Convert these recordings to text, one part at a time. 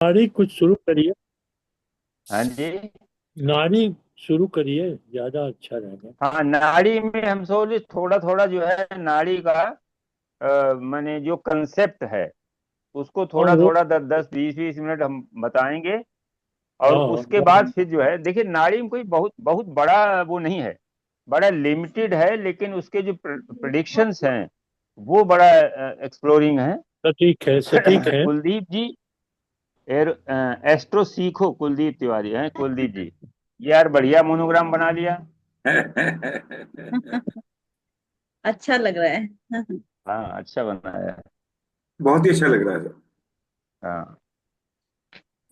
नारी कुछ शुरू करिए। हाँ जी। नारी शुरू करिए, ज्यादा अच्छा रहेगा। हाँ, नाड़ी में हम सोच थोड़ा थोड़ा जो है नाड़ी का माने जो कंसेप्ट है उसको हाँ थोड़ा वो। थोड़ा 10 10 20 20 मिनट हम बताएंगे। और हाँ उसके हाँ। बाद फिर जो है देखिए नाड़ी में कोई बहुत बहुत बड़ा वो नहीं है, बड़ा लिमिटेड है, लेकिन उसके जो प्रिडिक्शंस हैं वो बड़ा एक्सप्लोरिंग है। सटीक है, सटीक है। कुलदीप जी, एस्ट्रो सीखो, कुलदीप तिवारी हैं कुलदीप जी। यार बढ़िया मोनोग्राम बना लिया। अच्छा लग रहा है। हाँ, अच्छा बनाया है। बहुत ही अच्छा लग रहा है सर। हाँ,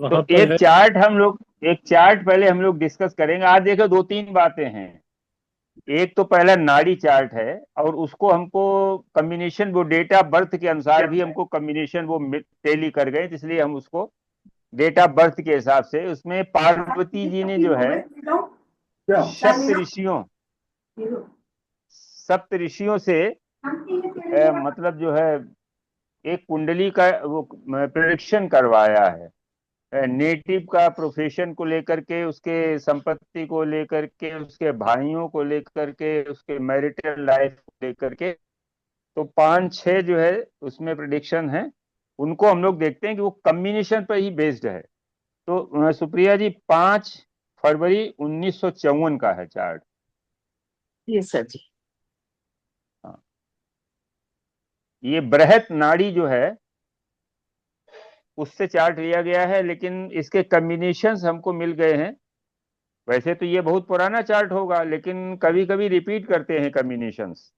वहां तो पर है। एक चार्ट पहले हम लोग डिस्कस करेंगे। आज देखो दो तीन बातें हैं। एक तो पहला नाड़ी चार्ट है, और उसको हमको कम्बिनेशन वो डेट ऑफ बर्थ के अनुसार भी हमको कम्बिनेशन वो टेली कर गए, तो इसलिए हम उसको डेट ऑफ बर्थ के हिसाब से उसमें पार्वती जी ने जो है सप्त ऋषियों सप्त ऋषियों से मतलब जो है एक कुंडली का वो प्रेडिक्शन करवाया है। नेटिव का प्रोफेशन को लेकर के, उसके संपत्ति को लेकर के, उसके भाइयों को लेकर के, उसके मैरिटल लाइफ को लेकर के। तो पांच छह जो है उसमें प्रिडिक्शन है। उनको हम लोग देखते हैं कि वो कम्बिनेशन पर ही बेस्ड है। तो सुप्रिया जी, 5 फरवरी 1954 का है चार्ट। जी सर जी। हाँ, ये बृहत नाड़ी जो है उससे चार्ट लिया गया है, लेकिन इसके कम्बिनेशंस हमको मिल गए हैं। वैसे तो ये बहुत पुराना चार्ट होगा, लेकिन कभी कभी रिपीट करते हैं कम्बिनेशंस।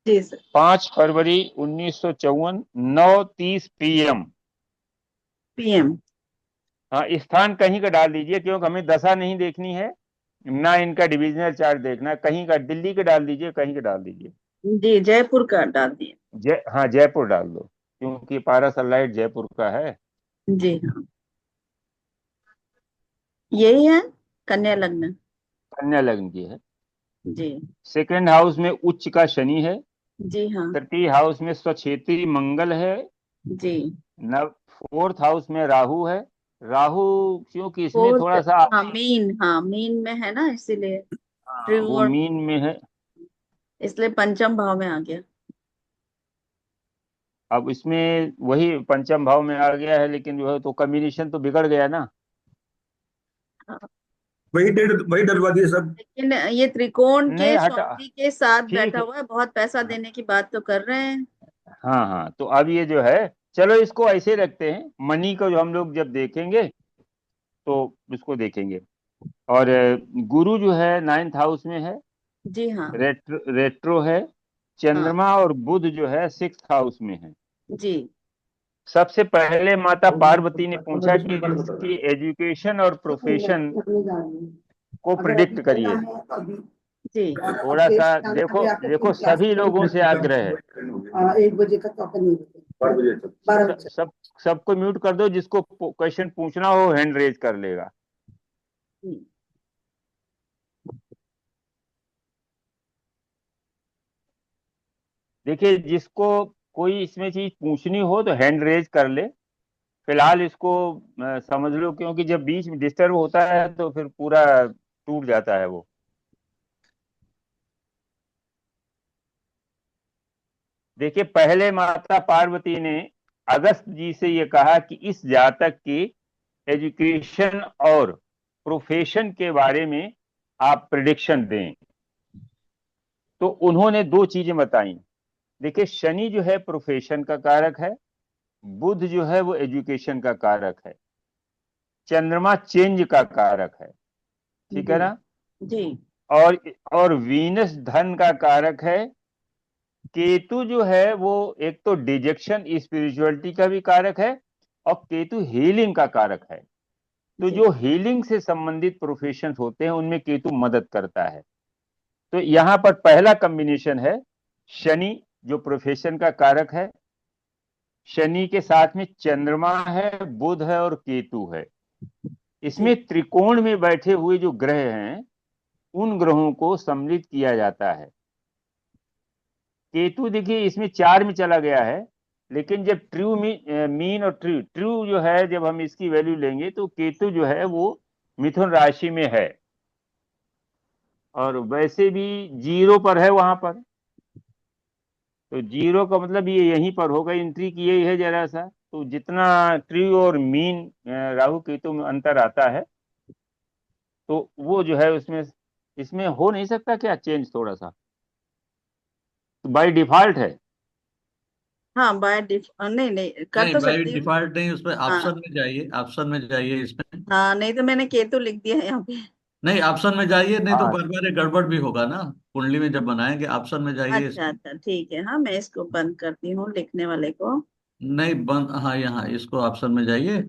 जी सर। 5 फरवरी 1954, 9:30 PM। पीएम। हाँ, स्थान कहीं का डाल दीजिए, क्योंकि हमें दशा नहीं देखनी है, ना इनका डिविजनल चार्ट देखना है। कहीं का, दिल्ली का डाल दीजिए, कहीं का डाल दीजिए। जी जयपुर का डाल दिए। हाँ, जयपुर डाल दो, क्योंकि पारा सनलाइट जयपुर का है। जी हाँ, यही है। कन्या लग्न। कन्या लग्न की है। जी। सेकेंड हाउस में उच्च का शनि है। जी हाँ। तृतीय हाउस में स्वक्षेत्री मंगल है। जी। नव फोर्थ हाउस में राहु है। राहु क्योंकि इसमें फोर्थ। थोड़ा सा, हाँ मीन, हाँ मीन में है ना, इसीलिए वो त्रिकोण, मीन में है। इसलिए पंचम भाव में आ गया। अब इसमें वही पंचम भाव में आ गया है, लेकिन जो है तो कम्बिनेशन तो बिगड़ गया ना। हाँ, वही डलवा दिए सब। लेकिन ये त्रिकोण नहीं के हटा, स्वामी के साथ ठीक बैठा है। हुआ है, बहुत पैसा देने की बात तो कर रहे हैं। हाँ हाँ, तो अब ये जो है, चलो इसको ऐसे रखते हैं। मनी को जो हम लोग जब देखेंगे तो इसको देखेंगे। और गुरु जो है 9th हाउस में है। जी हाँ। रेट्रो है। हाँ। चंद्रमा और बुध जो है 6th हाउस में है। जी। सबसे पहले माता पार्वती ने पूछा कि इसकी एजुकेशन और प्रोफेशन को प्रिडिक्ट करिए। जी। थोड़ा सा देखो देखो, सभी लोगों से आग्रह है। 1 बजे का तो अपन नहीं बजे, 12 बजे तक, 12 बजे। सब सबको म्यूट कर दो, जिसको क्वेश्चन पूछना हो हैंड रेज कर लेगा। हम्म। देखिए, जिसको कोई इसमें चीज पूछनी हो तो हैंड रेज कर ले। फिलहाल इसको समझ लो, क्योंकि जब बीच में डिस्टर्ब होता है तो फिर पूरा टूट जाता है वो। देखिए, पहले माता पार्वती ने अगस्त जी से ये कहा कि इस जातक की एजुकेशन और प्रोफेशन के बारे में आप प्रिडिक्शन दें। तो उन्होंने दो चीजें बताई। देखिए, शनि जो है प्रोफेशन का कारक है, बुध जो है वो एजुकेशन का कारक है, चंद्रमा चेंज का कारक है। ठीक जी। है ना। जी। और वीनस धन का कारक है। केतु जो है वो एक तो डिजेक्शन स्पिरिचुअलिटी का भी कारक है, और केतु हीलिंग का कारक है। तो जी। जो हीलिंग से संबंधित प्रोफेशन होते हैं उनमें केतु मदद करता है। तो यहाँ पर पहला कॉम्बिनेशन है शनि, जो प्रोफेशन का कारक है। शनि के साथ में चंद्रमा है, बुध है और केतु है। जी। इसमें त्रिकोण में बैठे हुए जो ग्रह हैं उन ग्रहों को सम्मिलित किया जाता है। केतु देखिए इसमें 4 में चला गया है, लेकिन जब ट्रू मीन और ट्रू ट्रू जो है, जब हम इसकी वैल्यू लेंगे तो केतु जो है वो मिथुन राशि में है, और वैसे भी 0 पर है वहां पर। तो 0 का मतलब ये यहीं पर होगा, एंट्री की यही है जरा सा। तो जितना ट्रू और मीन राहु केतु में अंतर आता है, तो वो जो है उसमें, इसमें हो नहीं सकता क्या चेंज थोड़ा सा? तो बाय डिफॉल्ट है। हाँ बाय डिफ नहीं नहीं कर नहीं, तो बाई सकती हूँ। डिफॉल्ट नहीं, उसमें हाँ ऑप्शन में जाइए, ऑप्शन में जाइए इसमें। हाँ, नहीं तो मैंने केतु लिख दिया है यहाँ पे। नहीं, ऑप्शन में जाइए, नहीं तो हाँ बार बार ये गड़बड़ भी होगा ना। कुंडली में जब बनाएंगे ऑप्शन में जाइए अच्छा इसमें। अच्छा ठीक है, हाँ मैं इसको बंद करती हूँ लिखने वाले को। नहीं बंद, हाँ यहाँ इसको ऑप्शन में जाइए,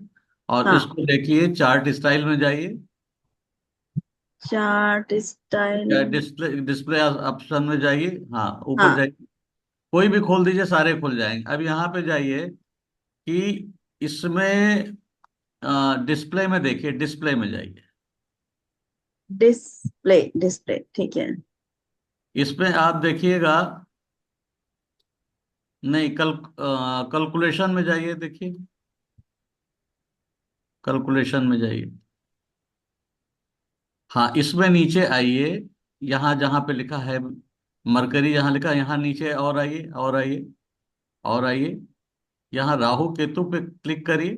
और हाँ इसको देखिए चार्ट स्टाइल में जाइए, चार्ट स्टाइल। या डिस्प्ले डिस्प्ले ऑप्शन में जाइए, हाँ ऊपर हाँ जाइए। कोई भी खोल दीजिए, सारे खुल जाएंगे। अब यहाँ पे जाइए कि इसमें डिस्प्ले में देखिए, डिस्प्ले में जाइए। डिस्प्ले डिस्प्ले ठीक है। इसमें आप देखिएगा, नहीं कैलकुलेशन में जाइए, देखिए कैलकुलेशन में जाइए। हाँ इसमें नीचे आइए, यहाँ जहाँ पे लिखा है मरकरी, यहाँ लिखा है, यहाँ नीचे और आइए, और आइए, और आइए। यहाँ राहु केतु पे क्लिक करिए।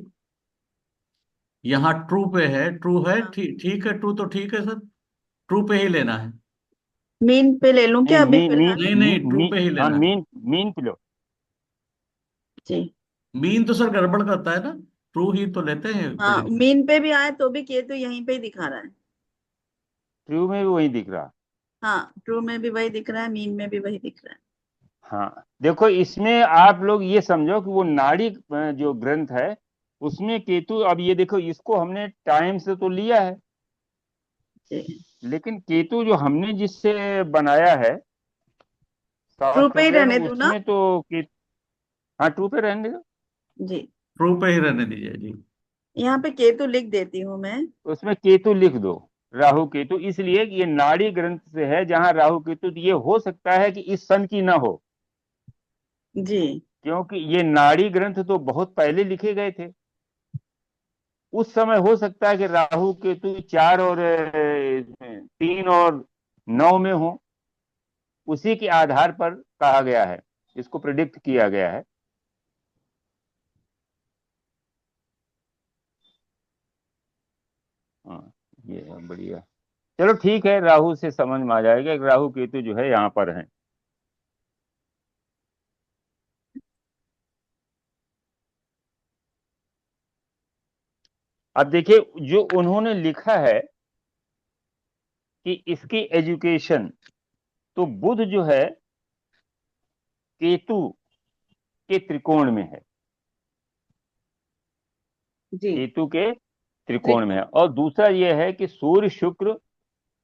यहाँ ट्रू पे है, ट्रू है, हाँ ठीक ठीक है, ट्रू तो ठीक है सर, ट्रू पे ही लेना है। मीन पे ले लूं नहीं, क्या अभी मीन फिलहाल? नहीं मीन नहीं, ट्रू पे ही हाँ लेना है। मीन पे लो। जी मीन तो सर गड़बड़ करता है ना, ट्रू ही तो लेते हैं हाँ, बड़े। मीन पे भी आए तो भी केतु यहीं पे ही दिखा रहा है। ट्रू में भी वही दिख रहा। हाँ ट्रू में भी वही दिख रहा है, मीन में भी वही दिख रहा है। हाँ देखो, इसमें आप लोग ये समझो कि वो नाड़ी जो ग्रंथ है उसमें केतु, अब ये देखो इसको हमने टाइम से तो लिया है, जी लेकिन केतु जो हमने जिससे बनाया है ट्रू पे ही सॉफ्टवेयर, रहने दूं ना? उसमें तो हाँ ट्रू पे रहने दो। जी ट्रू पे ही रहने दीजिए जी। यहाँ पे केतु लिख देती हूँ मैं। उसमें केतु लिख दो, राहु केतु, इसलिए कि ये नाड़ी ग्रंथ से है जहां राहु केतु, तो ये हो सकता है कि इस सन की ना हो, जी क्योंकि ये नाड़ी ग्रंथ तो बहुत पहले लिखे गए थे। उस समय हो सकता है कि राहु केतु 4 और 3 और 9 में हो, उसी के आधार पर कहा गया है, इसको प्रिडिक्ट किया गया है। हाँ ये है बढ़िया। चलो ठीक है, राहु से समझ में आ जाएगा कि राहु केतु जो है यहाँ पर है। अब देखिए जो उन्होंने लिखा है कि इसकी एजुकेशन, तो बुध जो है केतु के त्रिकोण में है, जी केतु के त्रिकोण में है। त्रिकोण। और दूसरा यह है कि सूर्य शुक्र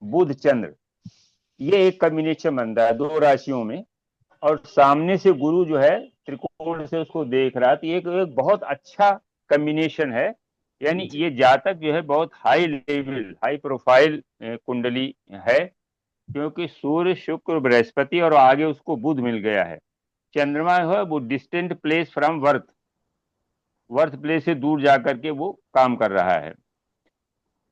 बुध चंद्र, ये एक कॉम्बिनेशन बनता है दो राशियों में, और सामने से गुरु जो है त्रिकोण से उसको देख रहा है, तो एक बहुत अच्छा कॉम्बिनेशन है। यानी ये जातक जो है बहुत हाई लेवल, हाई प्रोफाइल कुंडली है, क्योंकि सूर्य शुक्र बृहस्पति और आगे उसको बुध मिल गया है। चंद्रमा है वो distant place from worth, worth place से दूर जाकर के वो काम कर रहा है।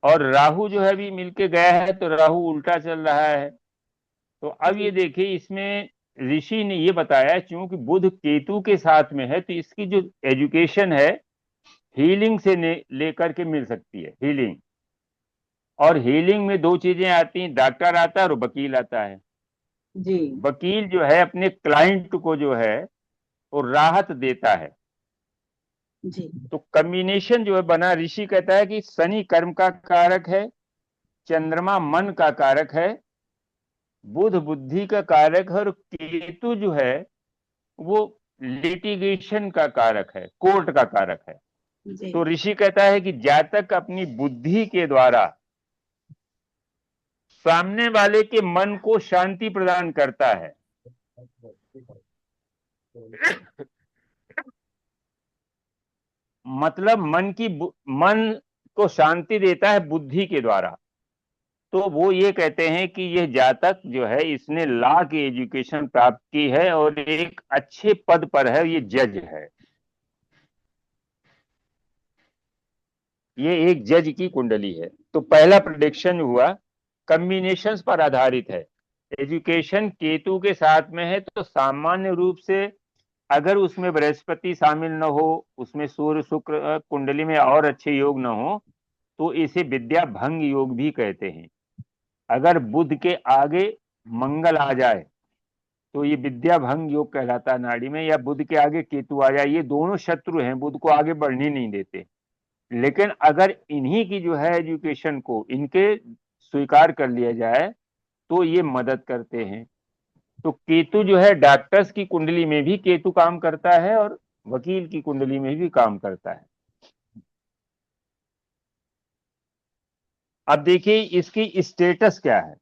और राहु जो है अभी मिलके गया है, तो राहु उल्टा चल रहा है। तो अब जी ये देखिए, इसमें ऋषि ने ये बताया क्योंकि बुध केतु के साथ में है, तो इसकी जो एजुकेशन है हीलिंग से लेकर के मिल सकती है, हीलिंग। और हीलिंग में दो चीजें आती हैं, डॉक्टर आता है और वकील आता है। जी वकील जो है अपने क्लाइंट को जो है वो राहत देता है। जी तो कॉम्बिनेशन जो है बना, ऋषि कहता है कि शनि कर्म का कारक है, चंद्रमा मन का कारक है, बुध बुद्धि का कारक है, और केतु जो है वो लिटिगेशन का कारक है, कोर्ट का कारक है। जी तो ऋषि कहता है कि जातक अपनी बुद्धि के द्वारा सामने वाले के मन को शांति प्रदान करता है। मतलब मन को शांति देता है बुद्धि के द्वारा। तो वो ये कहते हैं कि यह जातक जो है इसने लॉ की एजुकेशन प्राप्त की है और एक अच्छे पद पर है, ये जज है। ये एक जज की कुंडली है। तो पहला प्रेडिक्शन हुआ कॉम्बिनेशंस पर आधारित है। एजुकेशन केतु के साथ में है तो सामान्य रूप से अगर उसमें बृहस्पति शामिल न हो, उसमें सूर्य शुक्र कुंडली में और अच्छे योग न हो, तो इसे विद्या भंग योग भी कहते हैं। अगर बुध के आगे मंगल आ जाए तो ये विद्या भंग योग कहलाता है नाड़ी में, या बुध के आगे केतु आ जाए, ये दोनों शत्रु हैं, बुध को आगे बढ़ने नहीं देते। लेकिन अगर इन्हीं की जो है एजुकेशन को इनके स्वीकार कर लिया जाए तो ये मदद करते हैं। तो केतु जो है डॉक्टर्स की कुंडली में भी केतु काम करता है और वकील की कुंडली में भी काम करता है। अब देखिए इसकी स्टेटस क्या है,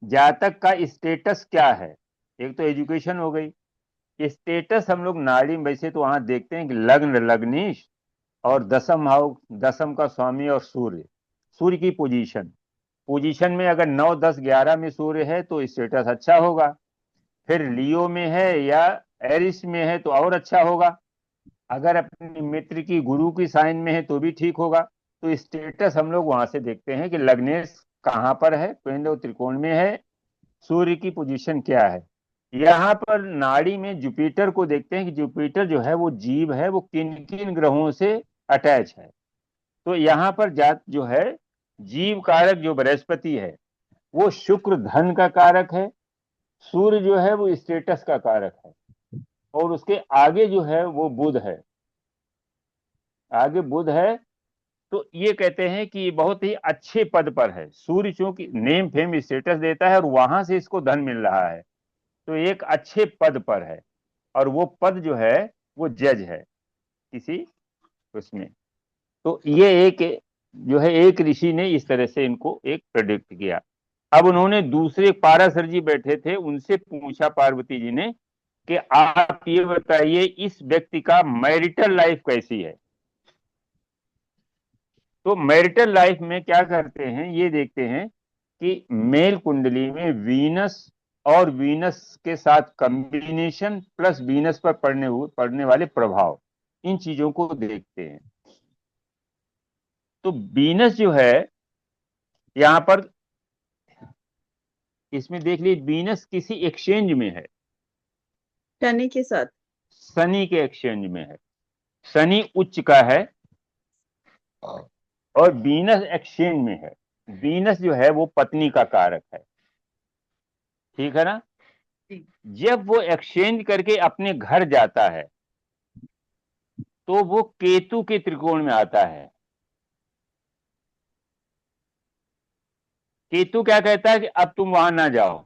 जातक का स्टेटस क्या है। एक तो एजुकेशन हो गई, स्टेटस हम लोग नाड़ी में वैसे तो वहां देखते हैं कि लग्न लग्नीश और दसम भाव, दसम का स्वामी और सूर्य, सूर्य की पोजीशन में अगर 9 10 11 में सूर्य है तो स्टेटस अच्छा होगा। फिर लियो में है या एरिस में है तो और अच्छा होगा। अगर अपने मित्र की गुरु की साइन में है तो भी ठीक होगा। तो स्टेटस हम लोग वहां से देखते हैं कि लग्नेश कहाँ पर है, केंद्र त्रिकोण में है, सूर्य की पोजीशन क्या है। यहाँ पर नाड़ी में जुपिटर को देखते हैं कि जुपिटर जो है वो जीव है, वो किन किन ग्रहों से अटैच है। तो यहाँ पर जात जो है जीव कारक जो बृहस्पति है वो शुक्र धन का कारक है, सूर्य जो है वो स्टेटस का कारक है, और उसके आगे जो है वो बुध है, आगे बुध है। तो ये कहते हैं कि ये बहुत ही अच्छे पद पर है। सूर्य चूंकि नेम फेम स्टेटस देता है और वहां से इसको धन मिल रहा है, तो एक अच्छे पद पर है, और वो पद जो है वो जज है किसी उसमें। तो ये एक जो है एक ऋषि ने इस तरह से इनको एक प्रेडिक्ट किया। अब उन्होंने दूसरे पाराशर जी बैठे थे, उनसे पूछा पार्वती जी ने कि आप ये बताइए इस व्यक्ति का मैरिटल लाइफ कैसी है। तो मैरिटल लाइफ में क्या करते हैं ये देखते हैं कि मेल कुंडली में वीनस और वीनस के साथ कॉम्बिनेशन प्लस वीनस पर पड़ने वाले प्रभाव, इन चीजों को देखते हैं। तो वीनस जो है यहां पर इसमें देख लीजिए वीनस किसी एक्सचेंज में है, शनि के साथ। शनि के एक्सचेंज में है, शनि उच्च का है और वीनस एक्सचेंज में है। वीनस जो है वो पत्नी का कारक है, ठीक है ना। जब वो एक्सचेंज करके अपने घर जाता है तो वो केतु के त्रिकोण में आता है। केतु क्या कहता है कि अब तुम वहां ना जाओ,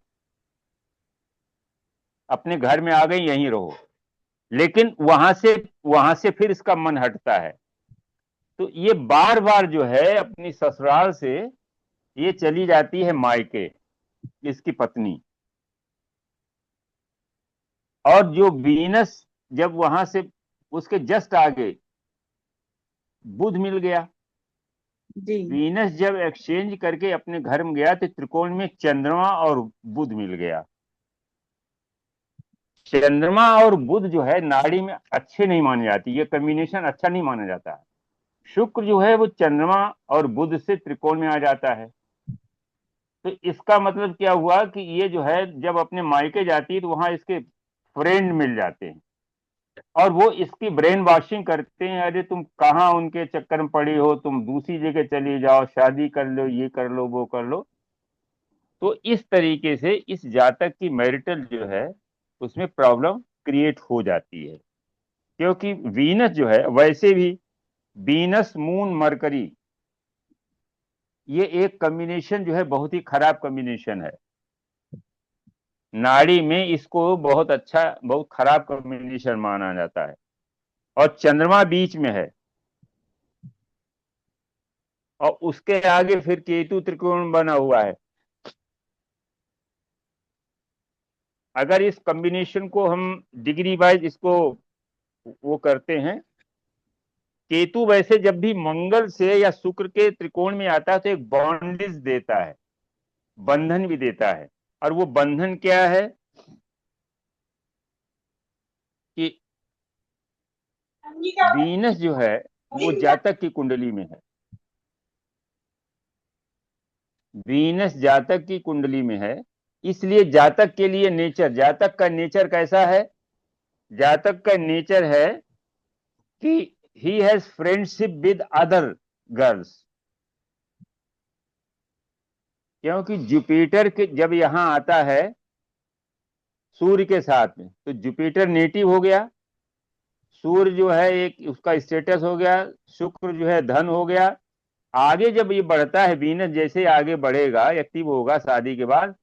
अपने घर में आ गई यहीं रहो। लेकिन वहां से फिर इसका मन हटता है। तो ये बार बार जो है अपनी ससुराल से ये चली जाती है मायके, इसकी पत्नी। और जो वीनस जब वहां से उसके जस्ट आगे बुध मिल गया, जी। वीनस जब एक्सचेंज करके अपने घर में गया तो त्रिकोण में चंद्रमा और बुध मिल गया। चंद्रमा और बुध जो है नाड़ी में अच्छे नहीं माने जाती, ये कॉम्बिनेशन अच्छा नहीं माना जाता है। शुक्र जो है वो चंद्रमा और बुध से त्रिकोण में आ जाता है। तो इसका मतलब क्या हुआ कि ये जो है जब अपने मायके जाती है तो वहां इसके फ्रेंड मिल जाते हैं और वो इसकी ब्रेन वॉशिंग करते हैं, अरे तुम कहाँ उनके चक्कर में पड़ी हो, तुम दूसरी जगह चली जाओ, शादी कर लो, ये कर लो, वो कर लो। तो इस तरीके से इस जातक की मैरिटल जो है उसमें प्रॉब्लम क्रिएट हो जाती है। क्योंकि वीनस जो है वैसे भी वीनस मून मरकरी ये एक कॉम्बिनेशन जो है बहुत ही खराब कॉम्बिनेशन है। नाड़ी में इसको बहुत अच्छा बहुत खराब कॉम्बिनेशन माना जाता है। और चंद्रमा बीच में है और उसके आगे फिर केतु त्रिकोण बना हुआ है। अगर इस कॉम्बिनेशन को हम डिग्री वाइज इसको वो करते हैं केतु वैसे जब भी मंगल से या शुक्र के त्रिकोण में आता है तो एक बॉन्डेज देता है, बंधन भी देता है। और वो बंधन क्या है कि वीनस जो है वो जातक की कुंडली में है, वीनस जातक की कुंडली में है। इसलिए जातक के लिए नेचर, जातक का नेचर कैसा है? जातक का नेचर है कि he has friendship with other girls. क्योंकि जुपिटर के जब यहां आता है सूर्य के साथ में, तो जुपिटर नेटिव हो गया, सूर्य जो है एक उसका स्टेटस हो गया, शुक्र जो है धन हो गया। आगे जब ये बढ़ता है, वीनस जैसे आगे बढ़ेगा, एक्टिव होगा शादी के बाद,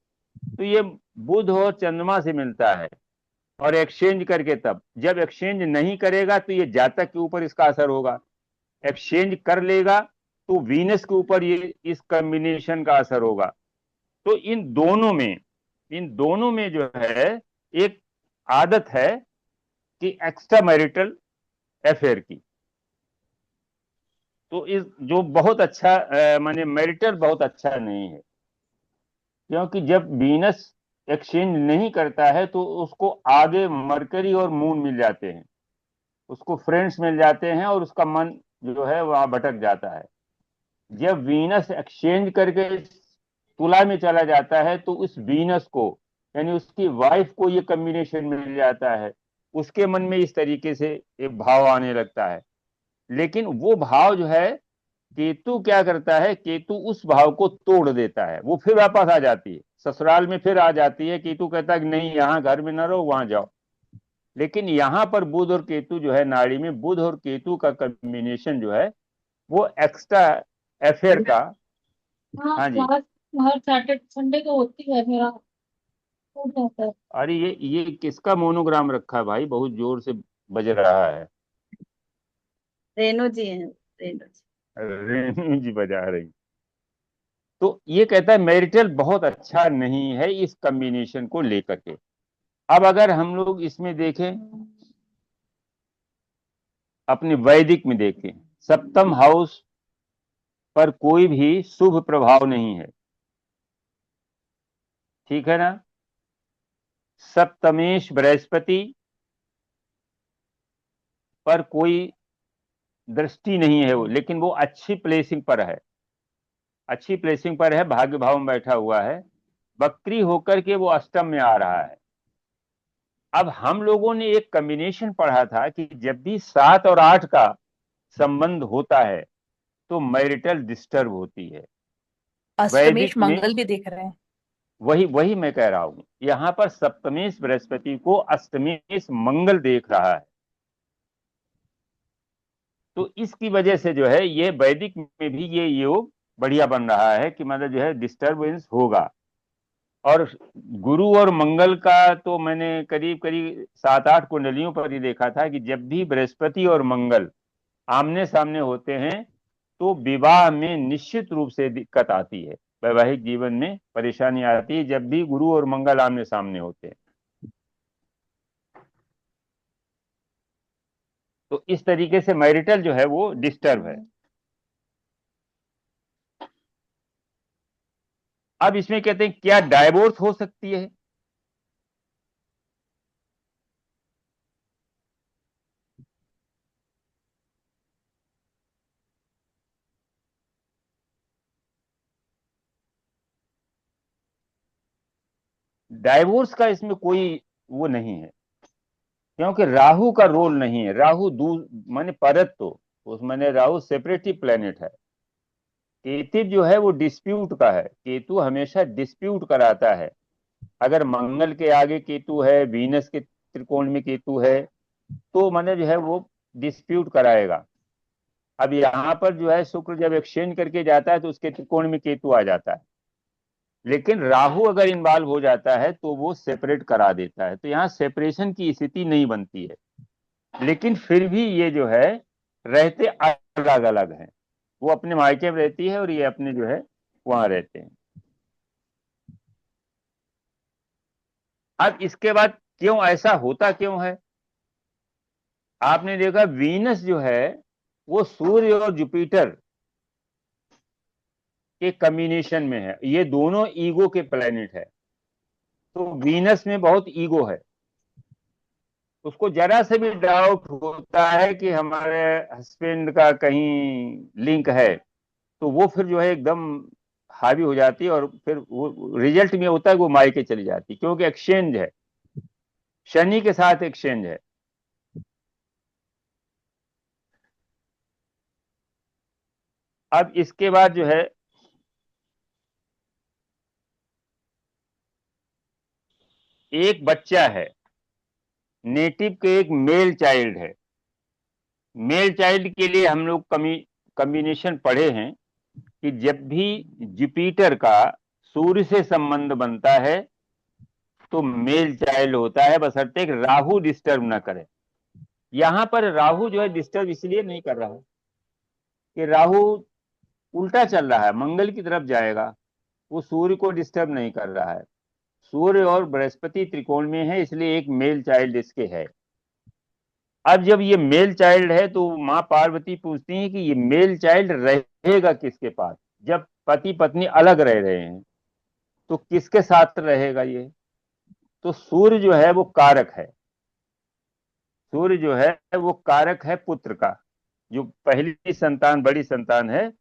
तो ये बुध और चंद्रमा से मिलता है और एक्सचेंज करके, तब जब एक्सचेंज नहीं करेगा तो ये जातक के ऊपर इसका असर होगा, एक्सचेंज कर लेगा तो वीनस के ऊपर ये इस कॉम्बिनेशन का असर होगा। तो इन दोनों में जो है एक आदत है कि एक्स्ट्रा मैरिटल अफेयर की। तो इस जो बहुत अच्छा माने मैरिटल बहुत अच्छा नहीं है, क्योंकि जब वीनस एक्सचेंज नहीं करता है तो उसको आगे मरकरी और मून मिल जाते हैं, उसको फ्रेंड्स मिल जाते हैं और उसका मन जो है वहां भटक जाता है। जब वीनस एक्सचेंज करके तुला में चला जाता है तो उस वीनस को, यानी उसकी वाइफ को, ये कॉम्बिनेशन मिल जाता है, उसके मन में इस तरीके से एक भाव आने लगता है। लेकिन वो भाव जो है, केतु क्या करता है, केतु उस भाव को तोड़ देता है, वो फिर वापस आ जाती है, ससुराल में फिर आ जाती है। केतु कहता है कि नहीं, यहाँ घर में ना रहो, वहां जाओ। लेकिन यहाँ पर बुध और केतु जो है, नाड़ी में बुध और केतु का कॉम्बिनेशन जो है वो एक्स्ट्रा अफेयर का। हाँ, हाँ जी। हर सैटरडे संडे को होती है, मेरा हो जाता है। अरे ये किसका मोनोग्राम रखा है भाई, बहुत जोर से बज रहा है। रेणु जी हैं, रेणु जी। रेणु जी बजा रही। तो ये कहता है मैरिटल बहुत अच्छा नहीं है इस कॉम्बिनेशन को लेकर के। अब अगर हम लोग इसमें देखें, अपने वैदिक में देखें, सप्तम हाउस पर कोई भी शुभ प्रभाव नहीं है, ठीक है ना। सप्तमेश बृहस्पति पर कोई दृष्टि नहीं है वो, लेकिन वो अच्छी प्लेसिंग पर है, अच्छी प्लेसिंग पर है, भाग्य भाव में बैठा हुआ है, वक्री होकर के वो अष्टम में आ रहा है। अब हम लोगों ने एक कॉम्बिनेशन पढ़ा था कि जब भी 7 और 8 का संबंध होता है तो मैरिटल डिस्टर्ब होती है। अष्टमेश वैदिक में मंगल भी देख रहे हैं। वही मैं कह रहा हूं, यहां पर सप्तमेश बृहस्पति को अष्टमेश मंगल देख रहा है। तो इसकी वजह से जो है ये वैदिक में भी ये योग बढ़िया बन रहा है कि मतलब जो है डिस्टर्बेंस होगा। और गुरु और मंगल का तो मैंने करीब करीब 7-8 कुंडलियों पर ही देखा था कि जब भी बृहस्पति और मंगल आमने सामने होते हैं तो विवाह में निश्चित रूप से दिक्कत आती है, वैवाहिक जीवन में परेशानी आती है जब भी गुरु और मंगल आमने सामने होते हैं। तो इस तरीके से मैरिटल जो है वो डिस्टर्ब है। अब इसमें कहते हैं क्या डाइवोर्स हो सकती है? डाइवोर्स का इसमें कोई वो नहीं है, क्योंकि राहु का रोल नहीं है। राहु दूर माने परत, तो उस माने राहु सेपरेटिव प्लेनेट है। केतु जो है वो डिस्प्यूट का है, केतु हमेशा डिस्प्यूट कराता है। अगर मंगल के आगे केतु है, वीनस के त्रिकोण में केतु है, तो माने जो है वो डिस्प्यूट कराएगा। अब यहाँ पर जो है शुक्र जब एक्सचेंज करके जाता है तो उसके त्रिकोण में केतु आ जाता है, लेकिन राहु अगर इन्वॉल्व हो जाता है तो वो सेपरेट करा देता है। तो यहाँ सेपरेशन की स्थिति नहीं बनती है, लेकिन फिर भी ये जो है रहते अलग अलग हैं। वो अपने मायके में रहती है और ये अपने जो है वहां रहते हैं। अब इसके बाद क्यों ऐसा होता क्यों है? आपने देखा वीनस जो है वो सूर्य और जुपिटर के कॉम्बिनेशन में है। ये दोनों ईगो के प्लेनेट है। तो वीनस में बहुत ईगो है, उसको जरा से भी डाउट होता है कि हमारे हस्बैंड का कहीं लिंक है, तो वो फिर जो है एकदम हावी हो जाती है, और फिर वो रिजल्ट में होता है वो मायके चली जाती है, क्योंकि एक्सचेंज है, शनि के साथ एक्सचेंज है। अब इसके बाद जो है एक बच्चा है, नेटिव के एक मेल चाइल्ड है। मेल चाइल्ड के लिए हम लोग कम्बिनेशन पढ़े हैं कि जब भी जुपिटर का सूर्य से संबंध बनता है तो मेल चाइल्ड होता है, बशर्ते कि राहु डिस्टर्ब ना करे। यहां पर राहु जो है डिस्टर्ब इसलिए नहीं कर रहा है कि राहु उल्टा चल रहा है, मंगल की तरफ जाएगा, वो सूर्य को डिस्टर्ब नहीं कर रहा है। सूर्य और बृहस्पति त्रिकोण में है, इसलिए एक मेल चाइल्ड इसके है। अब जब ये मेल चाइल्ड है तो माँ पार्वती पूछती है कि ये मेल चाइल्ड रहेगा किसके पास, जब पति पत्नी अलग रह रहे हैं तो किसके साथ रहेगा ये? तो सूर्य जो है वो कारक है, सूर्य जो है वो कारक है पुत्र का, जो पहली संतान बड़ी संतान है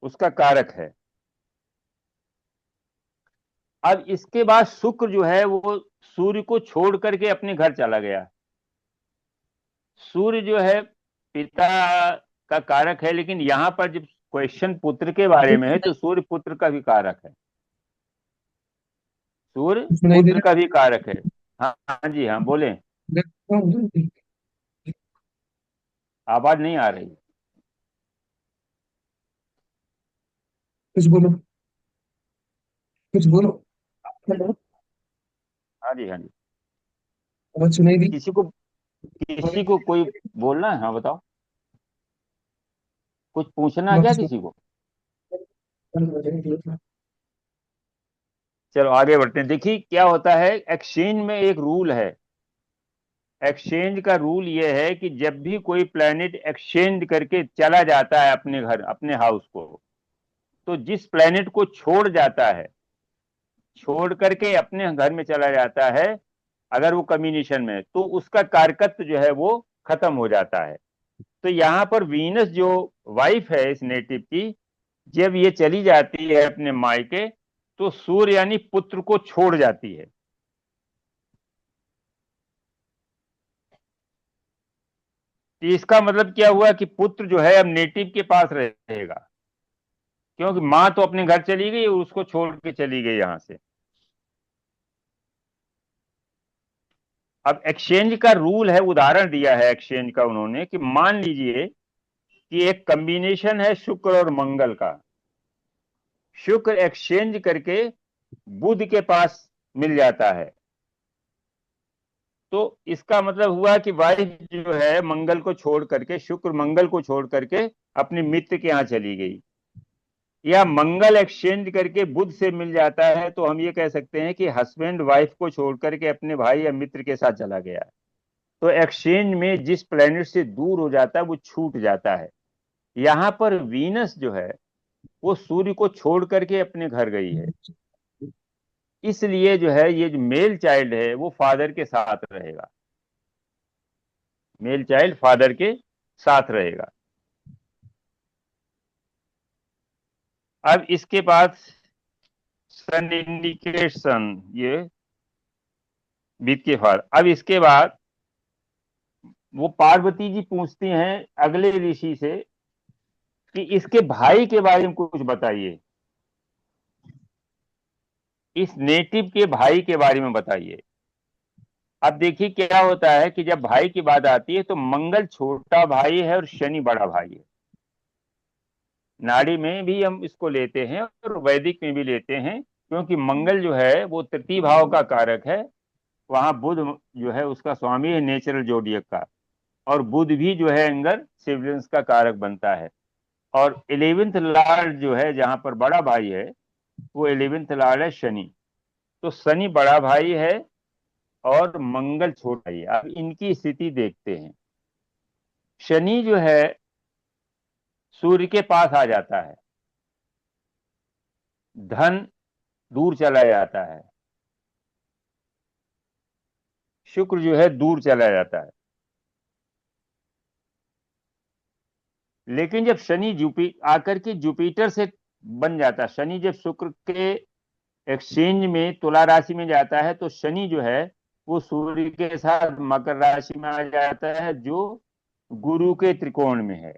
उसका कारक है। अब इसके बाद शुक्र जो है वो सूर्य को छोड़ करके अपने घर चला गया। सूर्य जो है पिता का कारक है, लेकिन यहां पर जब क्वेश्चन पुत्र के बारे में है तो सूर्य पुत्र का भी कारक है, सूर्य पुत्र का भी कारक है। हाँ हाँ जी हाँ बोले, आवाज नहीं आ रही। कुछ बोलो, कुछ बोलो। हेलो, हाँ जी हाँ जी, आवाज सुनाई दी? किसी को कोई बोलना है? हाँ बताओ, कुछ पूछना है क्या किसी को? चलो आगे बढ़ते हैं। देखिए क्या होता है, एक्सचेंज में एक रूल है। एक्सचेंज का रूल ये है कि जब भी कोई प्लेनेट एक्सचेंज करके चला जाता है अपने घर अपने हाउस को, तो जिस प्लेनेट को छोड़ जाता है, छोड़ करके अपने घर में चला जाता है, अगर वो कम्बिनेशन में है तो उसका कारकत्व जो है वो खत्म हो जाता है। तो यहाँ पर वीनस जो वाइफ है इस नेटिव की, जब ये चली जाती है अपने मायके तो सूर्य यानी पुत्र को छोड़ जाती है। तो इसका मतलब क्या हुआ कि पुत्र जो है अब नेटिव के पास रहेगा, क्योंकि मां तो अपने घर चली गई और उसको छोड़ के चली गई यहां से। अब एक्सचेंज का रूल है, उदाहरण दिया है एक्सचेंज का उन्होंने कि मान लीजिए कि एक कॉम्बिनेशन है शुक्र और मंगल का, शुक्र एक्सचेंज करके बुध के पास मिल जाता है, तो इसका मतलब हुआ कि वाइफ जो है मंगल को छोड़ करके, शुक्र मंगल को छोड़ करके अपने मित्र के यहाँ चली गई, या मंगल एक्सचेंज करके बुध से मिल जाता है, तो हम ये कह सकते हैं कि हस्बैंड वाइफ को छोड़ करके अपने भाई या मित्र के साथ चला गया। तो एक्सचेंज में जिस प्लेनेट से दूर हो जाता है वो छूट जाता है। यहाँ पर वीनस जो है वो सूर्य को छोड़ करके अपने घर गई है, इसलिए जो है ये जो मेल चाइल्ड है वो फादर के साथ रहेगा, मेल चाइल्ड फादर के साथ रहेगा। अब इसके बाद सन इंडिकेशन ये बीत के फादर। अब इसके बाद वो पार्वती जी पूछती हैं अगले ऋषि से कि इसके भाई के बारे में कुछ बताइए, इस नेटिव के भाई के बारे में बताइए। अब देखिए क्या होता है कि जब भाई की बात आती है तो मंगल छोटा भाई है और शनि बड़ा भाई है। नाड़ी में भी हम इसको लेते हैं और वैदिक में भी लेते हैं, क्योंकि मंगल जो है वो तृतीय भाव का कारक है, वहां बुध जो है उसका स्वामी है नेचुरल जोडियक का, और बुध भी जो है एंगर सिबलिंग्स का कारक बनता है। और 11th लॉर्ड जो है जहां पर बड़ा भाई है वो 11th लॉर्ड है शनि। तो शनि बड़ा भाई है और मंगल छोटा भाई है। अब इनकी स्थिति देखते हैं। शनि जो है सूर्य के पास आ जाता है, धन दूर चला जाता है, शुक्र जो है दूर चला जाता है। लेकिन जब शनि आकर के जुपिटर से बन जाता, शनि जब शुक्र के एक्सचेंज में तुला राशि में जाता है तो शनि जो है वो सूर्य के साथ मकर राशि में आ जाता है जो गुरु के त्रिकोण में है।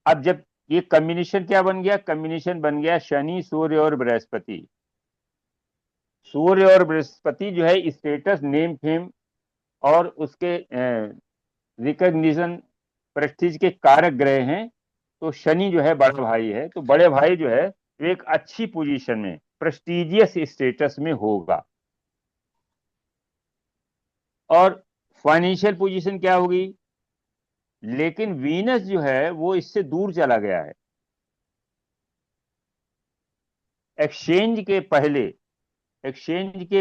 अब जब ये कॉम्बिनेशन क्या बन गया, कॉम्बिनेशन बन गया शनि सूर्य और बृहस्पति। सूर्य और बृहस्पति जो है स्टेटस, नेम, फेम और उसके रिकॉग्निशन, प्रेस्टीज के कारक ग्रह हैं। तो शनि जो है बड़ा भाई है, तो बड़े भाई जो है वो एक अच्छी पोजीशन में, प्रेस्टीजियस स्टेटस में होगा। और फाइनेंशियल पोजीशन क्या होगी, लेकिन वीनस जो है वो इससे दूर चला गया है। एक्सचेंज के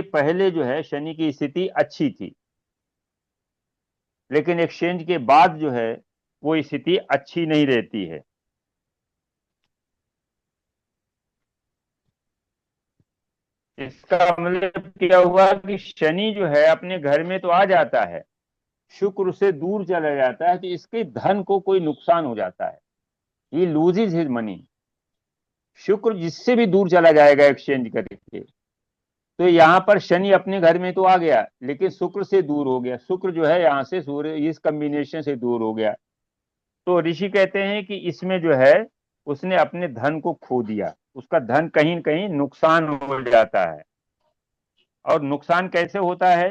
पहले जो है शनि की स्थिति अच्छी थी, लेकिन एक्सचेंज के बाद जो है वो स्थिति अच्छी नहीं रहती है। इसका मतलब क्या हुआ कि शनि जो है अपने घर में तो आ जाता है, शुक्र से दूर चला जाता है, तो इसके धन को कोई नुकसान हो जाता है, ये लूजेज हिज मनी। शुक्र जिससे भी दूर चला जाएगा एक्सचेंज करके, तो यहां पर शनि अपने घर में तो आ गया लेकिन शुक्र से दूर हो गया। शुक्र जो है यहां से सूर्य इस कॉम्बिनेशन से दूर हो गया। तो ऋषि कहते हैं कि इसमें जो है उसने अपने धन को खो दिया, उसका धन कहीं न कहीं नुकसान हो जाता है। और नुकसान कैसे होता है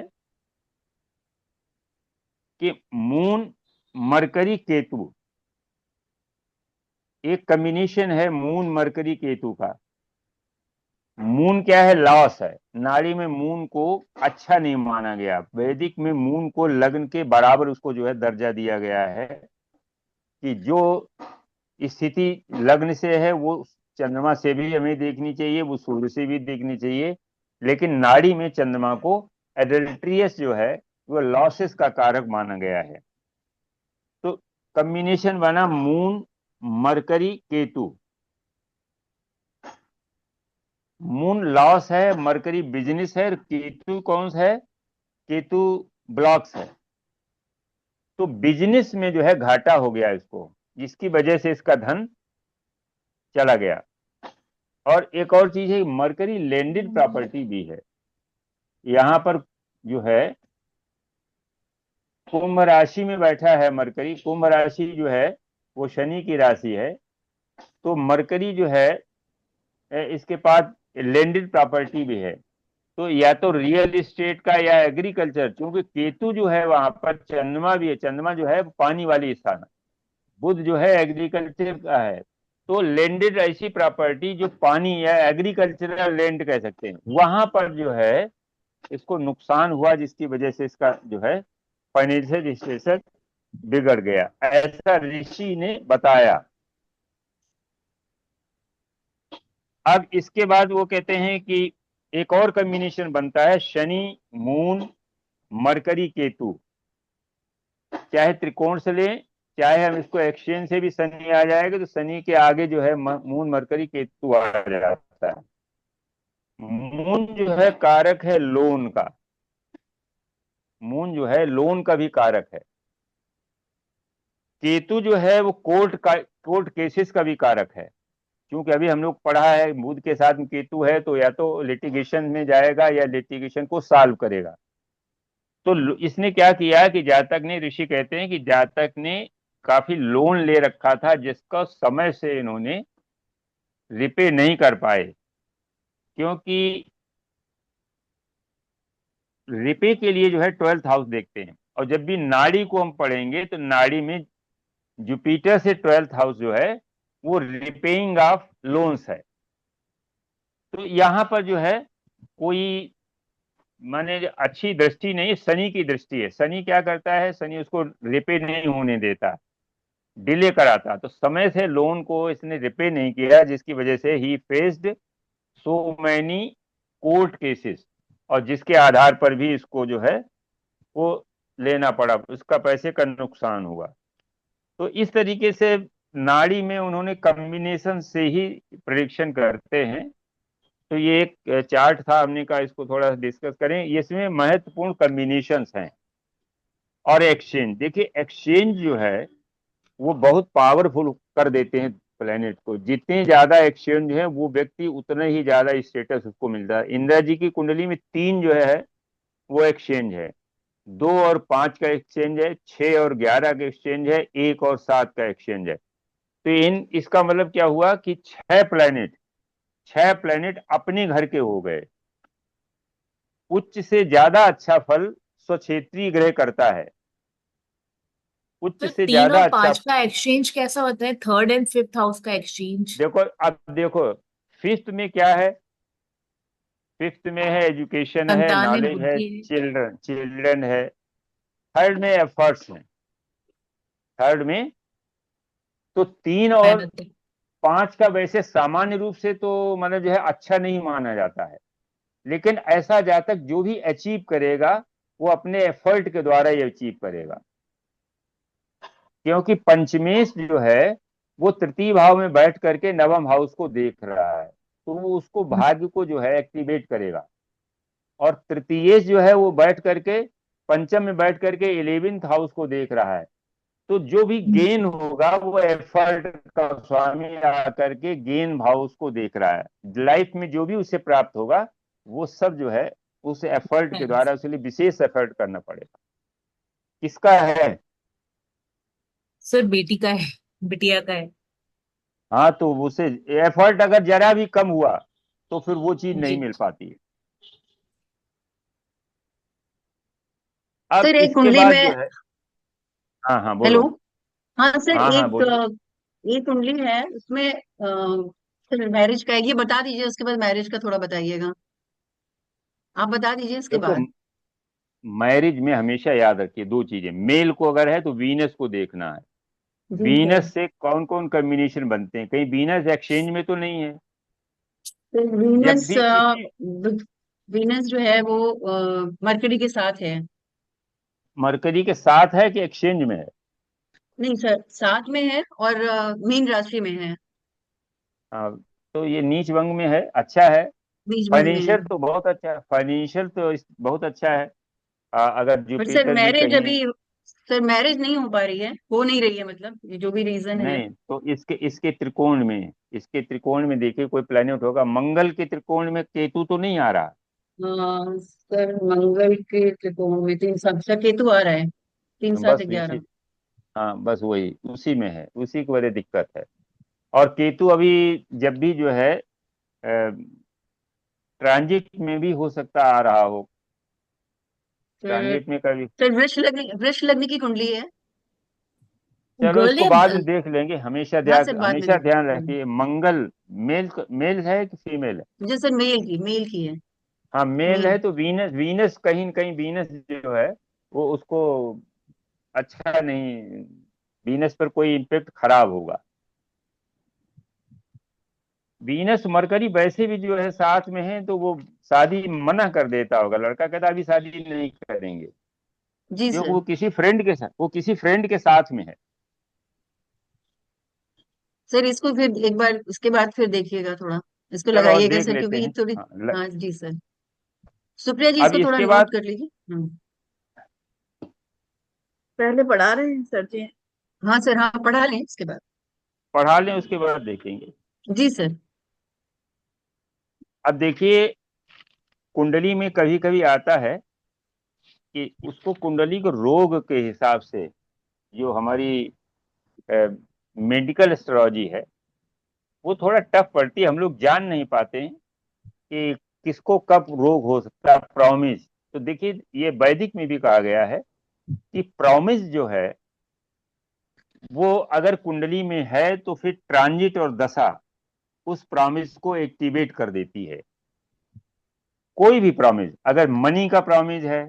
कि मून मरकरी केतु, एक कॉम्बिनेशन है मून मरकरी केतु का। मून क्या है, लॉस है। नाड़ी में मून को अच्छा नहीं माना गया, वैदिक में मून को लग्न के बराबर उसको जो है दर्जा दिया गया है कि जो स्थिति लग्न से है वो चंद्रमा से भी हमें देखनी चाहिए, वो सूर्य से भी देखनी चाहिए, लेकिन नाड़ी में चंद्रमा को एडल्ट्रियस जो है वो लॉसेस का कारक माना गया है। तो कॉम्बिनेशन बना moon mercury Ketu. Moon loss है, मरकरी बिजनेस है, केतु कौन सा है, केतु ब्लॉक्स है। तो बिजनेस में जो है घाटा हो गया इसको, जिसकी वजह से इसका धन चला गया। और एक और चीज है, मरकरी लैंडेड प्रॉपर्टी भी है। यहां पर जो है कुंभ राशि में बैठा है मरकरी, कुंभ राशि जो है वो शनि की राशि है। तो मरकरी जो है इसके पास लैंडेड प्रॉपर्टी भी है, तो या तो रियल एस्टेट का या एग्रीकल्चर, क्योंकि केतु जो है वहां पर चंद्रमा भी है, चंद्रमा जो है पानी वाली स्थान, बुध जो है एग्रीकल्चर का है। तो लैंडेड ऐसी प्रॉपर्टी जो पानी या एग्रीकल्चरल लैंड कह सकते हैं, वहां पर जो है इसको नुकसान हुआ, जिसकी वजह से इसका जो है फाइनेंशियल स्टेटस बिगड़ गया, ऐसा ऋषि ने बताया। अब इसके बाद वो कहते हैं कि एक और कॉम्बिनेशन बनता है शनि मून मरकरी केतु। चाहे त्रिकोण से ले, चाहे हम इसको एक्सचेंज से भी शनि आ जाएगा, तो शनि के आगे जो है मून मरकरी केतु आ जाता है। मून जो है कारक है लोन का, मून जो है लोन का भी कारक है। केतु जो है वो कोर्ट केसेस का भी कारक है, क्योंकि अभी हम लोग पढ़ा है बुध के साथ में केतु है तो या तो लिटिगेशन में जाएगा या लिटिगेशन को सॉल्व करेगा। तो इसने क्या किया कि जातक ने, ऋषि कहते हैं कि जातक ने काफी लोन ले रखा था जिसका समय से इन्होंने रिपे नहीं कर पाए, क्योंकि रिपे के लिए जो है 12th हाउस देखते हैं। और जब भी नाड़ी को हम पढ़ेंगे तो नाड़ी में जुपिटर से 12th हाउस जो है वो रिपेइंग ऑफ लोन्स है। तो यहां पर जो है कोई माने अच्छी दृष्टि नहीं, शनि की दृष्टि है। शनि क्या करता है, शनि उसको रिपे नहीं होने देता, डिले कराता। तो समय से लोन को इसने रिपे नहीं किया, जिसकी वजह से ही faced so many court cases, और जिसके आधार पर भी इसको जो है वो लेना पड़ा, उसका पैसे का नुकसान हुआ। तो इस तरीके से नाड़ी में उन्होंने कॉम्बिनेशन से ही प्रेडिक्शन करते हैं। तो ये एक चार्ट था, हमने कहा इसको थोड़ा डिस्कस करें। इसमें महत्वपूर्ण कॉम्बिनेशंस हैं। और एक्सचेंज, देखिए एक्सचेंज जो है वो बहुत पावरफुल कर देते हैं प्लेनेट को। जितने ज्यादा एक्सचेंज है वो व्यक्ति उतना ही ज्यादा स्टेटस उसको मिलता है। इंदिरा जी की कुंडली में 3 जो है वो एक्सचेंज है, 2 और 5 का एक्सचेंज है, 6 और 11 का एक्सचेंज है, 1 और 7 का एक्सचेंज है। तो इसका मतलब क्या हुआ कि 6 प्लेनेट अपने घर के हो गए। उच्च से ज्यादा अच्छा फल स्वक्षेत्रीय ग्रह करता है। उच्च तो से 3 ज्यादा और अच्छा। 5 का एक्सचेंज कैसा होता है, 3rd एंड 5th हाउस का एक्सचेंज? देखो, अब देखो, फिफ्थ में क्या है? फिफ्थ में है एजुकेशन, है संतान है, नॉलेज, है बुद्धि है, चिल्ड्रन चिल्ड्रन है। थर्ड में एफर्ट्स है। थर्ड में तो 3 और मेहनत है। 5 का वैसे सामान्य रूप से तो मतलब जो है अच्छा नहीं माना जाता है। लेकिन ऐसा जातक जो भी अचीव करेगा वो अपने एफर्ट के द्वारा ही अचीव करेगा। क्योंकि पंचमेश जो है वो तृतीय भाव में बैठ करके नवम हाउस को देख रहा है, तो वो उसको भाग्य को जो है एक्टिवेट करेगा। और तृतीयेश जो है वो बैठ करके पंचम में बैठ करके 11th हाउस को देख रहा है। तो जो भी गेन होगा वो एफर्ट का स्वामी आकर के गेन हाउस को देख रहा है। लाइफ में जो भी उसे प्राप्त होगा वो सब जो है उस एफर्ट के मेहनत। द्वारा, उसके लिए विशेष एफर्ट करना पड़ेगा। किसका है? सर बेटी का है, बिटिया का है। हाँ, तो उसे एफर्ट अगर जरा भी कम हुआ तो फिर वो चीज नहीं जी। मिल पाती है। अब सर एक इसके कुंडली बाद जो में, है, हाँ हाँ हेलो, बोलो। हाँ सर, हाँ हाँ एक बोलिए। एक कुंडली है उसमें सर मैरिज का है, ये बता दीजिए, उसके बाद मैरिज का थोड़ा बताइएगा। आप बता दीजिए इसके देखो, बाद। मैरिज में हमेशा याद रखिए 2 चीजें। मेल को अगर है तो वीनस को देखना है। जी सर। वीनस से कौन कौन कॉम्बिनेशन बनते हैं, कहीं वीनस एक्सचेंज में तो नहीं है। तो जब वीनस भी किसी वीनस जो है वो मरकरी के साथ है। मरकरी के साथ है कि एक्सचेंज में है? नहीं सर, साथ में है और मीन राशि में है। हाँ, तो ये नीच भंग में है, अच्छा है। बीज भंग में है। फाइनेंशियल तो बहुत अच्छा है, फाइनेंशियल तो बहुत अच्छा है। अगर पर सर जुपिटर भी मैरिज कहीं अभी, सर मैरिज नहीं हो पा रही है, हो नहीं रही है, मतलब ये जो भी रीजन है। नहीं, तो इसके त्रिकोण में देखिए कोई प्लेनेट होगा। मंगल के त्रिकोण में केतु तो नहीं आ रहा। सर मंगल के त्रिकोण में 3 7 केतु आ रहा है, 3 7 बस इसी, 11। हाँ बस वही उसी में है, उसी की वजह दिक्कत है। और केतु अभी जब भी जो है ट्रांजिट में भी हो सकता आ रहा हो। सर ट्रांजिट में कभी, सर वृष लगने की कुंडली है। चलो गर्ल इसको या बाद में देख लेंगे। हाँ सर, बाद में हमेशा देख। ध्यान रखिए मंगल मेल मेल है कि फीमेल है? मुझे सर मेल की है। हाँ मेल मेल। है तो वीनस, कहीं न कहीं वीनस जो है वो उसको अच्छा नहीं, वीनस पर कोई इम्पेक्ट खराब होगा। वीनस मरकरी वैसे भी जो है साथ में है तो वो शादी मना कर देता होगा। लड़का कहता अभी शादी नहीं करेंगे, जी क्योंकि सर। वो किसी फ्रेंड के साथ में है। सर इसको फिर एक बार उसके बाद फिर देखिएगा थोड़ा, इसको चलो और लगाइएगा देख सर, लेते क्योंकि ये हैं। थोड़ी। हाँ, हाँ जी सर। सुप्रिया जी अब इसको थोड़ा इसके नोट बाद कर लीजिए। पहले पढ़ा रहे हैं सर जी। हाँ सर, हाँ पढ़ा लें इसके बाद। पढ़ा लें, उसके बाद देखेंगे। जी सर। अब देखिए, कुंडली में कभी कभी आता है कि उसको कुंडली को रोग के हिसाब से, जो हमारी मेडिकल एस्ट्रोलॉजी है वो थोड़ा टफ पड़ती है। हम लोग जान नहीं पाते हैं कि किसको कब रोग हो सकता है। प्रॉमिस, तो देखिए ये वैदिक में भी कहा गया है कि प्रॉमिस जो है वो अगर कुंडली में है तो फिर ट्रांजिट और दशा उस प्रॉमिस को एक्टिवेट कर देती है। कोई भी प्रॉमिस, अगर मनी का प्रॉमिस है,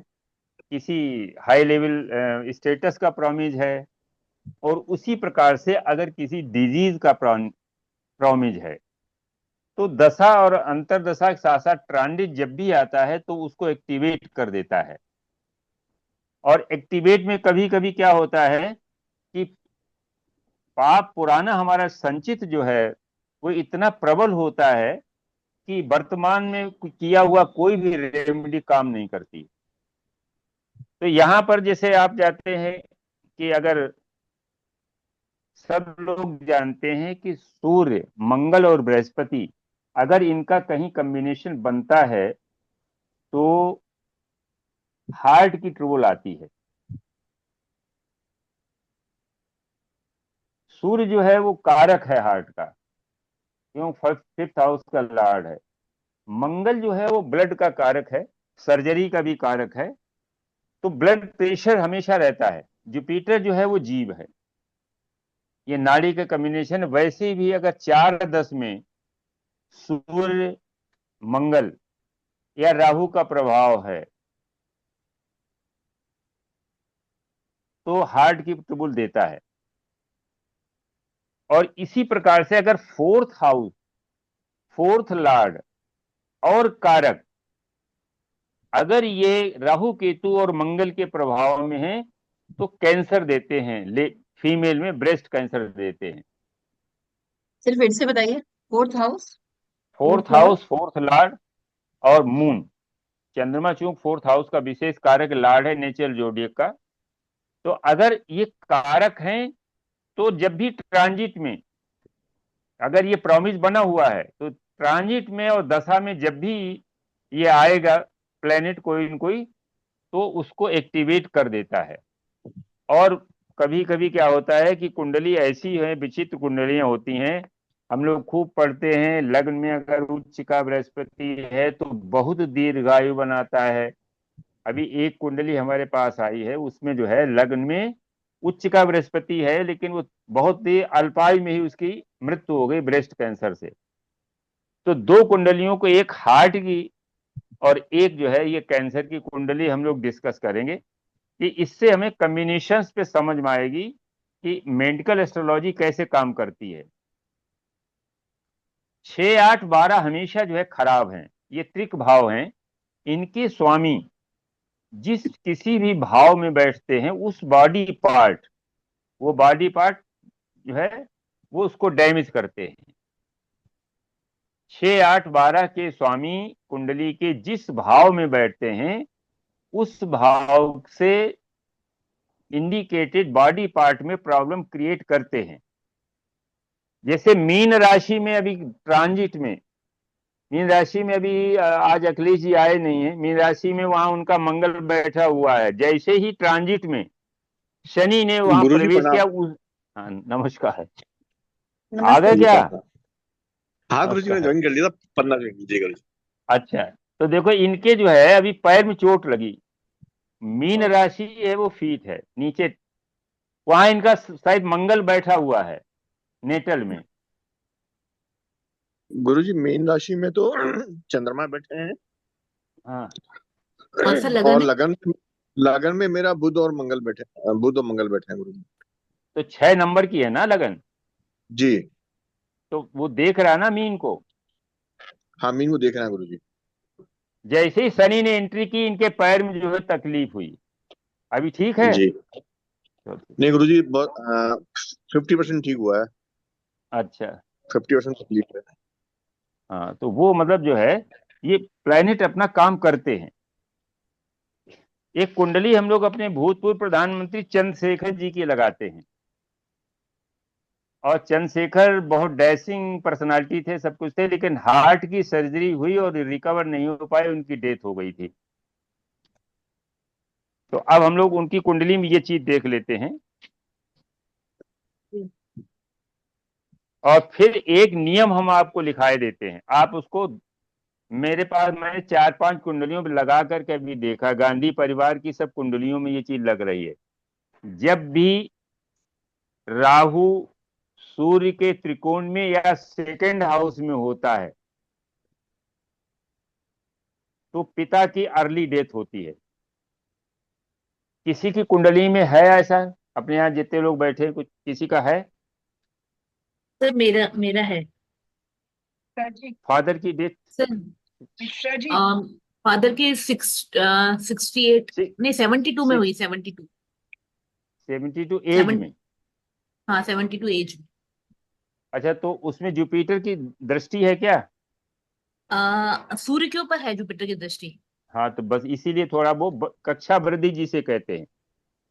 किसी हाई लेवल स्टेटस का प्रॉमिस है, और उसी प्रकार से अगर किसी डिजीज का प्रॉमिस है, तो दशा और अंतरदशा के साथ साथ ट्रांजिट जब भी आता है तो उसको एक्टिवेट कर देता है। और एक्टिवेट में कभी कभी क्या होता है कि पाप पुराना हमारा संचित जो है वो इतना प्रबल होता है कि वर्तमान में किया हुआ कोई भी रेमेडी काम नहीं करती। तो यहाँ पर जैसे आप जाते हैं कि अगर सब लोग जानते हैं कि सूर्य, मंगल और बृहस्पति अगर इनका कहीं कॉम्बिनेशन बनता है तो हार्ट की ट्रबल आती है। सूर्य जो है वो कारक है हार्ट का, क्यों, फिफ्थ हाउस का लॉर्ड है। मंगल जो है वो ब्लड का कारक है, सर्जरी का भी कारक है, तो ब्लड प्रेशर हमेशा रहता है। जुपिटर जो है वो जीव है, ये नाड़ी का कॉम्बिनेशन। वैसे भी अगर 4-10 में सूर्य, मंगल या राहु का प्रभाव है तो हार्ट की ट्रबल देता है। और इसी प्रकार से अगर फोर्थ हाउस, फोर्थ लॉर्ड और कारक अगर ये राहु केतु और मंगल के प्रभाव में है तो कैंसर देते हैं, फीमेल में ब्रेस्ट कैंसर देते हैं। सिर्फ फिर से बताइए, fourth house, fourth house, fourth Lord और मून, चंद्रमा चूंकि फोर्थ हाउस का विशेष कारक लॉर्ड है नेचुरल जोडियक का, तो अगर ये कारक हैं तो जब भी ट्रांजिट में, अगर ये प्रॉमिस बना हुआ है तो ट्रांजिट में और दशा में जब भी ये आएगा प्लेनेट कोई न कोई, तो उसको एक्टिवेट कर देता है। और कभी कभी क्या होता है कि कुंडली ऐसी है, विचित्र कुंडलियां होती हैं, हम लोग खूब पढ़ते हैं, लग्न में अगर उच्च का बृहस्पति है तो बहुत दीर्घायु बनाता है। अभी एक कुंडली हमारे पास आई है, उसमें जो है लग्न में उच्च का बृहस्पति है, लेकिन वो बहुत ही अल्पायु में ही उसकी मृत्यु हो गई ब्रेस्ट कैंसर से। तो 2 कुंडलियों को, एक हार्ट की और एक जो है ये कैंसर की कुंडली हम लोग डिस्कस करेंगे कि इससे हमें कॉम्बिनेशंस पे समझ में आएगी कि मेडिकल एस्ट्रोलॉजी कैसे काम करती है। 6, 8, 12 हमेशा जो है खराब हैं, ये त्रिक भाव हैं। इनके स्वामी जिस किसी भी भाव में बैठते हैं उस बॉडी पार्ट, वो बॉडी पार्ट जो है वो उसको डैमेज करते हैं। 6, 8, 12 के स्वामी कुंडली के जिस भाव में बैठते हैं उस भाव से इंडिकेटेड बॉडी पार्ट में प्रॉब्लम क्रिएट करते हैं। जैसे मीन राशि में अभी ट्रांजिट में, मीन राशि में अभी आज अखिलेश जी आए नहीं है, मीन राशि में वहां उनका मंगल बैठा हुआ है। जैसे ही ट्रांजिट में शनि ने वहां गुरुजी प्रवेश प्रणाम। किया हाँ, नमस्कार। आ नमस्ते गए क्या? हाँ गुरुजी, मैंने ज्वाइन कर लिया था 15 दिन। जी गुरुजी। अच्छा, तो देखो इनके जो है अभी पैर में चोट लगी, मीन राशि है वो फीट है नीचे, वहां इनका शायद मंगल बैठा हुआ है नेटल में। गुरुजी मेन राशि में तो चंद्रमा बैठे हैं। हाँ, कौन सा लगन और है? लगन में मेरा बुध और मंगल बैठे हैं गुरुजी। तो 6 नंबर की है ना लगन, जी तो वो देख रहा है ना मीन को। हाँ, मीन को देख रहे हैं गुरुजी। जैसे ही शनि ने एंट्री की इनके पैर में जो है तकलीफ हुई, अभी ठीक है? जी नहीं गुरुजी, 50% ठीक हुआ है। अच्छा, 50% तकलीफ है। हाँ, तो वो मतलब जो है ये प्लैनेट अपना काम करते हैं। एक कुंडली हम लोग अपने भूतपूर्व प्रधानमंत्री चंद्रशेखर जी की लगाते हैं, और चंद्रशेखर बहुत डैशिंग पर्सनालिटी थे, सब कुछ थे, लेकिन हार्ट की सर्जरी हुई और रिकवर नहीं हो पाए, उनकी डेथ हो गई थी। तो अब हम लोग उनकी कुंडली में ये चीज देख लेते हैं। और फिर एक नियम हम आपको लिखाए देते हैं, आप उसको, मेरे पास मैंने 4-5 कुंडलियों में लगा करके भी देखा, गांधी परिवार की सब कुंडलियों में ये चीज लग रही है। जब भी राहु सूर्य के त्रिकोण में या सेकंड हाउस में होता है तो पिता की अर्ली डेथ होती है। किसी की कुंडली में है ऐसा? अपने यहाँ जितने लोग बैठे कुछ किसी का है? सर मेरा मेरा है फादर की डेथ? सर। फादर की 68 नहीं 72 में हुई, 72 72 एज में? हाँ 72 एज में। अच्छा, तो उसमें जुपिटर की दृष्टि है क्या? सूर्य के ऊपर है जुपिटर की दृष्टि। हाँ, तो बस इसीलिए थोड़ा वो कक्षा वृद्धि जिसे कहते हैं,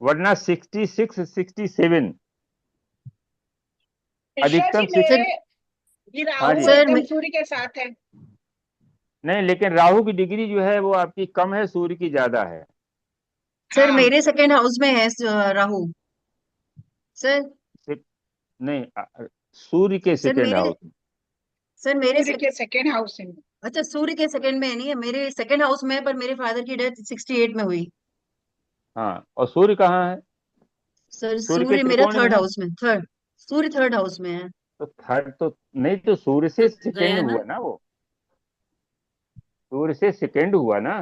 वरना 66 67 मिश्रा जी अधिकतम सर मेरे ये हाँ राहु जी। सर एकदम सूर्य के साथ है। नहीं, लेकिन राहु की डिग्री जो है वो आपकी कम है, सूर्य की ज्यादा है। सर हाँ मेरे सेकेंड हाउस में है राहु। सर नहीं, सूर्य के सर सेकेंड मेरे हाउस में। सर मेरे सूर्य के सेकेंड हाउस में। अच्छा, सूर्य के सेकंड में नहीं है, मेरे सेकंड हाउस में है, पर मेरे फादर की डेथ 68 में हुई। हाँ, और सूर्य कहाँ है? सर सूर्य के सूर्य मेरा त्रिकोण में थर्ड है। हाउस में, थर्ड। सूर्य थर्ड हाउस में है। तो थर्ड तो नहीं, तो सूर्य से सेकेंड गया ना। हुआ ना वो, सूर्य से सेकेंड हुआ ना।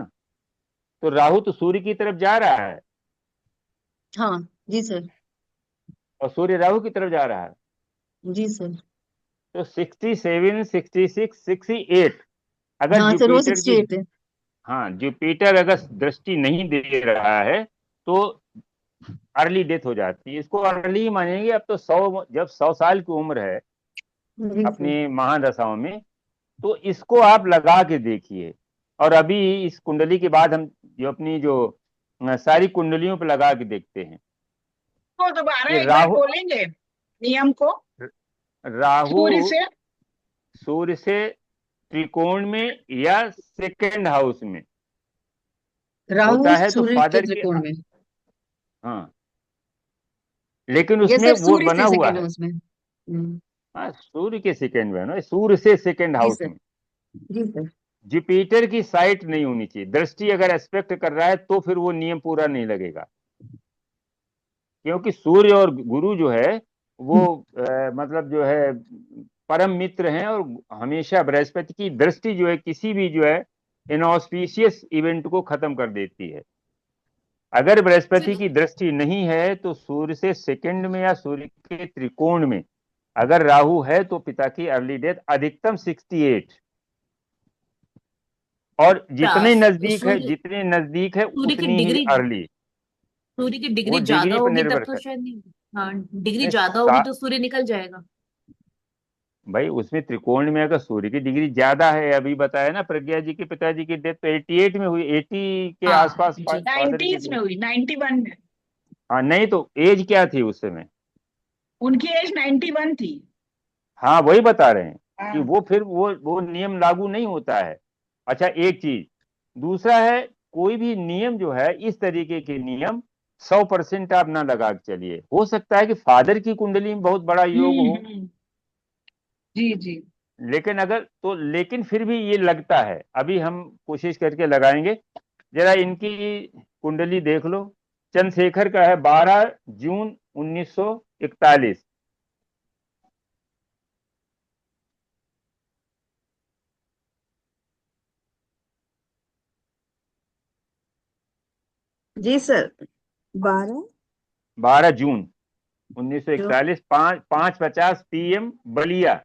तो राहु तो सूर्य की तरफ जा रहा है, हाँ जी सर। और सूर्य राहु की तरफ जा रहा है। जी सर। तो 67 66 68 अगर हाँ सर वो जुपिटर की, 68 है। हाँ, जुपिटर अगर दृष्टि नहीं दे रहा है तो अर्ली डेथ हो जाती है। इसको अर्ली ही मानेंगे। अब तो 100, जब 100 साल की उम्र है जी सर। अपनी महादशाओं में, तो इसको आप लगा के देखिए। और अभी इस कुंडली के बाद हम जो अपनी जो सारी कुंडलियों पर लगा के देखते हैं तो दोबारा कि एक बार राहु बोलेंगे नियम को। राहु सूर्य से सूर्य से त्रिकोण में या सेकेंड हाउस में राहु होता है तो सूर्य के फादर के, त्रिकोण में, हाँ, लेकिन या उसमें सर वो सूर्य बना से हुआ सेकंड है। हाउस में। हाँ, सूर्य के सेकेंड में है ना, सूर्य से सेकेंड जी हाउस सर। में। जी सर। जुपिटर की साइट नहीं होनी चाहिए, दृष्टि अगर एस्पेक्ट कर रहा है तो फिर वो नियम पूरा नहीं लगेगा। क्योंकि सूर्य और गुरु जो है वो मतलब जो है परम मित्र हैं, और हमेशा बृहस्पति की दृष्टि जो है किसी भी जो है इनऑस्पिशियस इवेंट को खत्म कर देती है। अगर बृहस्पति की दृष्टि नहीं है तो सूर्य से सेकंड में या सूर्य के त्रिकोण में अगर राहु है तो पिता की अर्ली डेथ अधिकतम 68। और सूर्य जितने नजदीक है सूर्य की उतनी ही डिग्री अर्ली। सूर्य की वो डिग्री ज्यादा डिग्री पर होगी तब निर्भर तो कर, शायद नहीं। हाँ डिग्री नहीं, ज्यादा होगी तो सूर्य निकल जाएगा। भाई उसमें त्रिकोण में अगर सूर्य की डिग्री ज्यादा है, अभी बताया ना, प्रज्ञा जी के पिताजी की डेथ तो 88 में हुई, 80 के हाँ आसपास जी। फादर की 90s में डेथ। हुई, 91 में। हाँ, नहीं तो एज क्या थी उस समय? उनकी एज 91 थी। हाँ, वही बता रहे हैं कि हाँ वो फिर वो नियम लागू नहीं होता है। अच्छा, एक चीज दूसरा है, कोई भी नियम जो है, इस तरीके के नियम 100% आप ना लगा के चलिए। हो सकता है कि फादर की कुंडली में बहुत बड़ा योग हो, जी जी। लेकिन फिर भी ये लगता है। अभी हम कोशिश करके लगाएंगे। जरा इनकी कुंडली देख लो। चंद्रशेखर का है 12 जून 1941। जी सर। 12 12 जून जो 1941, 5:50 PM, बलिया।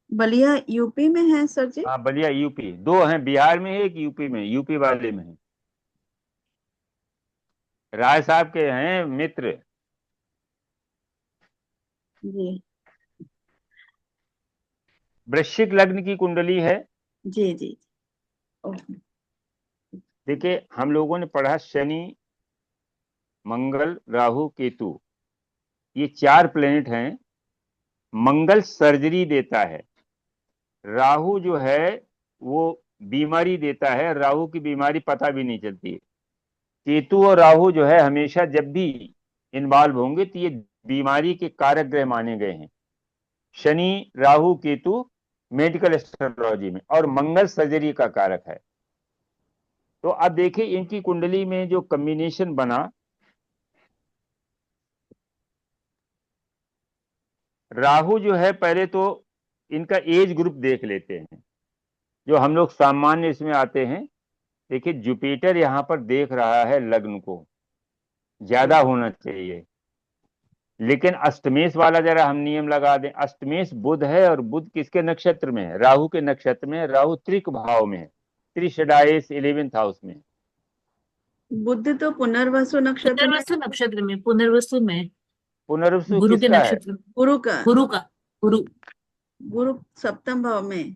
बलिया यूपी में है सर जी। हाँ, बलिया यूपी। दो हैं, बिहार में है, एक यूपी में, यूपी वाले में है। राय साहब के हैं मित्र। जी वृश्चिक लग्न की कुंडली है। जी जी। ओके। देखिए, हम लोगों ने पढ़ा शनि, मंगल, राहु, केतु, ये 4 प्लेनेट हैं। मंगल सर्जरी देता है, राहु जो है वो बीमारी देता है, राहु की बीमारी पता भी नहीं चलती। केतु और राहु जो है हमेशा जब भी इन्वॉल्व होंगे तो ये बीमारी के कारक ग्रह माने गए हैं। शनि, राहु, केतु मेडिकल एस्ट्रोलॉजी में, और मंगल सर्जरी का कारक है। तो अब देखिए इनकी कुंडली में जो कॉम्बिनेशन बना, राहु जो है, पहले तो इनका एज ग्रुप देख लेते हैं जो हम लोग सामान्य इसमें आते हैं। देखिए, जुपिटर यहां पर देख रहा है लग्न को, ज्यादा होना चाहिए। लेकिन अष्टमेश वाला जरा हम नियम लगा दें। अष्टमेश बुध है, और बुध किसके नक्षत्र में है? राहु के नक्षत्र में है। राहु त्रिक भाव में है। त्रिशडाएस 11th हाउस में। बुध तो पुनर्वसु नक्षत्र में, पुनर्वसु नक्षत्र में, पुनर्वसु में, पुनर्वसु गुरु के किसका है? नक्षत्र में, गुरु का, गुरु का, गुरु। गुरु सप्तम भाव में।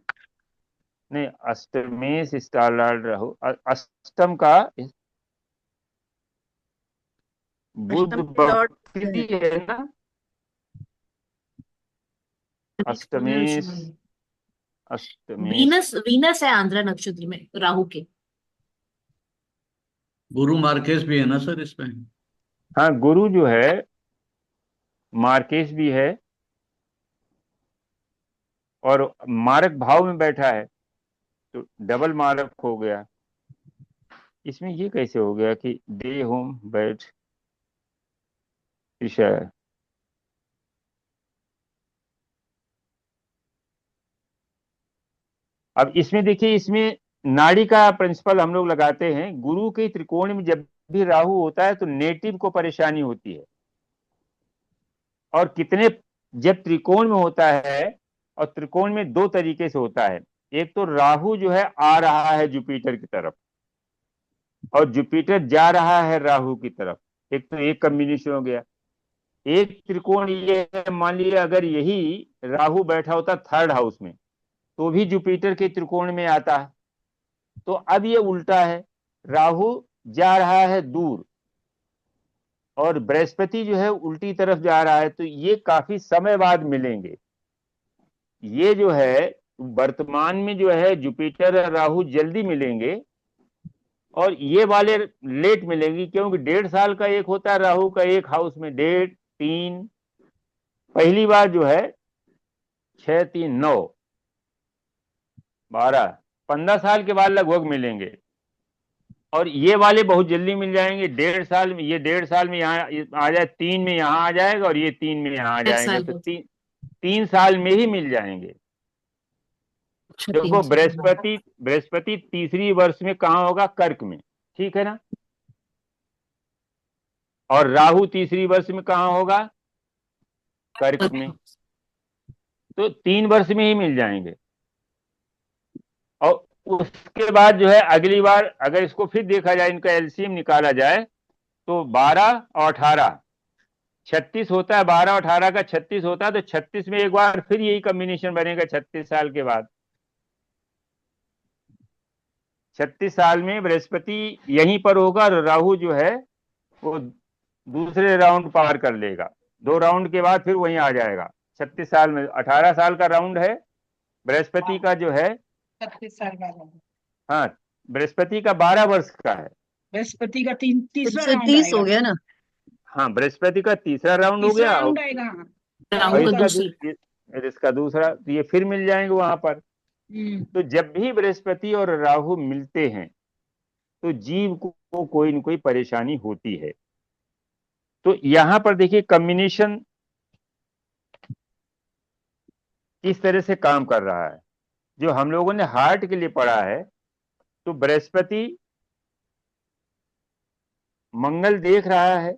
नहीं, अष्टमेश स्टार लॉर्ड राहु, अष्टम का बुध अष्टम लॉर्ड वक्री है ना। अष्टमेश, अष्टमेश वीनस, वीनस है आंध्र नक्षत्र में राहु के। गुरु मार्केश भी है ना सर इसमें? हाँ, गुरु जो है मार्केश भी है और मारक भाव में बैठा है, तो डबल मारक हो गया। इसमें ये कैसे हो गया कि डे होम बैठ विषय। अब इसमें देखिए, इसमें नाड़ी का प्रिंसिपल हम लोग लगाते हैं। गुरु के त्रिकोण में जब भी राहु होता है तो नेटिव को परेशानी होती है। और कितने, जब त्रिकोण में होता है, और त्रिकोण में दो तरीके से होता है। एक तो राहु जो है आ रहा है जुपिटर की तरफ, और जुपिटर जा रहा है राहु की तरफ। एक तो एक कम्बिनेशन हो गया। एक त्रिकोण ये है, मान लीजिए अगर यही राहु बैठा होता थर्ड हाउस में, तो भी जुपिटर के त्रिकोण में आता है। तो अब ये उल्टा है, राहु जा रहा है दूर और बृहस्पति जो है उल्टी तरफ जा रहा है, तो ये काफी समय बाद मिलेंगे। ये जो है वर्तमान में जो है जुपिटर और राहु जल्दी मिलेंगे, और ये वाले लेट मिलेंगे, क्योंकि 1.5 साल का एक होता है राहु का एक हाउस में, 1.5, 3, पहली बार जो है 6, 3, 9, 12, 15 साल के बाद लगभग मिलेंगे। और ये वाले बहुत जल्दी मिल जाएंगे 1.5 साल में। ये 1.5 साल में यहाँ आ जाए, 3 में यहाँ आ जाएगा, और ये 3 में यहाँ आ जाएंगे, तो 3 साल में ही मिल जाएंगे। देखो, बृहस्पति तीसरी वर्ष में कहाँ होगा? कर्क में, ठीक है ना। और राहु तीसरी वर्ष में कहाँ होगा? कर्क में। तो 3 वर्ष में ही मिल जाएंगे। और उसके बाद जो है अगली बार अगर इसको फिर देखा जाए, इनका एलसीएम निकाला जाए, तो 12 और 18 36 होता है। 12 और 18 का 36 होता है, तो 36 में एक बार फिर यही कॉम्बिनेशन बनेगा 36 साल के बाद। 36 साल में बृहस्पति यहीं पर होगा, और राहु जो है वो दूसरे राउंड पार कर लेगा। 2 राउंड के बाद फिर वहीं आ जाएगा 36 साल में। 18 साल का राउंड है बृहस्पति का जो है। 36 साल बाद। हाँ, बृहस्पति का 12 वर्ष का है। बृहस्पति का तीसरा तो राउंड 30 हो गया ना। हाँ, बृहस्पति का तीसरा राउंड हो तीसरा गया, राउंड आएगा। और इसका दूसरा, तो ये फिर मिल जाएंगे वहां पर। तो जब भी बृहस्पति और राहु मिलते हैं तो जीव को कोई न कोई परेशानी होती है। तो यहां पर देखिए कॉम्बिनेशन किस तरह से काम कर रहा है। जो हम लोगों ने हार्ट के लिए पढ़ा है, तो बृहस्पति मंगल देख रहा है,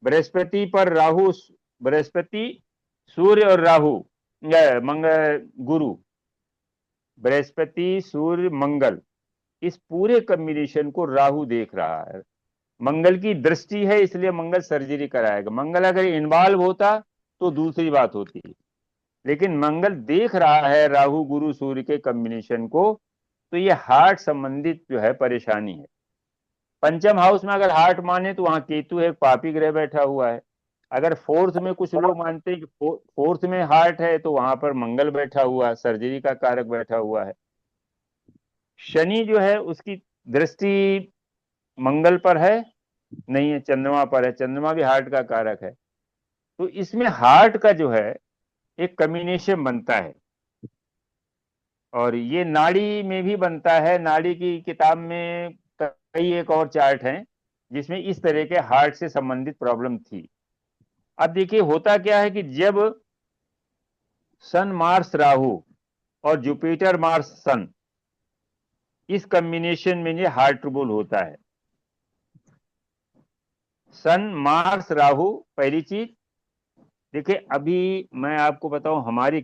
बृहस्पति पर राहु, बृहस्पति सूर्य और राहु, मंगल गुरु, बृहस्पति सूर्य मंगल, इस पूरे कॉम्बिनेशन को राहु देख रहा है। मंगल की दृष्टि है, इसलिए मंगल सर्जरी कराएगा। मंगल अगर इन्वॉल्व होता तो दूसरी बात होती, लेकिन मंगल देख रहा है राहु गुरु सूर्य के कॉम्बिनेशन को, तो ये हार्ट संबंधित जो है परेशानी है। पंचम हाउस में अगर हार्ट माने तो वहां केतु है, पापी ग्रह बैठा हुआ है। अगर फोर्थ में कुछ लोग मानते हैं कि फोर्थ में हार्ट है, तो वहां पर मंगल बैठा हुआ है, सर्जरी का कारक बैठा हुआ है। शनि जो है उसकी दृष्टि मंगल पर है नहीं है, चंद्रमा पर है। चंद्रमा भी हार्ट का कारक है। तो इसमें हार्ट का जो है एक कॉम्बिनेशन बनता है, और ये नाड़ी में भी बनता है। नाड़ी की किताब में कई एक और चार्ट हैं जिसमें इस तरह के हार्ट से संबंधित प्रॉब्लम थी। अब देखिए होता क्या है कि जब सन मार्स राहु और जुपिटर मार्स सन, इस कॉम्बिनेशन में ये हार्ट ट्रबल होता है। सन मार्स राहु, पहली चीज देखिए। अभी मैं आपको बताऊं, हमारे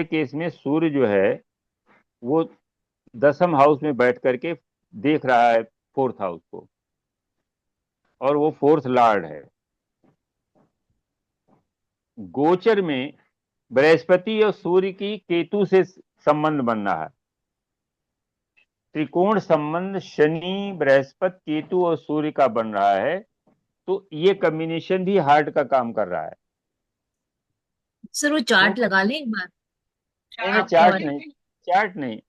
केस में सूर्य जो है वो 10th हाउस में बैठ करके देख रहा है 4th हाउस को, और वो 4th लॉर्ड है। गोचर में बृहस्पति और सूर्य की केतु से संबंध बन रहा है। त्रिकोण संबंध शनि, बृहस्पति, केतु और सूर्य का बन रहा है। तो ये कॉम्बिनेशन भी हार्ट का काम कर रहा है। सर वो चार्ट लगा लें एक बार। नहीं, आपके चार्ट वाले नहीं, चार्ट नहीं।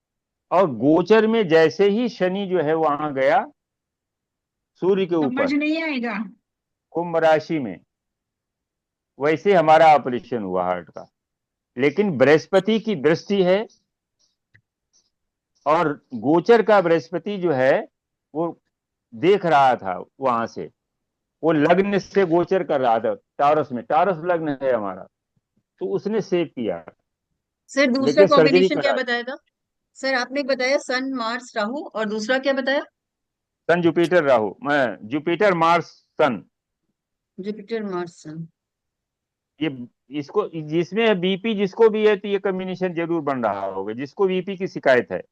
और गोचर में जैसे ही शनि जो है वहां गया सूर्य के समझ ऊपर नहीं आएगा। कुंभ राशि में, वैसे हमारा ऑपरेशन हुआ हार्ट का। लेकिन बृहस्पति की दृष्टि है, और गोचर का बृहस्पति जो है वो देख रहा था वहां से, वो लग्न से गोचर कर रहा था टॉरस में, टॉरस लग्न है हमारा, तो उसने सेव किया, सर दूसरा लेकिन सर्जरी कॉम्बिनेशन क्या करा। बताया था? सर आपने बताया सन मार्स राहु, और दूसरा क्या बताया? सन जुपिटर राहु, मैं जुपिटर मार्स सन। जुपिटर मार्स सन। ये इसको जिसमें बीपी जिसको भी है तो ये कॉम्बिनेशन जरूर बन रहा होगा, जिसको बीपी की शिकायत है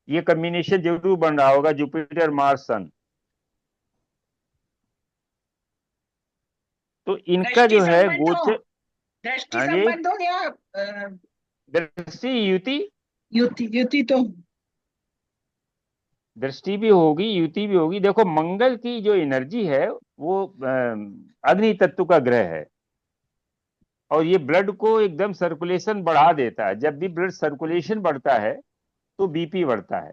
ये कॉम्बिनेशन जरूर बन रहा होगा, जुपिटर मार्स सन। तो इनका दृष्टि जो है संबंध हो, गोचर। दृष्टि हाँ जी, संबंध हो या दृष्टि युति, युति, युति तो दृष्टि भी होगी, युति भी होगी। देखो मंगल की जो एनर्जी है वो अग्नि तत्व का ग्रह है, और ये ब्लड को एकदम सर्कुलेशन बढ़ा देता है। जब भी ब्लड सर्कुलेशन बढ़ता है तो बीपी बढ़ता है,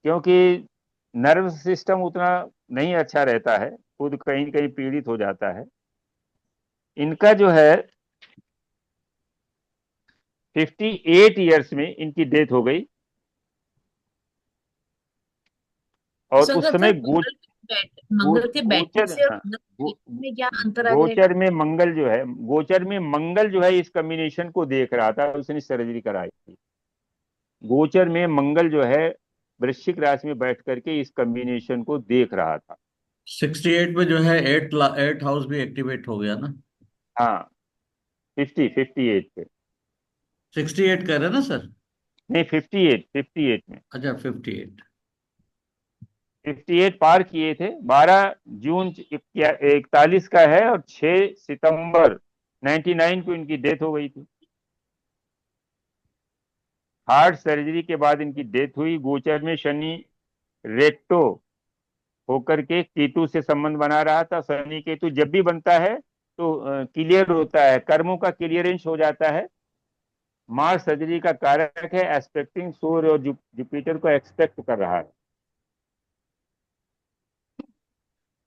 क्योंकि नर्व सिस्टम उतना नहीं अच्छा रहता है, खुद कहीं कहीं पीड़ित हो जाता है। इनका जो है 58 ईयर्स में इनकी डेथ हो गई, और सर उस अगर समय सर मंगल के बैठने गोचर, से और हाँ, गो, में क्या अंतर आ जाएगा? गोचर में मंगल जो है, गोचर में मंगल जो है इस कॉम्बिनेशन को देख रहा था, उसने सर्जरी कराई थी। गोचर में मंगल जो है वृश्चिक राशि में बैठ करके इस कॉम्बिनेशन को देख रहा था। 68 में जो है 8 हाउस भी एक्टिवेट हो गया ना। हाँ, 58 पे, 68 कह रहे हैं ना सर? नहीं 58 में, अच्छा 58। 58 पार किए थे। 12 जून 41 का है, और 6 सितंबर 99 को इनकी डेथ हो गई थी। हार्ट सर्जरी के बाद इनकी डेथ हुई। गोचर में शनि रेट्रो होकर के केतु से संबंध बना रहा था। शनि केतु जब भी बनता है तो क्लियर होता है, कर्मों का क्लियरेंस हो जाता है। मार्स सर्जरी का कारक है, एस्पेक्टिंग सूर्य और जुपिटर को एक्सपेक्ट कर रहा है।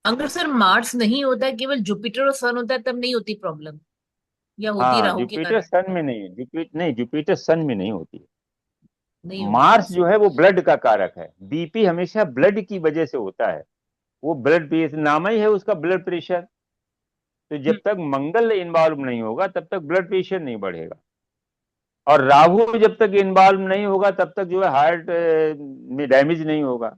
अगर सर मार्स नहीं होता है, केवल जुपिटर और सन होता है, तब नहीं होती प्रॉब्लम, या होती हाँ, राहु के जुपिटर कारण? सन में नहीं, जुपिटर सन में नहीं होती। नहीं होती है मार्स सर। जो है वो ब्लड का कारक है। बीपी हमेशा ब्लड की वजह से होता है, वो ब्लड प्रेशर, नाम ही है उसका ब्लड प्रेशर। तो जब तक मंगल इन्वॉल्व नहीं होगा तब तक ब्लड प्रेशर नहीं बढ़ेगा, और राहु जब तक इन्वॉल्व नहीं होगा तब तक जो है हार्ट में डैमेज नहीं होगा,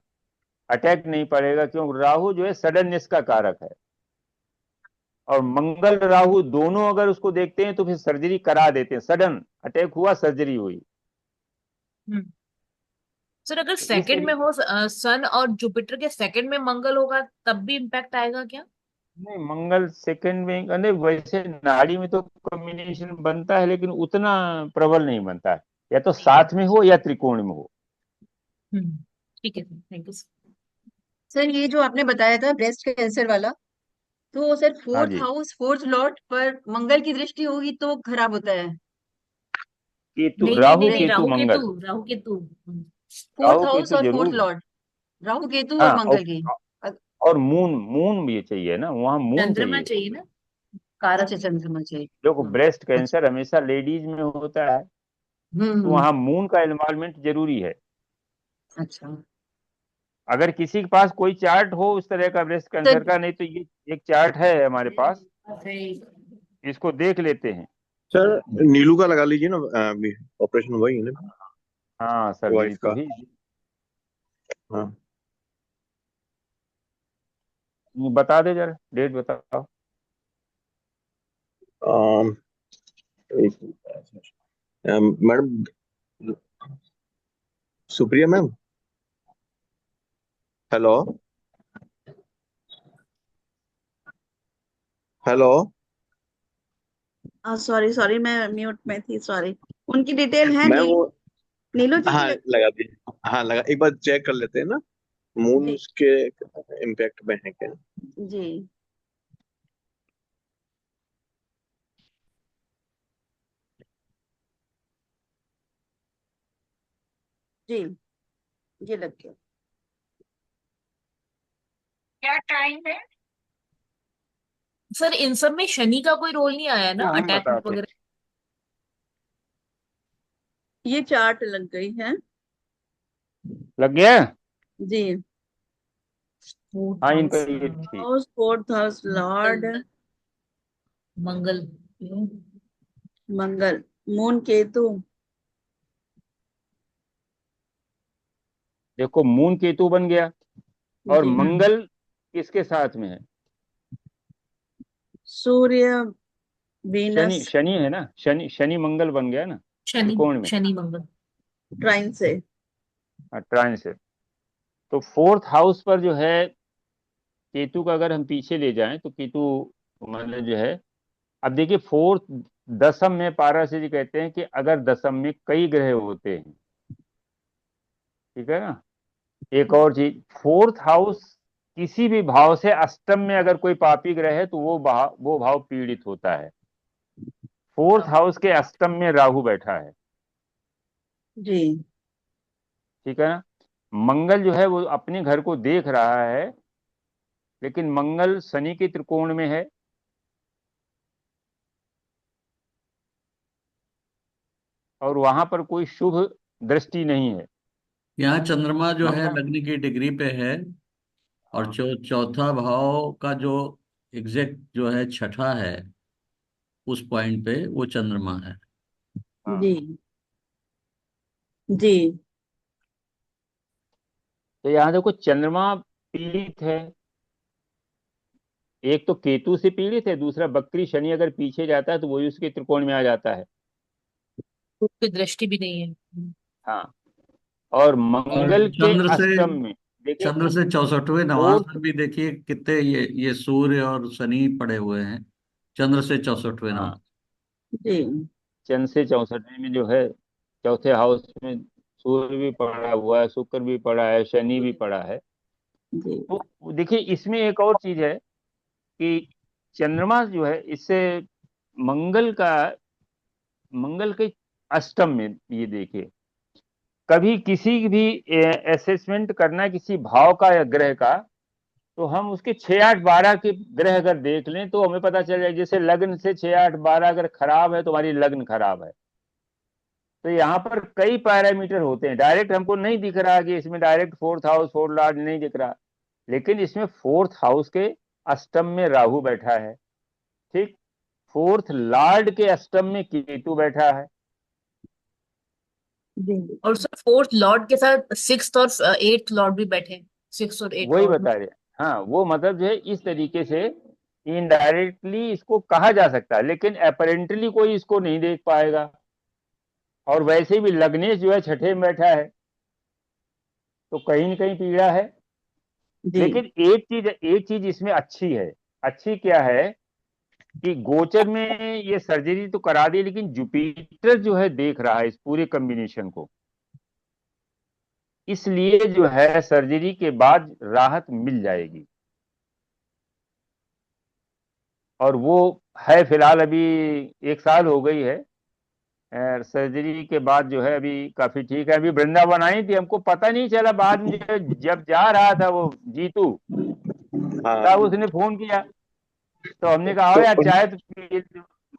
अटैक नहीं पड़ेगा, क्योंकि राहु जो है सडननेस का कारक है। और मंगल राहु दोनों अगर उसको देखते हैं तो फिर सर्जरी करा देते हैं। सडन अटैक हुआ, सर्जरी हुई। हम्म। सर अगर तो इस सेकंड में हो, सन और जुपिटर के सेकंड में मंगल होगा, तब भी इम्पैक्ट आएगा क्या? नहीं, मंगल सेकंड में नहीं, वैसे नाड़ी में तो कॉम्बिनेशन बनता है, लेकिन उतना प्रबल नहीं बनता है, या तो साथ में हो या त्रिकोण में हो। हम्म। ठीक है sir, thank you sir. Sir ये जो आपने बताया था ब्रेस्ट कैंसर वाला, तो सर हाँ फोर्थ जी, हाउस फोर्थ लॉर्ड पर मंगल की दृष्टि होगी तो खराब होता है? केतु, नहीं नहीं नहीं राहु नहीं, केतु राहु केतु, मंगल, राहु केतु। फोर्थ राहु हाउस केतु और फोर्थ जरूर। लॉर्ड, राहु केतु और हाँ, मंगल की। अ- और मून, मून भी चाहिए ना, वहां मून चंद्रमा चाहिए। चाहिए ना, कारक। अच्छा चंद्रमा चाहिए। देखो हाँ। ब्रेस्ट अच्छा। कैंसर हमेशा लेडीज में होता है, तो हम्म। वहां मून का इन्वॉल्वमेंट जरूरी है। अच्छा। अगर किसी के पास कोई चार्ट हो उस तरह का ब्रेस्ट तो कैंसर का, नहीं तो ये एक चार्ट है हमारे पास, इसको देख लेते हैं। सर नीलू का लगा लीजिए ना, ऑपरेशन वही है ना, हाँ, सर्जरी वाइफ तो का। ही। हाँ, बता दे जरा, डेट बताओ। Madam, Supriya ma'am, hello hello. Sorry sorry, मैं म्यूट में थी, सॉरी। उनकी डिटेल है मैम वो, नीलू जी हाँ की। लगा दी, हाँ लगा, एक बार चेक कर लेते हैं ना, मून जी के इम्पैक्ट में है क्या। जी जी, ये लग गया। क्या टाइम है? सर इन सब में शनि का कोई रोल नहीं आया ना, हाँ, हम अटैचमेंट बताते हैं। वगैरह? ये चार्ट लग गई है। लग गया। जी। फोर्थ हाँ, इनका हाउस, ये ठीक। हाउस, फोर्थ हाउस, लॉर्ड मंगल। मंगल, मून केतु। देखो, मून केतु बन गया, और जी। मंगल किसके साथ में है? सूर्य, शनि, वीनस, शनि है ना, शनि शनि मंगल बन गया ना, शनि, त्रिकोण में। शनि मंगल। ट्राइन से। ट्रांसिट। तो फोर्थ हाउस पर जो है केतु का, अगर हम पीछे ले जाएं तो केतु मतलब जो है, अब देखिए फोर्थ, दसम में पाराशर जी कहते हैं कि अगर दसम में कई ग्रह होते हैं, ठीक है ना। एक और चीज, फोर्थ हाउस किसी भी भाव से अष्टम में अगर कोई पापी ग्रह है तो वो भाव पीड़ित होता है। फोर्थ हाउस के अष्टम में राहु बैठा है, जी ठीक है ना। मंगल जो है वो अपने घर को देख रहा है, लेकिन मंगल शनि के त्रिकोण में है, और वहां पर कोई शुभ दृष्टि नहीं है। यहाँ चंद्रमा जो है मंगल, लग्न की डिग्री पे है, और हाँ, चौथा भाव का जो एग्जैक्ट जो है छठा है, उस पॉइंट पे वो चंद्रमा है। हाँ। जी जी तो यहाँ देखो चंद्रमा पीड़ित है, एक तो केतु से पीड़ित है, दूसरा बकरी शनि अगर पीछे जाता है तो वही उसके त्रिकोण में आ जाता है। कोई दृष्टि भी नहीं है। हाँ, और और मंगल के अष्टम में देखिए चंद्र से 64वें नवांश फोर्थ, में भी देखिए कितने ये सूर्य और शनि पड़े हुए हैं। चंद्र से 64वें नवांश। हाँ, जी चंद्र से 64 में जो है चौथे हाउस में सूर्य भी पड़ा हुआ है, शुक्र भी पड़ा है, शनि भी पड़ा है। जी तो देखिए इसमें एक और चीज है कि चंद्रमा जो है इससे मंगल का, मंगल के अष्टम में, ये देखिए कभी किसी भी असेसमेंट करना है किसी भाव का या ग्रह का, तो हम उसके 6 8 12 के ग्रह अगर देख लें तो हमें पता चल जाए, जैसे लग्न से 6 8 12 अगर खराब है तो हमारी लग्न खराब है। तो यहाँ पर कई पैरामीटर होते हैं, डायरेक्ट हमको नहीं दिख रहा कि इसमें direct fourth house fourth Lord नहीं दिख रहा, लेकिन इसमें फोर्थ हाउस के अष्टम में राहु बैठा है, ठीक। फोर्थ लॉर्ड के अष्टम में केतु बैठा है। जी और सर फोर्थ लॉर्ड के साथ सिक्स्थ और एट्थ लॉर्ड भी बैठे हैं, सिक्स और एट वही लॉर्ड। बता रहे हैं। हाँ, वो मतलब जो है इस तरीके से इनडायरेक्टली इसको कहा जा सकता है, लेकिन अपेरेंटली कोई इसको नहीं देख पाएगा। और वैसे भी लग्नेश जो है छठे में बैठा है, तो कहीं न कहीं पीड़ा है। जी लेकिन एक चीज इसमें अच्छी है। अच्छी क्या है कि गोचर में ये सर्जरी तो करा दी, लेकिन जुपिटर जो है देख रहा है इस पूरे कॉम्बिनेशन को, इसलिए जो है सर्जरी के बाद राहत मिल जाएगी। और वो है फिलहाल अभी 1 साल हो गई है, सर्जरी के बाद जो है अभी काफी ठीक है। अभी वृंदावन आई थी, हमको पता नहीं चला, बाद में जब जा रहा था वो जीतू, हाँ, तब उसने फोन किया, तो हमने कहा आओ तो यार चाय तो पिए।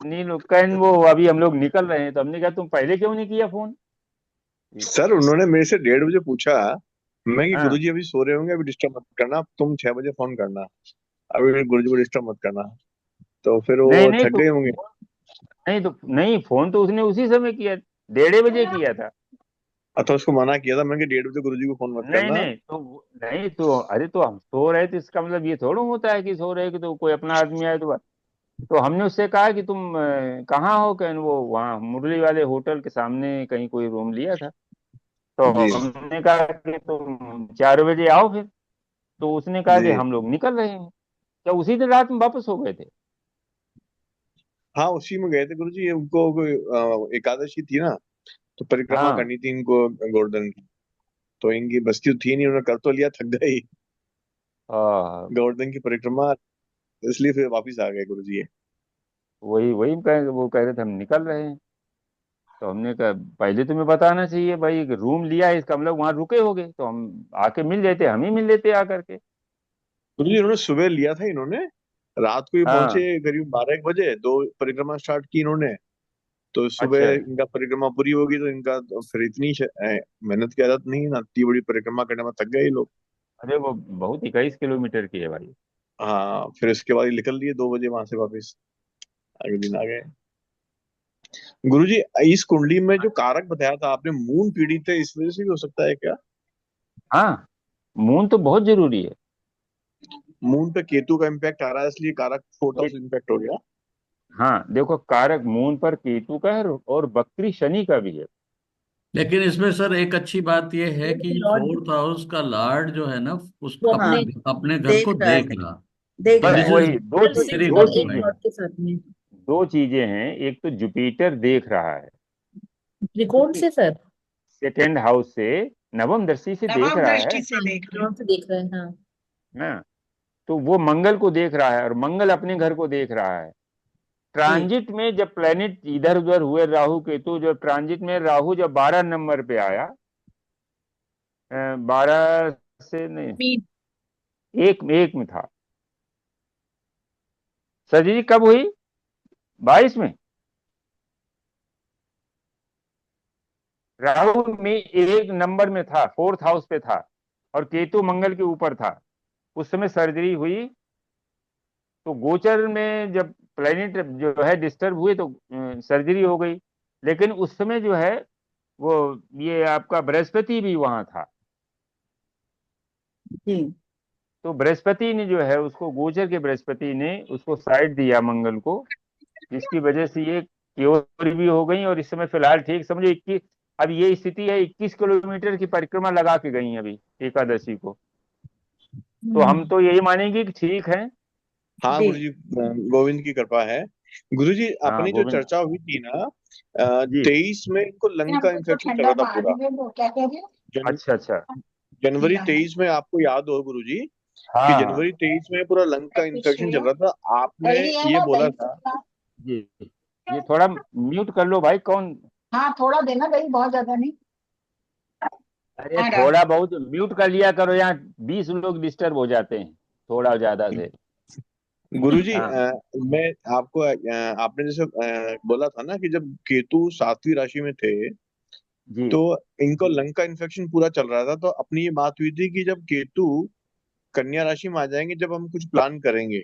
नील कहन वो अभी हम लोग निकल रहे हैं, तो हमने कहा तुम पहले क्यों नहीं किया फोन। सर उन्होंने मेरे से 1:30 बजे पूछा, मैं कि हाँ, गुरुजी अभी सो रहे होंगे, अभी डिस्टर्ब मत करना, तुम 6 बजे फोन करना, अभी गुरुजी को डिस्टर्ब मत करना। तो फिर नहीं वो नहीं थक तो गए होंगे। नहीं, फोन तो उसने उसी समय किया, 1:30 बजे किया था। अथवा उसको मना किया था मैंने कि 1:30 बजे गुरुजी को फोन मत नहीं करना। नहीं तो अरे तो हम सो रहे थे, इसका मतलब ये थोड़ा होता है कि सो रहे कि तो कोई अपना आदमी आए तो बस। तो हमने उससे कहा कि तुम कहाँ हो, कहीं वो वहाँ मुरली वाले होटल के सामने कहीं कोई रूम लिया था। तो जी हमने कहा कि तुम 4 बजे आओ फिर। तो उसने कहा कि जी। हम लोग निकल रहे हैं। क्या उसी दिन रात में वापस हो गए थे? हाँ उसी में गए थे गुरुजी, उनको कोई, एकादशी थी ना, तो परिक्रमा हाँ। करनी थी इनको गोवर्धन की। तो इनकी बस्ती थी नहीं, उन्होंने कर तो लिया, थक गई आ, गोवर्धन की परिक्रमा, इसलिए फिर वापिस आ गए गुरुजी ये। वही वही वो कह रहे थे हम निकल रहे हैं। तो हमने कहा पहले तुम्हें बताना चाहिए भाई, रूम लिया है इसका मतलब वहां रुके होगे, तो हम आके मिल लेते, हम ही मिल लेते आकर के। गुरुजी इन्होंने सुबह लिया था, इन्होंने रात को ही पहुंचे हाँ। करीब 12 1 बजे, दो परिक्रमा स्टार्ट की इन्होंने। तो अच्छा। सुबह इनका परिक्रमा पूरी होगी, तो इनका तो फिर इतनी मेहनत की आदत नहीं है ना, इतनी बड़ी परिक्रमा करने में थक गए ये लोग। अरे वो बहुत 21 किलोमीटर की है भाई। हाँ फिर इसके बाद ये निकल लिए 2 बजे वहां से वापस, अगले दिन आ गए। गुरुजी इस कुंडली में जो कारक बताया था आपने, मून पीड़ित है, इस वजह से भी हो सकता है क्या? हाँ, मून तो बहुत जरूरी है। मून पे केतु का इम्पैक्ट आ रहा है, इसलिए कारक 4th हाउस इम्पैक्ट हो गया। हाँ देखो, कारक मून पर केतु का है और वक्री शनि का भी है। लेकिन इसमें सर एक अच्छी बात यह है कि लॉर्ड 4th हाउस का लॉर्ड जो है ना, उस वो हाँ अपने अपने घर देख को रहा है, देख रहा। देख तो रहा बस दिस है। इज वही वेरी दो सिक्स और चीजें एक पॉजिटिव। लॉर्ड के साथ में। दो चीजें हैं। एक तो जुपिटर देख रहा है, त्रिकोण से सर। सेकेंड हाउस से, नवम दृष्टि से देख नवम रहा है दृष्टि से देख रहे हैं। त्रिकोण से देख रहे हैं, हाँ। ना। तो वो मंगल को देख रहा है और मंगल अपने घर को देख रहा है। जी ट्रांजिट में जब प्लेनेट इधर उधर हुए, राहु केतु, जब ट्रांजिट में राहु जब 12 नंबर पे आया, 12 से नहीं, मीन। एक एक में था। सजी जी कब हुई? 22 में। राहु में 1 नंबर में था, 4th हाउस पे था, और केतु मंगल के ऊपर था। उस समय सर्जरी हुई। तो गोचर में जब प्लेनेट जो है डिस्टर्ब हुए तो सर्जरी हो गई। लेकिन उस समय जो है वो, ये आपका बृहस्पति भी वहां था। जी तो बृहस्पति ने जो है उसको, गोचर के बृहस्पति ने उसको साइड दिया मंगल को, जिसकी वजह से ये क्योर भी हो गई। और इस समय फिलहाल ठीक समझो 21, अब ये स्थिति है 21 किलोमीटर की परिक्रमा लगा के गई अभी एकादशी को। तो हम तो यही मानेंगे कि ठीक है। हाँ जी गुरुजी, गोविंद की कृपा है। गुरुजी हाँ अपनी जो गोविंद चर्चा हुई थी ना, जी। 23 में इनको लंग का हमको तो इन्फेक्शन चल ठंडा रहा था पूरा। महादेव है, वो क्या कह रहे हैं? अच्छा अच्छा। जनवरी 23 में आपको याद हो गुरुजी, कि हाँ हाँ जनवरी 23 में पूरा लंग का इन्फेक्शन चल रहा था, आपने दही है ये ना, बोला दही था। पत्ता। जी। ये थोड़ा म्यूट कर लो भाई, कौन? हाँ थोड़ा देना, दही बहुत ज्यादा नहीं। अरे आ रहा। थोड़ा बहुत म्यूट कर लिया करो, यहाँ 20 लोग डिस्टर्ब हो जाते हैं थोड़ा ज्यादा से। गुरुजी हाँ मैं आपको, आपने जैसे बोला था ना कि जब केतु 7वीं राशि में थे, जी। तो इनको लंग का इन्फेक्शन पूरा चल रहा था। तो अपनी ये बात हुई थी कि जब केतु कन्या राशि में आ जाएंगे, जब हम कुछ प्लान करेंगे,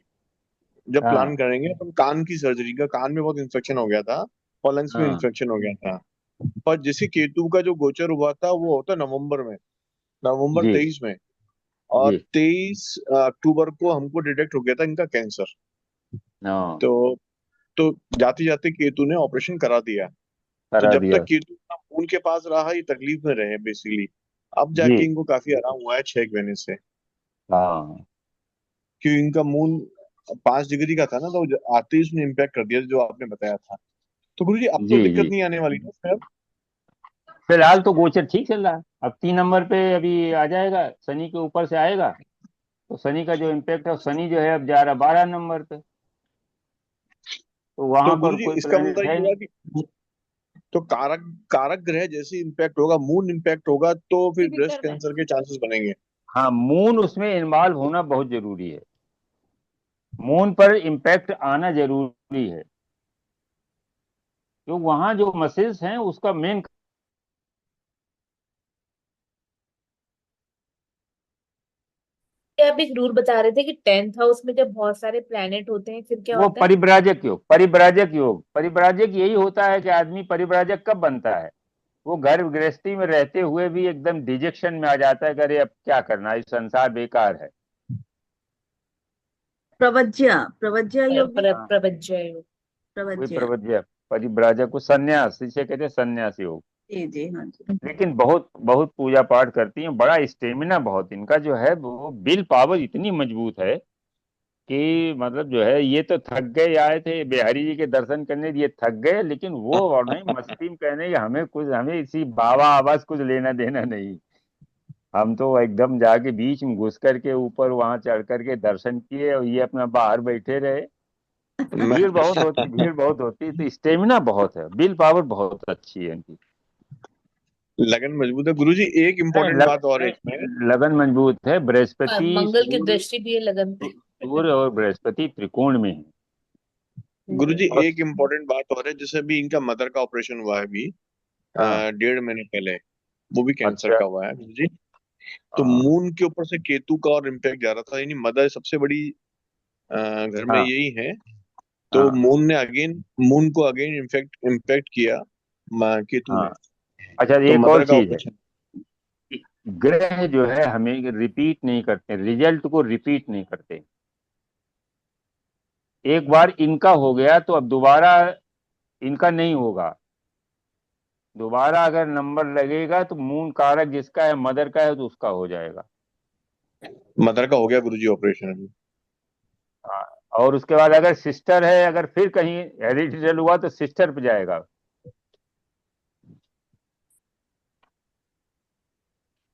जब प्लान हाँ करेंगे तो कान की सर्जरी का, कान में बहुत इन्फेक्शन हो गया था और लंग्स में हाँ इन्फेक्शन हो गया था। पर जैसे केतु का जो गोचर हुआ था वो होता नवंबर में, नवंबर जी 23 में। और जी। 23 अक्टूबर को हमको डिटेक्ट हो गया था इनका कैंसर। हाँ तो तो जाते जाते केतु ने ऑपरेशन करा दिया। तो करा जब तक दिया। केतु अपना उनके पास रहा, ये तकलीफ में रहे बेसिकली। अब जी। जाके इनको काफी आराम हुआ है 6 महीने से, हाँ क्योंकि इनका मून 5 डिग्री का था ना, तो आते ही उसने इम्पैक्ट कर दिया जो आपने बताया था। तो गुरु जी अब तो जी दिक्कत जी। नहीं आने वाली ना फिर? फिलहाल तो गोचर ठीक चल रहा है। अब 3 नंबर पे अभी आ जाएगा, शनि के ऊपर से आएगा। तो शनि का जो इम्पैक्ट है, शनि जो है अब जा रहा 12 नंबर पे। तो तो वहां गुरु पर जी कोई इसका प्लेनेट मतलब है ये नहीं। हुआ कि, तो कारक कारक ग्रह जैसे इम्पैक्ट होगा, मून इम्पैक्ट होगा, तो फिर भी ब्रेस्ट कर रहे हैं। कैंसर के चांसेस बनेंगे। हाँ, मून उसमें इन्वॉल्व होना बहुत जरूरी है। मून पर इम्पैक्ट आना जरूरी है, क्योंकि वहां जो मसल्स हैं उसका मेन। ये आप एक रूल बता रहे थे कि 10th हाउस में जब बहुत सारे प्लैनेट होते हैं फिर क्या वो होता है? परिव्राजक योग, परिव्राजक योग, परिव्राजक यही होता है कि आदमी परिव्राजक कब बनता है? वो घर गृहस्थी में रहते हुए भी एकदम डिजेक्शन में आ जाता है कि अरे अब क्या करना है, इस संसार बेकार है। प्रवज्या प्रवज्या योग भी हाँ, प्रवज्य योग। वही प्रवज्या। प्रवज्य परिव्राजक को संन्यास, इसे कहते हैं संन्यास योग। जी जी हाँ जी। लेकिन बहुत बहुत पूजा पाठ करती हैं, बड़ा स्टेमिना बहुत इनका जो है, वो विल पावर इतनी मजबूत है कि मतलब जो है, ये तो थक गए, आए थे बिहारी जी के दर्शन करने, ये थक गए, लेकिन वो और नहीं मस्ती में कहने कि हमें इसी बाबा आवाज कुछ लेना देना नहीं। हम तो एकदम जाके बीच में घुस करके ऊपर वहां चढ़ करके दर्शन किए, और ये अपना बाहर बैठे रहे। तो भीड़ बहुत होती, भीड़ बहुत होती, तो स्टेमिना बहुत है, विल पावर बहुत अच्छी है इनकी। लगन मजबूत है गुरुजी। एक इम्पोर्टेंट बात और है इसमें। लगन मजबूत है। बृहस्पति, मंगल की सूर्य, दृष्टि भी है लगन पे। सूर्य और बृहस्पति त्रिकोण में है। गुरुजी और एक इम्पोर्टेंट बात और है, जैसे भी इनका मदर का ऑपरेशन हुआ है अभी हाँ, 1.5 महीने पहले, वो भी कैंसर अच्छा, का हुआ है गुरुजी। तो हाँ, मून के ऊपर से केतु का और इम्पैक्ट जा रहा था, यानी मदर सबसे बड़ी घर में हाँ, यही है। तो हाँ, मून को अगेन इम्पैक्ट किया केतु ने। हाँ। अच्छा, तो एक और मदर का चीज है ऑपरेशन। कि ग्रह जो है हमें रिपीट नहीं करते, रिजल्ट को रिपीट नहीं करते। एक बार इनका हो गया तो अब दोबारा इनका नहीं होगा। दोबारा अगर नंबर लगेगा तो मून कारक जिसका है, मदर का है, तो उसका हो जाएगा। मदर का हो गया गुरुजी ऑपरेशन अभी। हाँ, और उसके बाद अगर सिस्टर है, अगर फिर कहीं हेरिडिटल हुआ तो सिस्टर पे जाएगा।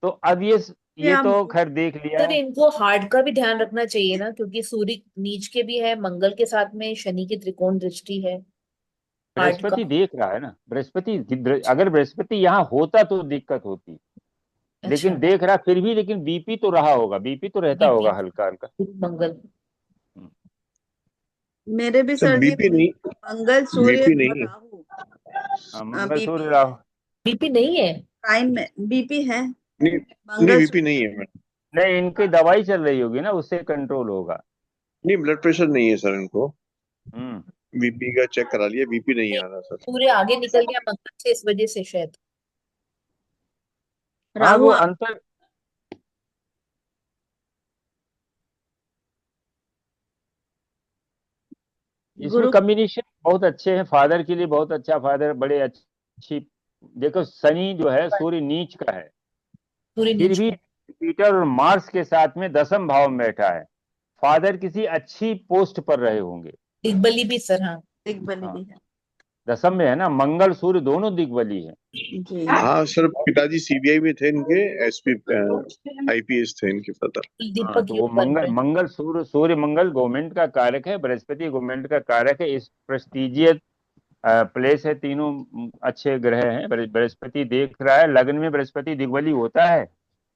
तो अब ये हम तो खैर देख लिया सर है। इनको हार्ट का भी ध्यान रखना चाहिए ना, क्योंकि सूर्य नीच के भी है, मंगल के साथ में शनि की त्रिकोण दृष्टि है। हार्ट का। बृहस्पति देख रहा है ना, अगर बृहस्पति यहाँ होता तो दिक्कत होती, अच्छा। लेकिन देख रहा फिर भी, लेकिन बीपी तो रहा होगा, बीपी तो रहता बीपी, होगा हल्का हल्का। मंगल। हम्म। मेरे भी सर सर जी बीपी नहीं, मंगल सूर्य बीपी और नहीं, राहु हाँ, मंगल बीपी सूर्य है। राहु। बीपी नहीं है। टाइम में बीपी है। नहीं, नहीं मंगल बीपी नहीं सूर्य। है मैडम। नहीं, इनकी दवाई चल रही होगी ना, उससे कंट्रोल होगा। नहीं, ब्लड प्रेशर नहीं है सर इनको। हम्म। बीपी का चेक करा लिया, बीपी नहीं आ रहा सर। सूर्य आगे निकल गया मंगल से, इस वजह से शायद। हाँ, राहु वो अंतर, इसमें गुरु। कम्बिनेशन बहुत अच्छे हैं, फादर के लिए बहुत अच्छा, फादर बड़े अच्छी। देखो, शनि जो है सूर्य नीच का है, सूर्य फिर नीच भी का। जुपिटर और मार्स के साथ में 10वें भाव में बैठा है। फादर किसी अच्छी पोस्ट पर रहे होंगे। दिग्बली भी सर, हाँ। दिग्बली हाँ, भी है। 10वें में है ना, मंगल सूर्य दोनों दिग्बली है। जी। हाँ सर, पिताजी सीबीआई में थे, इनके एसपी आईपीएस थे इनके पिता। हाँ, दीपक तो वो योग बन मंगल रहे हैं। मंगल सूर्य मंगल गवर्नमेंट का कारक है, बृहस्पति गवर्नमेंट का कारक है। इस प्रेस्टिजियस प्लेस है, तीनों अच्छे ग्रह हैं। बृहस्पति देख रहा है, लग्न में बृहस्पति दिग्बली होता है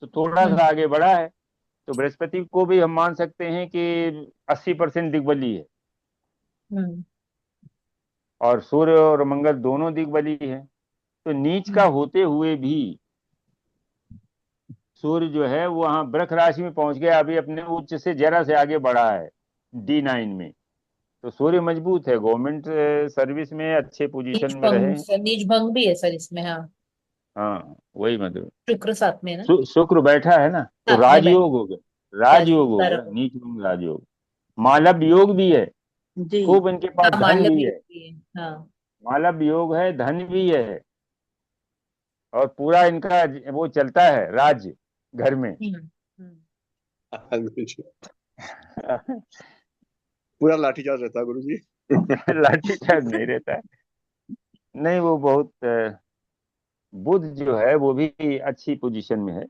तो थोड़ा सा आगे बढ़ा है। तो बृहस्पति को भी हम मान सकते हैं कि 80% दिग्बली है। हम्म। और सूर्य और मंगल दोनों दिग्बली है। तो नीच का होते हुए भी सूर्य जो है वो वहां वृष राशि में पहुंच गया, अभी अपने उच्च से जरा से आगे बढ़ा है D9 में। तो सूर्य मजबूत है, गवर्नमेंट सर्विस में अच्छे पोजीशन नीच में रहे भंग हैं। सर, नीच भंग भी है सर इसमें, हाँ। हाँ, वही मतलब। शुक्र साथ में है ना। शुक्र बैठा है ना, तो साथ में बैठ। राजयोग हो गया, राजयोग हो गया, कारक। नीच में राजयोग। मालव योग भी है, जी। खूब इनके पास हाँ, धन मालव भी योग है। भी है। हाँ। मालव योग है, धन भी है, और पूरा इनका वो चलता है राज्य घर में। हम्म। पूरा लाठीचार्ज रहता है गुरुजी। लाठी चार्ज नहीं रहता है। नहीं, वो बहुत बुध जो है वो भी अच्छी पोजीशन में है।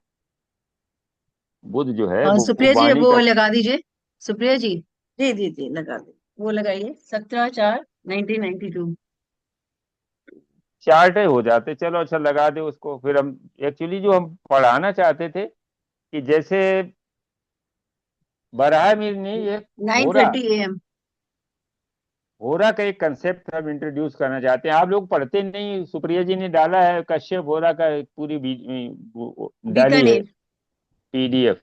बुध जो है वो सुप्रिया जी वाणी वो का। लगा दीजिए। सुप्रिया जी जी जी जी लगा दे। वो लगाइए 17/4/1992। चार्ट हो जाते, चलो अच्छा लगा दे उसको। फिर हम एक्चुअली जो हम पढ़ाना चाहते थे कि जैसे बराह में नहीं, ये नाइन होरा, थर्टी ए एम होरा का एक कंसेप्ट हम इंट्रोड्यूस करना चाहते हैं। आप लोग पढ़ते नहीं, सुप्रिया जी ने डाला है, कश्यप होरा का एक पूरी वो डाली है बीकानेर। PDF।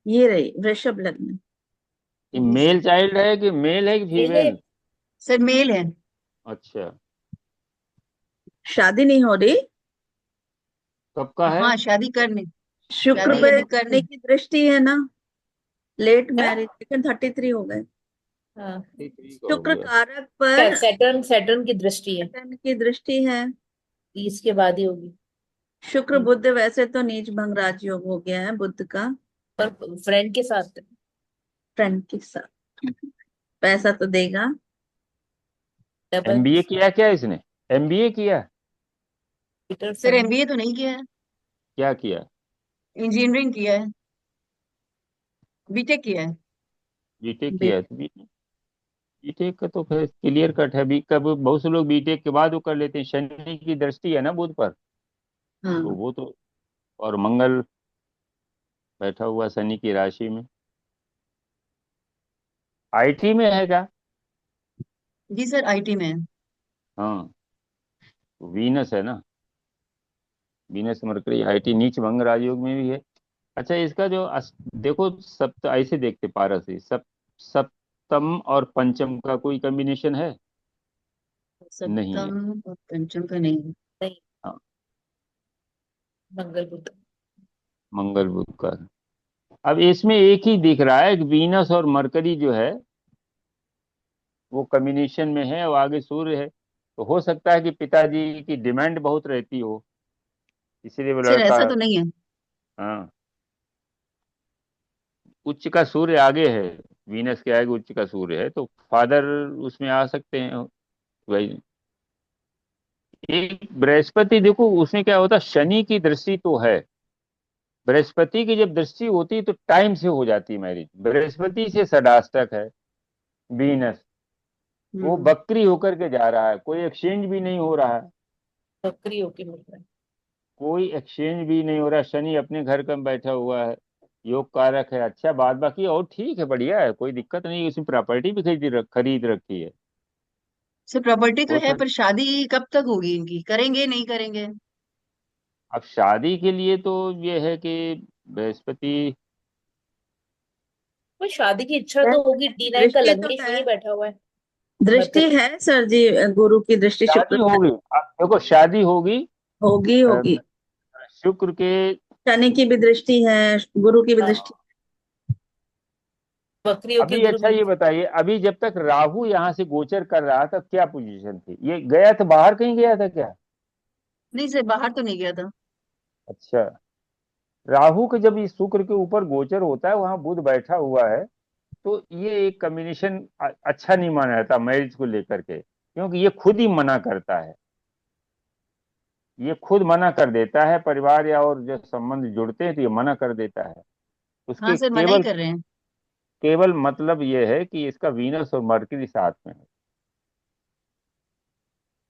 ये रही वृषभ लग्न। ये मेल चाइल्ड है कि मेल है कि फीमेल? सर मेल है। अच्छा। शादी नहीं हो रही। कब का है? हाँ शादी करने, शुक्र शादी पे यदि शनि करने, की दृष्टि है ना, लेट क्या? मैरिज, लेकिन 33 हो गए। हाँ, 33 का हो शुक्र गया। कारक पर सैटर्न सैटर्न की दृष्टि है, सैटर्न की दृष्टि है। 30 के बाद ही होगी। शुक्र बुध वैसे तो नीच भंग राजयोग हो गया है बुध का, पर फ्रेंड के साथ फ्रेंड के साथ पैसा तो देगा। डबल एमबीए किया क्या इसने? एमबीए किया? पीटर सर सन। एमबीए तो नहीं किया है, क्या किया? इंजीनियरिंग किया है, बीटेक किया है। बीटेक किया है? तो बीटेक का तो खैर क्लियर कट है। बी कब बहुत से लोग बीटेक के बाद वो कर लेते हैं। शनि की दृष्टि है ना बुध पर, तो हाँ, वो तो, और मंगल बैठा हुआ शनि की राशि में। आईटी में है क्या? जी सर आईटी में है। हाँ, तो वीनस है ना, वीनस मरकरी आईटी नीच भंग राजयोग में भी है। अच्छा, इसका जो देखो सप्त ऐसे देखते पारस से सप्तम और पंचम का कोई कॉम्बिनेशन है? नहीं है। सप्तम और पंचम का नहीं है। नहीं, हाँ, मंगल बुध। मंगल बुध का। अब इसमें एक ही दिख रहा है कि वीनस और मरकरी जो है वो कॉम्बिनेशन में है और आगे सूर्य है, तो हो सकता है कि पिताजी की डिमांड बहुत रहती हो, इसीलिए वो सर लड़का। ऐसा तो नहीं है। हाँ, उच्च का सूर्य आगे है, वीनस के आगे उच्च का सूर्य है, तो फादर उसमें आ सकते हैं भाई। एक बृहस्पति देखो उसमें क्या होता, शनि की दृष्टि तो है, बृहस्पति की जब दृष्टि होती है तो टाइम से हो जाती है मैरिज। बृहस्पति से षडाष्टक है वीनस, वो हम्म। बकरी होकर के जा रहा है, कोई एक्सचेंज भी नहीं हो रहा है, बकरी होके मिल रहा है। कोई एक्सचेंज भी नहीं हो रहा। शनि अपने घर का बैठा हुआ है, योग कारक है। अच्छा, बात बाकी और ठीक है, बढ़िया है, कोई दिक्कत नहीं। उसमें प्रॉपर्टी भी खरीद रखी है। सर प्रॉपर्टी तो हो है सक पर शादी कब तक होगी इनकी, करेंगे नहीं करेंगे? अब शादी के लिए तो ये है कि बृहस्पति, कोई शादी की इच्छा तो होगी, बृहस्पति की D9 का दृष्टि तो लग्नेश है, वही बैठा हुआ है। दृष्टि मरकरी। है सर जी, गुरु की दृष्टि शुक्र शादी पर होगी। अब देखो शादी होगी, होगी अ, होगी। शुक्र के। शनि की भी दृष्टि है, गुरु की भी दृष्टि। हाँ, बकरी होके अभी गुरु अच्छा मिल। ये बताइए, अभी जब तक राहु यहाँ से गोचर कर रहा था क्या पोजीशन थी? ये गया था बाहर, कहीं गया था क्या? नहीं सर बाहर तो नहीं गया था। अच्छा, राहु के जब इस शुक्र के ऊपर गोचर होता है, वहां बुध बैठा हुआ है, तो ये एक कॉम्बिनेशन अच्छा नहीं माना जाता मैरिज को लेकर के, क्योंकि ये खुद ही मना करता है, ये खुद मना कर देता है। परिवार या और जो संबंध जुड़ते हैं तो ये मना कर देता है। हाँ उसके सर मना ही केवल कर रहे हैं। केवल मतलब ये है कि इसका वीनस और मरकरी साथ में है।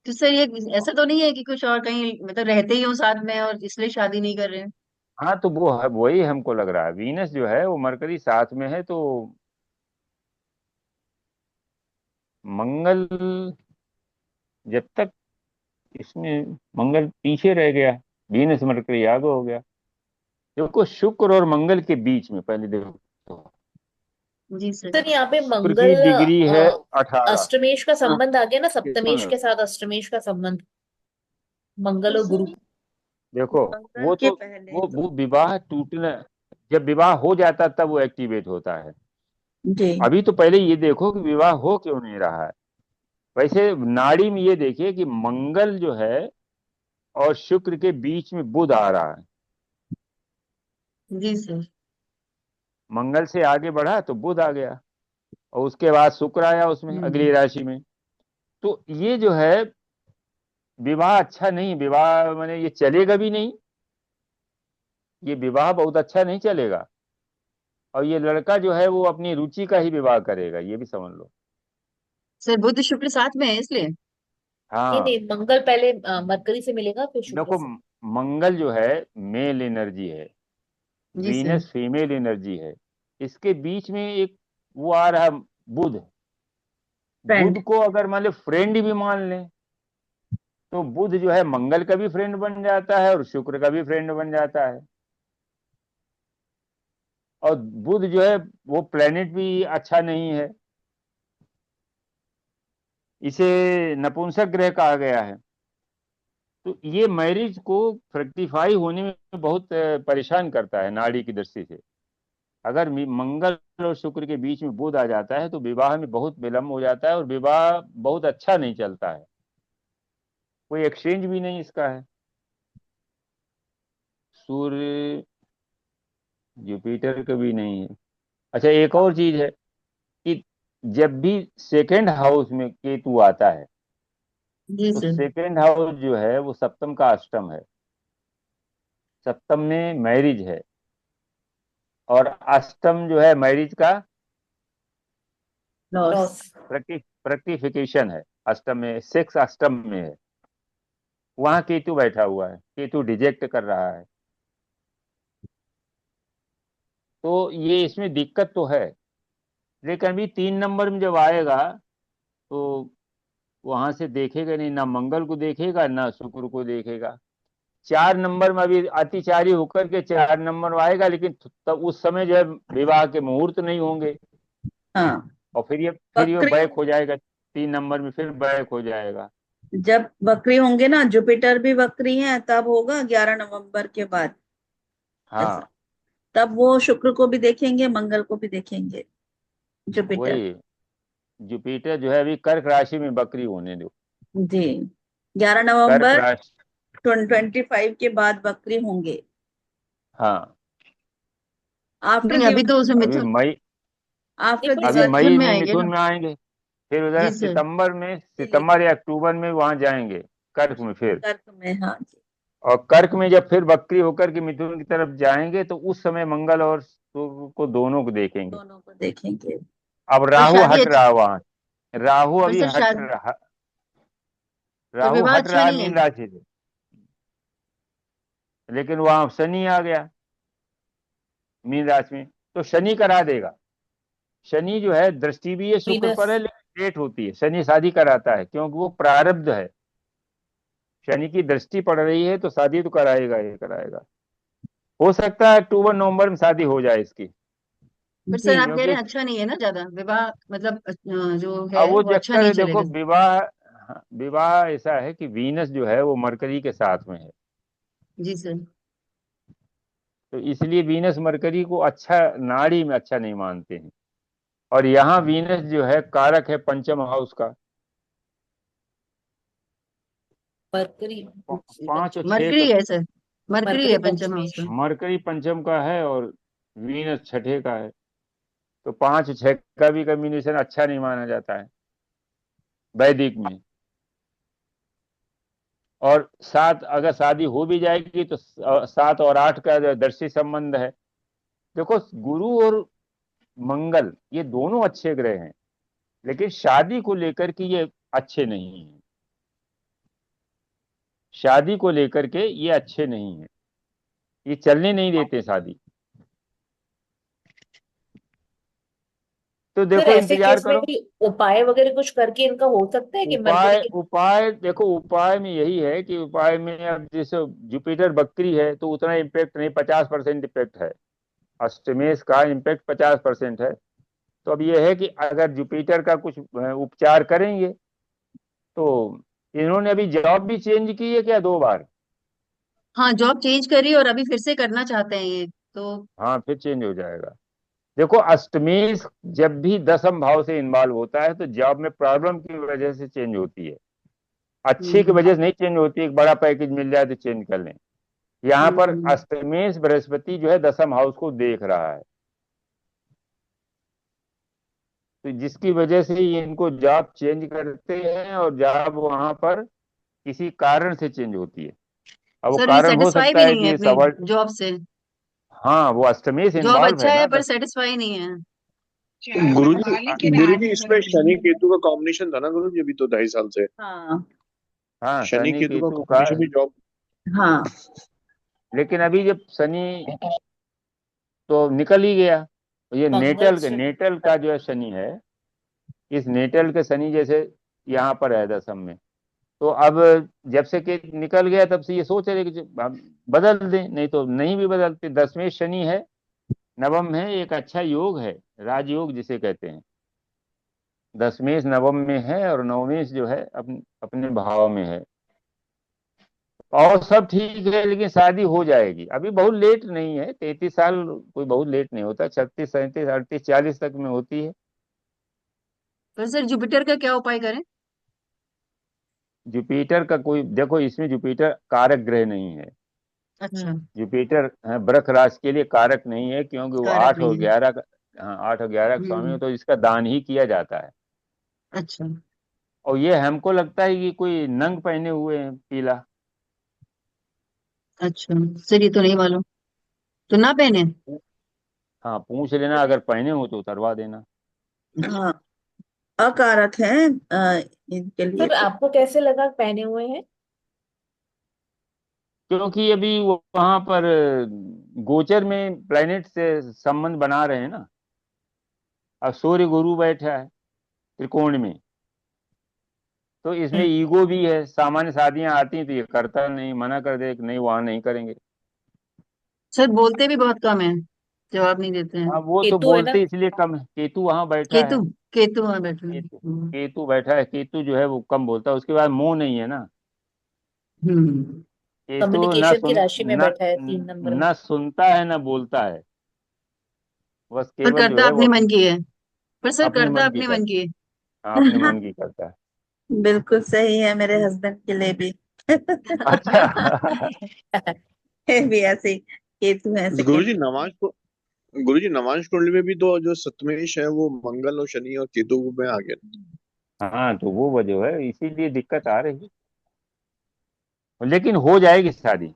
तो सर ये ऐसा तो नहीं है कि कुछ और कहीं मतलब रहते ही हो साथ में और इसलिए शादी नहीं कर रहे हैं? हाँ, तो वो है, वही हमको लग रहा है, वीनस जो है वो मरकरी साथ में है, तो मंगल, जब तक इसमें मंगल पीछे रह गया, वीनस मरकरी आगे हो गया। देखो शुक्र और मंगल के बीच में पहले देखो, जी सर। सर यहाँ पे शुक्र की मंगल डिग्री है 18। अष्टमेश का हाँ, संबंध आ गया ना, सुन सप्तमेश लो, के साथ अष्टमेश का संबंध, मंगल और गुरु। देखो मंगल वो के तो, पहले तो वो विवाह टूटना, जब विवाह हो जाता तब वो एक्टिवेट होता है। जी। अभी तो पहले ये देखो कि विवाह हो क्यों नहीं रहा है। वैसे नाड़ी में ये देखिए कि मंगल जो है और शुक्र के बीच में बुध आ रहा है, जी सर। मंगल से आगे बढ़ा तो बुध आ गया, और उसके बाद शुक्र आया उसमें अगली हम्म। राशि में। तो ये जो है विवाह अच्छा नहीं, विवाह माने ये चलेगा भी नहीं, ये विवाह बहुत अच्छा नहीं चलेगा। और ये लड़का जो है वो अपनी रुचि का ही विवाह करेगा, ये भी समझ लो। सर बुध शुक्र साथ में है इसलिए। नहीं हाँ, नहीं, मंगल पहले मरकरी से मिलेगा फिर शुक्र देखो से। मंगल जो है मेल एनर्जी है, जी सर। वीनस फीमेल एनर्जी है, इसके बीच में एक वो आ रहा है बुध। फ्रेंड। बुध को अगर मान लो फ्रेंड भी मान लें, तो बुध जो है मंगल का भी फ्रेंड बन जाता है और शुक्र का भी फ्रेंड बन जाता है। और बुध जो है वो प्लेनेट भी अच्छा नहीं है, इसे नपुंसक ग्रह कहा गया है। तो ये मैरिज को फ्रक्टिफाई होने में बहुत परेशान करता है नाड़ी की दृष्टि से। अगर मंगल और शुक्र के बीच में बुध आ जाता है तो विवाह में बहुत विलम्ब हो जाता है और विवाह बहुत अच्छा नहीं चलता है, कोई एक्सचेंज भी नहीं इसका है। सूर्य जुपिटर का भी नहीं है। अच्छा, एक और चीज है कि जब भी सेकेंड हाउस में केतु आता है जी तो सर। सेकेंड हाउस जो है वो सप्तम का अष्टम है, सप्तम में मैरिज है, और अष्टम जो है मैरिज का लॉस। लॉस। प्रक्टिफिकेशन है। अष्टम में, सेक्स अष्टम में है, वहां केतु बैठा हुआ है, केतु डिजेक्ट कर रहा है। तो ये इसमें दिक्कत तो है, लेकिन अभी 3 नंबर में जब आएगा तो वहां से देखेगा नहीं, ना मंगल को देखेगा ना शुक्र को देखेगा। 4 नंबर में अभी अतिचारी होकर के 4 नंबर में आएगा, लेकिन तब उस समय जो है विवाह के मुहूर्त नहीं होंगे, हाँ, और फिर ये बकरी बैक हो जाएगा, 3 नंबर में फिर बैक हो जाएगा। जब बकरी होंगे ना, जुपिटर भी बकरी है, तब होगा 11 नवंबर के बाद ऐसा। हाँ, तब वो शुक्र को भी देखेंगे, मंगल को भी देखेंगे, जुपिटर। वही जुपिटर जो है अभी कर्क राशि में बकरी होने दो। जी, 11 कर्क नवंबर राशि, 2025 के बाद बकरी होंगे, हाँ, आफ्टर नहीं, अभी तो उसमें अभी मिथुन, मई, आफ्टर नहीं, अभी दिवाली। मिथुन मई में में आएंगे मिथुन ना। में आएंगे, फिर उधर जी सर। सितंबर या अक्टूबर में वहां जाएंगे कर्क में फिर। कर्क में, हाँ जी। और कर्क में जब फिर बकरी होकर के मिथुन की तरफ जाएंगे तो उस समय मंगल और शुक्र को दोनों को देखेंगे। दोनों को देखेंगे। अब पर राहु शादी हट अच्छी, रहा वहां, राहु पर अभी सर हट शादी, रहा, पर राहु विवाह हट अच्छा रहा है नहीं है। मीन राशि से, लेकिन वहां शनि आ गया मीन राशि में, तो शनि करा देगा। शनि जो है दृष्टि भी है शुक्र पर वीनस। है, लेकिन लेट होती है, शनि शादी कराता है क्योंकि वो प्रारब्ध है। शनि की दृष्टि पड़ रही है तो शादी तो कराएगा ही कराएगा। हो सकता है अक्टूबर नवंबर में शादी हो जाए इसकी, पर जी। सर आप कह क्योंकि रहे हैं अच्छा नहीं है ना ज्यादा विवाह, मतलब जो अब है वो वो अच्छा चक्कर नहीं है, देखो चलेगा। विवाह, हाँ, विवाह ऐसा है कि वीनस जो है वो मरकरी के साथ में है, जी सर। तो इसलिए वीनस मरकरी को अच्छा, नाड़ी में अच्छा नहीं मानते हैं। और यहाँ वीनस जो है कारक है पंचम हाउस का, मरकरी। 5 और 6 का। मरकरी है सर, मरकरी मरकरी है पंचम हाउस पंचमेश। का। मरकरी पंचम का है और वीनस छठे का है, तो 5 और 6 का भी कॉम्बिनेशन अच्छा नहीं माना जाता है वैदिक में। और 7 अगर शादी हो भी जाएगी तो 7 और 8 का जो दर्शी संबंध है। देखो, गुरु और मंगल ये दोनों अच्छे ग्रह हैं, लेकिन शादी को लेकर के ये अच्छे नहीं हैं, शादी को लेकर के ये अच्छे नहीं हैं, ये चलने नहीं देते शादी। तो सर देखो ऐसे इंतजार केस में करो। भी उपाय वगैरह कुछ करके इनका हो सकता है कि मरकरी उपाय के। उपाय देखो, उपाय में यही है कि उपाय में अब जैसे जुपिटर बकरी है तो उतना इम्पैक्ट नहीं, 50% इम्पैक्ट है, अष्टमेश का इम्पैक्ट 50% है। तो अब यह है कि अगर जुपिटर का कुछ उपचार करेंगे तो, इन्होंने अभी जॉब भी चेंज की है क्या 2 बार? हाँ, जॉब चेंज करी और अभी फिर से करना चाहते हैं ये तो। हाँ, फिर चेंज हो जाएगा। देखो, अष्टमेश जब भी 10म भाव से इन्वॉल्व होता है तो जॉब में प्रॉब्लम की वजह से चेंज होती है, अच्छी की हम्म वजह से नहीं चेंज होती। एक बड़ा पैकेज मिल जाए तो चेंज कर लें। यहाँ पर हम्म। अष्टमेश बृहस्पति जो है 10म हाउस को देख रहा है, तो जिसकी वजह से ये इनको जॉब चेंज करते हैं, और जॉब वहां पर किसी कारण से चेंज होती है। अब वो सर ये कारण हो सेटिस्फाई सकता भी है नहीं है कि अपनी सवाल, जॉब से। हाँ, वो अष्टमेश जॉब इन्वॉल्व अच्छा है है ना पर 10। सेटिस्फाई नहीं है। गुरुजी इसमें शनि केतु का कॉम्बिनेशन था ना गुरुजी, अभी तो 2.5 साल से हाँ हाँ, शनि शनि केतु का केतु का। कॉम्बिनेशन भी जॉब। हाँ। लेकिन अभी जब शनि तो निकल ही गया, ये मंगल नेटल से। नेटल का जो है शनि है, इस नेटल के शनि जैसे यहाँ पर है 10म में, तो अब जब से कि निकल गया तब से ये सोच रहे कि हम बदल दें, नहीं तो नहीं भी बदलते। 10वें शनि है, नवम है, एक अच्छा योग है, राजयोग जिसे कहते हैं। 10वें नवम में है और 9वें जो है अपने भाव में है, और सब ठीक है, लेकिन शादी हो जाएगी, अभी बहुत लेट नहीं है, 33 साल कोई बहुत लेट नहीं होता, 36 37 38 40 तक में होती है। पर सर जुपिटर का क्या उपाय करें? जुपिटर का कोई, देखो इसमें जुपिटर कारक ग्रह नहीं है। अच्छा, जुपिटर वृष राशि के लिए कारक नहीं है, क्योंकि वो कारक 8 और नहीं है। 11 का, हाँ 8 और 11 का स्वामी हो, हम्म। तो इसका दान ही किया जाता है। अच्छा। और ये हमको लगता है कि कोई नंग पहने हुए हैं पीला। अच्छा सर, ये तो नहीं मालूम, तो ना पहने। हाँ पूछ लेना, अगर पहने हो तो उतरवा देना। हाँ, अकारक है इनके लिए सर तो। आपको कैसे लगा पहने हुए हैं? क्योंकि अभी वो वहां पर गोचर में प्लेनेट से संबंध बना रहे हैं ना। अब सूर्य गुरु बैठा है त्रिकोण में, तो इसमें ईगो भी है, सामान्य शादियां आती हैं तो ये करता नहीं, मना कर दे कि नहीं वहां नहीं करेंगे। सर बोलते भी बहुत कम है, जवाब नहीं देते हैं। हाँ वो तो केतु है ना? बोलते इसलिए कम है, केतु वहां बैठा केतु, है। केतु वहां बैठे हैं। केतु, केतु बैठा है, केतु जो है वो कम बोलता है, उसके बाद मुंह नहीं है ना। हम्म। केतु न कम्युनिकेशन की सुन, राशि में न बैठा है 3 नंबर में। न सुनता है न बोलता है, बस पर केवल जो करता है वो अपने मन की है। पर सर अपने करता मन की अपने मन करता की है। है। हाँ अपने मन की करता है। बिल्कुल सही है मेरे हस्बैंड के लिए भी। अच्छा। ये भी ऐसे ही केतु है सेकंड। गुरुजी नमाज को गुरुजी नमाज कुंडली में भी तो जो सप्तमेश है वो मंगल और शनि और केतु में आ गया। हाँ तो वो वजह है, इसीलिए दिक्कत आ रही है, लेकिन हो जाएगी शादी।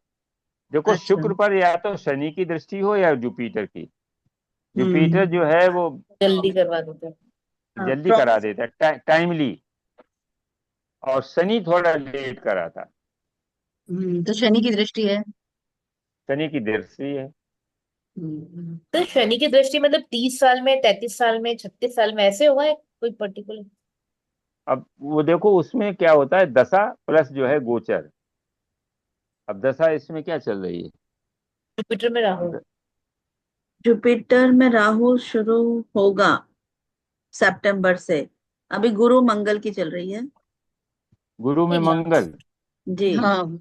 देखो अच्छा। शुक्र पर या तो शनि की दृष्टि हो या जुपिटर की। जुपिटर हम्म। जो है वो जल्दी करवा देते हैं। हाँ, जल्दी करा देता है, टाइमली। और शनि थोड़ा लेट कराता। तो शनि की दृष्टि है। शनि की दृष्टि है। हम्म। तो शनि की दृष्टि मतलब 30 साल में, 33 साल में, 36 साल में ऐसे हुआ है कोई पर्टिकुलर? अब वो देखो उसमें क्या होता है, दशा प्लस जो है गोचर। अब दशा इसमें क्या चल रही है? जुपिटर में राहु। अब जुपिटर में राहु शुरू होगा सितंबर से। अभी गुरु मंगल की चल रही है। गुरु में मंगल। जी। हाँ,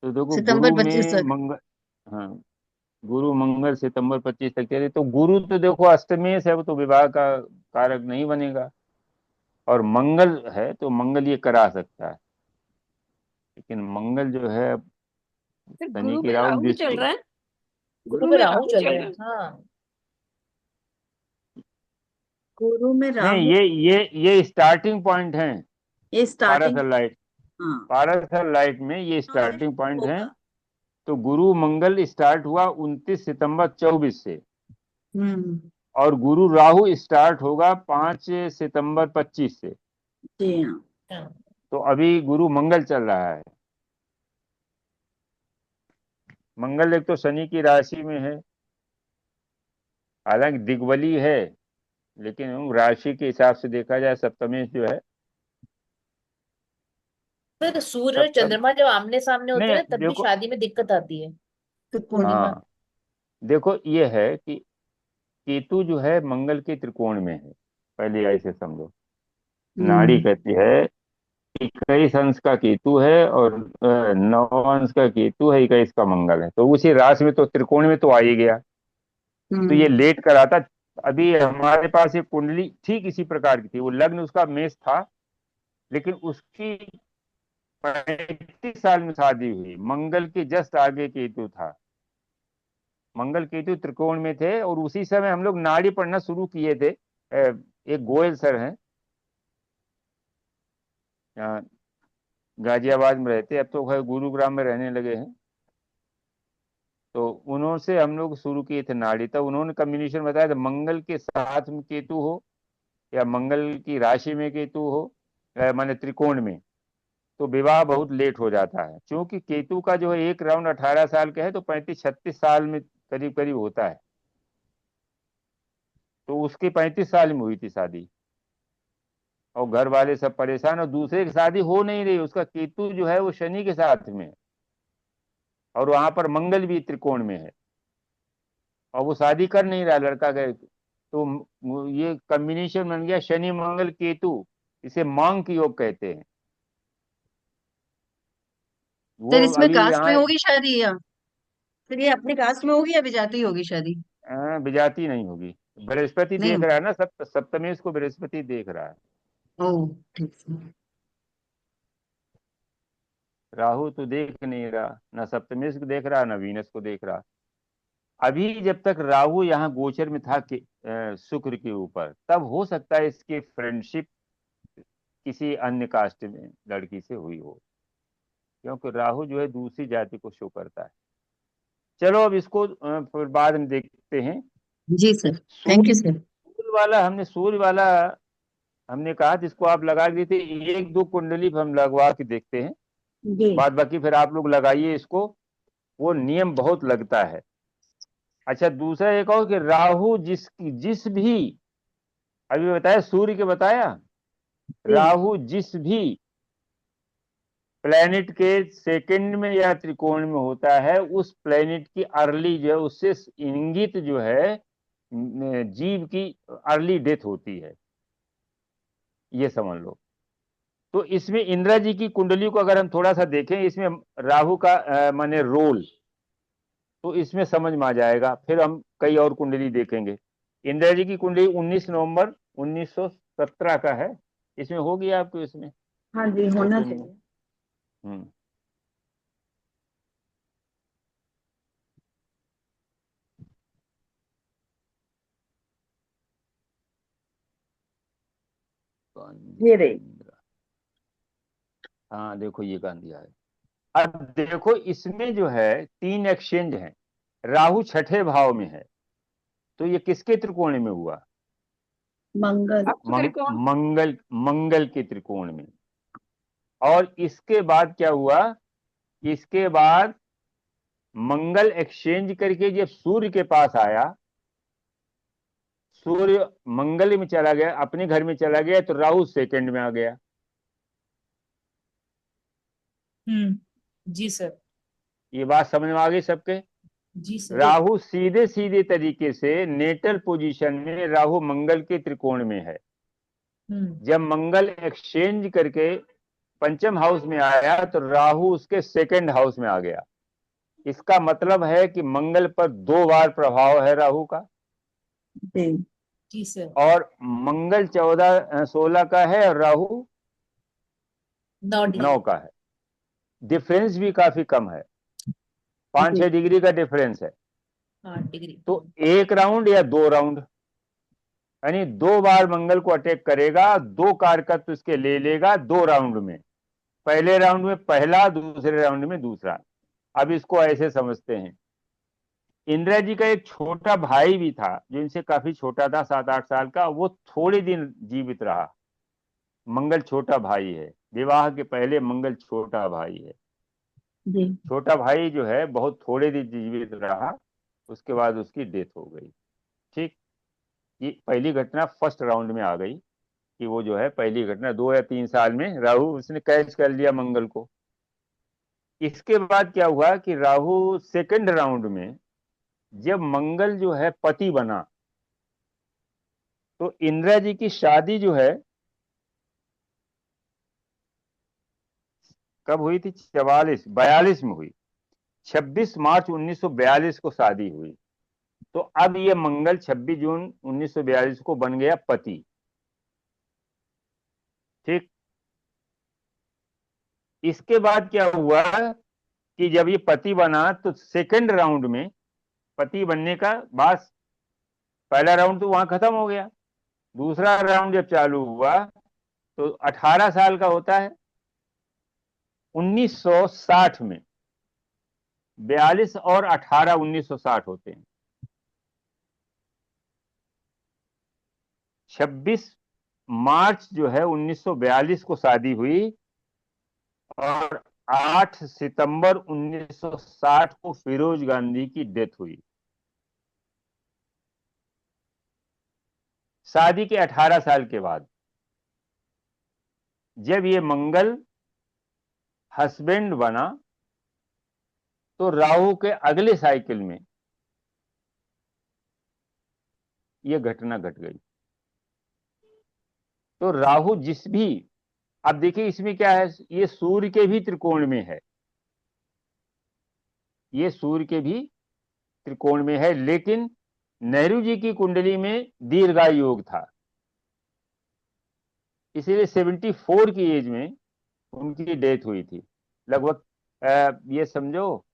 तो देखो सितंबर गुरु 25 में तक। मंगल, हाँ गुरु मंगल सितंबर 25 तक चले, तो गुरु तो देखो अष्टमेश है, वो तो विवाह का कारक नहीं बनेगा। और मंगल है तो मंगल ये करा सकता है, लेकिन मंगल जो है सर शनि गुरु की में राहु राहु चल दृष्टि। रहा है। गुरु गुरु में में राहु राहु चल चल रहे रहा हैं, है। हाँ। गुरु में नहीं राहु। ये स्टार्टिंग पॉइंट है। ये स्टार्टिंग। पारासर लाइट, हाँ, पारासर लाइट में ये हाँ, ये स्टार्टिंग पॉइंट है। होगा। तो गुरु मंगल स्टार्ट हुआ 29 सितंबर 24 से, हम्म। और गुरु राहु स्टार्ट होगा 5 सितंबर 25 से। जी हाँ। हाँ। तो अभी गुरु मंगल चल रहा है। मंगल एक तो शनि की राशि में है, हालांकि दिग्बली है, लेकिन राशि के हिसाब से देखा जाए सप्तमेश जो है। फिर सूर्य और सप्तम, चंद्रमा जब आमने सामने होते नहीं हैं ना तब भी देखो, शादी में दिक्कत आती है। तो पूर्णिमा। हाँ देखो ये है कि केतु जो है मंगल के त्रिकोण में है, पहले ऐसे समझो। नाड़ी हम्म। कहती है 21 अंश का केतु है, और 9 अंश का केतु है, 21 का मंगल है, तो उसी राशि में तो त्रिकोण में तो आ ही गया। तो ये हम्म। लेट कराता। अभी हमारे पास एक कुंडली ठीक इसी प्रकार की थी, वो लग्न उसका मेष था, लेकिन उसकी 35 साल में शादी हुई, मंगल के जस्ट आगे केतु था। मंगल केतु त्रिकोण में थे, और उसी समय हम लोग नाड़ी पढ़ना शुरू किए थे। एक गोयल सर हैं, यहाँ गाजियाबाद में रहते, अब तो खैर गुरुग्राम में रहने लगे हैं। तो उन्होंने से हम लोग शुरू किए थे नाड़ी, तब उन्होंने कम्बिनेशन बताया था, मंगल के साथ में केतु हो या मंगल की राशि में केतु हो, माने त्रिकोण में, तो विवाह बहुत लेट हो जाता है, क्योंकि केतु का जो है एक राउंड 18 साल का है, तो 35 36 साल में करीब करीब होता है। तो उसकी 35 साल में हुई थी शादी, और घर वाले सब परेशान, और दूसरे की शादी हो नहीं रही, उसका केतु जो है वो शनि के साथ में है, और वहां पर मंगल भी त्रिकोण में है, और वो शादी कर नहीं रहा लड़का गए। तो ये कॉम्बिनेशन बन गया शनि मंगल केतु, इसे मांग की योग कहते हैं। फिर वो इसमें अभी कास्ट में यहाँ होगी शादी या फिर ये अपनी कास्ट में होगी या विजाती होगी शादी? विजाती नहीं होगी। बृहस्पति नहीं देख होगी। रहा है ना, सप्तमी को बृहस्पति देख रहा है। ओह ठीक है। राहु तो देख नहीं रहा, ना सप्तमी को देख रहा, ना वीनस को देख रहा। अभी जब तक राहु यहाँ गोचर में था कि शुक्र के ऊपर, तब हो सकता है इसकी फ्रेंडशिप किसी अन्य कास्ट में लड़की से हुई हो, क्योंकि राहु जो है दूसरी जाति को शो करता है। चलो अब इसको फिर बाद में देखते हैं। जी sir, thank you Surya sir. Surya वाला हमने कहा जिसको आप लगा दिए थे, एक दो कुंडली हम लगवा के देखते हैं, जी बाद बाकी फिर आप लोग लगाइए इसको, वो नियम बहुत लगता है। अच्छा, दूसरा एक और कि राहु जिस भी, अभी बताया सूर्य के बताया, जी राहु जिस भी प्लेनेट के सेकंड में या त्रिकोण में होता है, उस प्लेनेट की अर्ली जो है, उससे इंगित जो है जीव की अर्ली डेथ होती है, ये समझ लो। तो इसमें इंदिरा जी की कुंडली को अगर हम थोड़ा सा देखें, इसमें राहु का माने रोल, तो इसमें समझ में आ जाएगा। फिर हम कई और कुंडली देखेंगे। इंदिरा जी की कुंडली 19 नवंबर 1917 का है, इसमें होगी आपको, इसमें हाँ जी, होना सेकंड में। चाहिए। हम्म ये रही। इंदिरा, हाँ देखो ये गांधी है। अब देखो इसमें जो है 3 एक्सचेंज हैं, राहु छठे भाव में है, तो ये किसके त्रिकोण में हुआ? मंगल। मंगल के त्रिकोण में। और इसके बाद क्या हुआ? इसके बाद मंगल एक्सचेंज करके जब सूर्य के पास आया, सूर्य मंगल में चला गया, अपने घर में चला गया, तो राहु सेकंड में आ गया। जी सर। ये बात समझ में आ गई सबके? जी सर। राहु सीधे सीधे तरीके से नेटल पोजीशन में राहु मंगल के त्रिकोण में है। जब मंगल एक्सचेंज करके पंचम हाउस में आया, तो राहु उसके सेकंड हाउस में आ गया। इसका मतलब है कि मंगल पर 2 बार प्रभाव है राहु का। जी जी सर। और मंगल 16 का है और राहु 9 का है। डिफरेंस भी काफी कम है, 5-6 डिग्री का डिफरेंस है। 8 डिग्री। तो 1 राउंड या 2 राउंड, यानी 2 बार मंगल को अटैक करेगा, 2 कारकत्व इसके ले लेगा 2 राउंड में। पहले राउंड में पहला, दूसरे राउंड में दूसरा। अब इसको ऐसे समझते हैं, इंदिरा जी का एक छोटा भाई भी था जो इनसे काफी छोटा था, 7-8 साल का, वो थोड़े दिन जीवित रहा। मंगल छोटा भाई है, विवाह के पहले मंगल छोटा भाई है। जी छोटा भाई जो है बहुत थोड़े दिन जीवित रहा, उसके बाद उसकी डेथ हो गई। ठीक, ये पहली घटना फर्स्ट राउंड में आ गई कि वो जो है पहली घटना 2 या 3 साल में राहु उसने कैच कर लिया मंगल को। इसके बाद क्या हुआ कि राहु सेकंड राउंड में जब मंगल जो है पति बना, तो इंदिरा जी की शादी जो है कब हुई थी? 42 में हुई। 26 मार्च 1942 को शादी हुई। तो अब ये मंगल 26 जून 1942 को बन गया पति। ठीक, इसके बाद क्या हुआ कि जब ये पति बना, तो सेकंड राउंड में पति बनने का बाद, पहला राउंड तो वहां खत्म हो गया, दूसरा राउंड जब चालू हुआ तो 18 साल का होता है 1960 में। 42 और 18 1960 होते हैं। 26 मार्च जो है 1942 को शादी हुई और 8 सितंबर 1960 को फिरोज गांधी की डेथ हुई। शादी के 18 साल के बाद जब ये मंगल हस्बैंड बना, तो राहु के अगले साइकिल में यह घटना घट गई। तो राहु जिस भी, अब देखिए इसमें क्या है, ये सूर्य के भी त्रिकोण में है, ये सूर्य के भी त्रिकोण में है, लेकिन नेहरू जी की कुंडली में दीर्घायु योग था, इसीलिए 74 की एज में उनकी डेथ हुई थी। लगभग ये समझो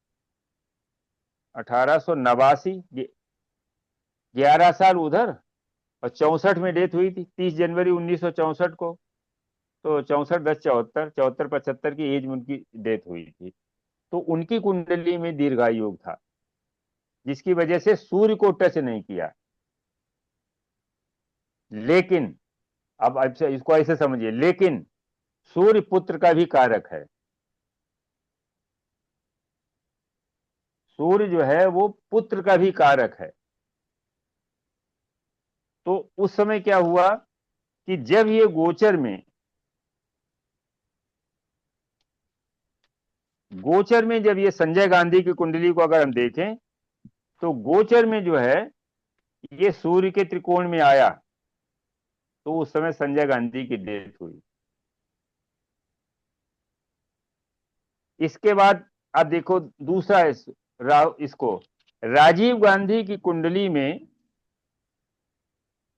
1889, 11 साल उधर, और 64 में डेथ हुई थी, 30 जनवरी 1964 को। तो 64 10 74 74 75 की एज में उनकी डेथ हुई थी। तो उनकी कुंडली में दीर्घायु योग था, जिसकी वजह से सूर्य को टच नहीं किया। लेकिन अब इसको ऐसे समझिए, लेकिन सूर्य पुत्र का भी कारक है। सूर्य जो है वो पुत्र का भी कारक है। तो उस समय क्या हुआ कि जब ये गोचर में जब ये संजय गांधी की कुंडली को अगर हम देखें, तो गोचर में जो है ये सूर्य के त्रिकोण में आया, तो उस समय संजय गांधी की डेथ हुई। इसके बाद आप देखो दूसरा इसको राजीव गांधी की कुंडली में,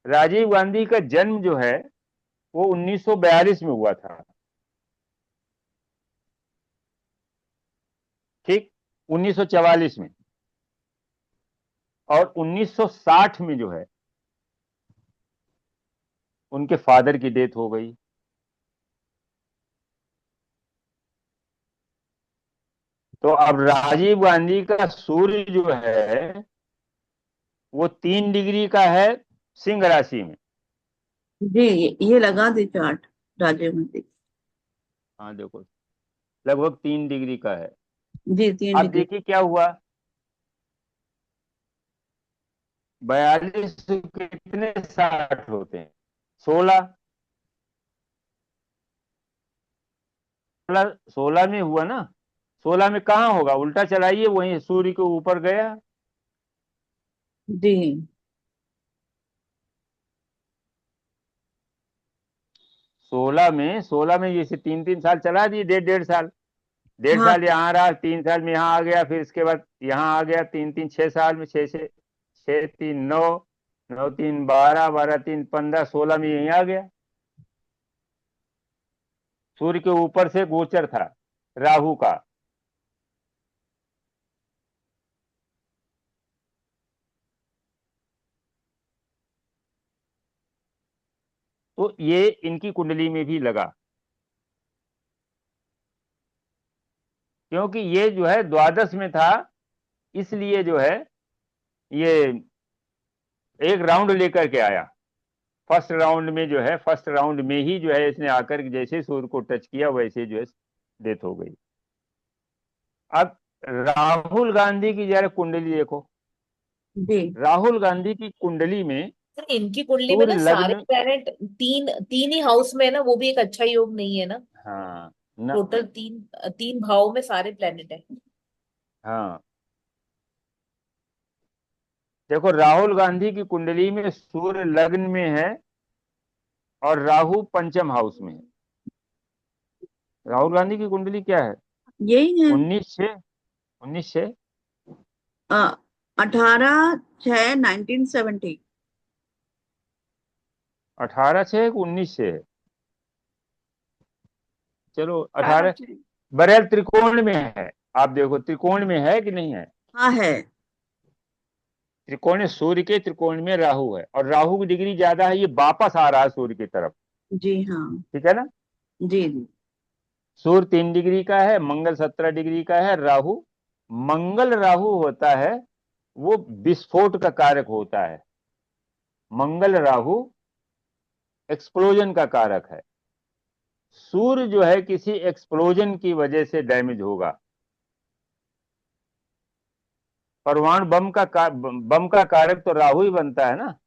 राजीव गांधी का जन्म जो है वो 1942 में हुआ था, ठीक, 1944 में, और 1960 में जो है उनके फादर की डेथ हो गई। तो अब राजीव गांधी का सूर्य जो है वो 3 डिग्री का है सिंह राशि में। जी ये लगा दी चार्ट राजीव गांधी। हाँ देखो, लगभग 3 डिग्री का है। जी 3 अब डिग्री। देखिए क्या हुआ, 42 कितने 60 होते हैं, 16 16 में हुआ ना, 16 में कहाँ होगा, उल्टा चलाइए, वहीं सूर्य के ऊपर गया। जी 16 में जैसे 3 साल चला दिए, 1.5 साल, 1.5 हाँ साल यहाँ रहा, 3 साल में यहाँ आ गया, फिर इसके बाद यहाँ आ गया, 6 साल में, 6 3 9, 9 3 12, 12 3 15, 16 में यहीं आ गया। सूर्य के ऊपर से गोचर था राहु का। तो ये इनकी कुंडली में भी लगा, क्योंकि ये जो है द्वादश में था, इसलिए जो है ये एक राउंड लेकर के आया। फर्स्ट राउंड में जो है, फर्स्ट राउंड में ही जो है इसने आकर के जैसे सूर्य को टच किया, वैसे जो है डेथ हो गई। अब राहुल गांधी की जरा कुंडली देखो, जी राहुल गांधी की कुंडली में सर इनकी कुंडली में सूर्य ना सारे लग्न, प्लैनेट तीन ही हाउस में है ना, वो भी एक अच्छा योग नहीं है ना। हाँ ना, टोटल तीन भाव में सारे प्लैनेट है। हाँ देखो, राहुल गांधी की कुंडली में सूर्य लग्न में है और राहु पंचम हाउस में है। राहुल गांधी की कुंडली क्या है, यही है 19/6, 19/6, 18/6/1970। 18/6 19/6 है। चलो 18 बरेल त्रिकोण में है, आप देखो त्रिकोण में है कि नहीं है। हाँ है। त्रिकोण सूर्य के त्रिकोण में राहु है, और राहु की डिग्री ज्यादा है, ये वापस आ रहा है सूर्य की तरफ, जी हाँ। ठीक है ना। जी जी सूर्य 3 डिग्री का है, मंगल 17 डिग्री का है, राहु, मंगल राहु होता है वो विस्फोट का कारक होता है। मंगल राहु एक्सप्लोजन का कारक है। सूर्य जो है किसी एक्सप्लोजन की वजह से डैमेज होगा। परमाणु बम का कारक तो राहु ही बनता है ना,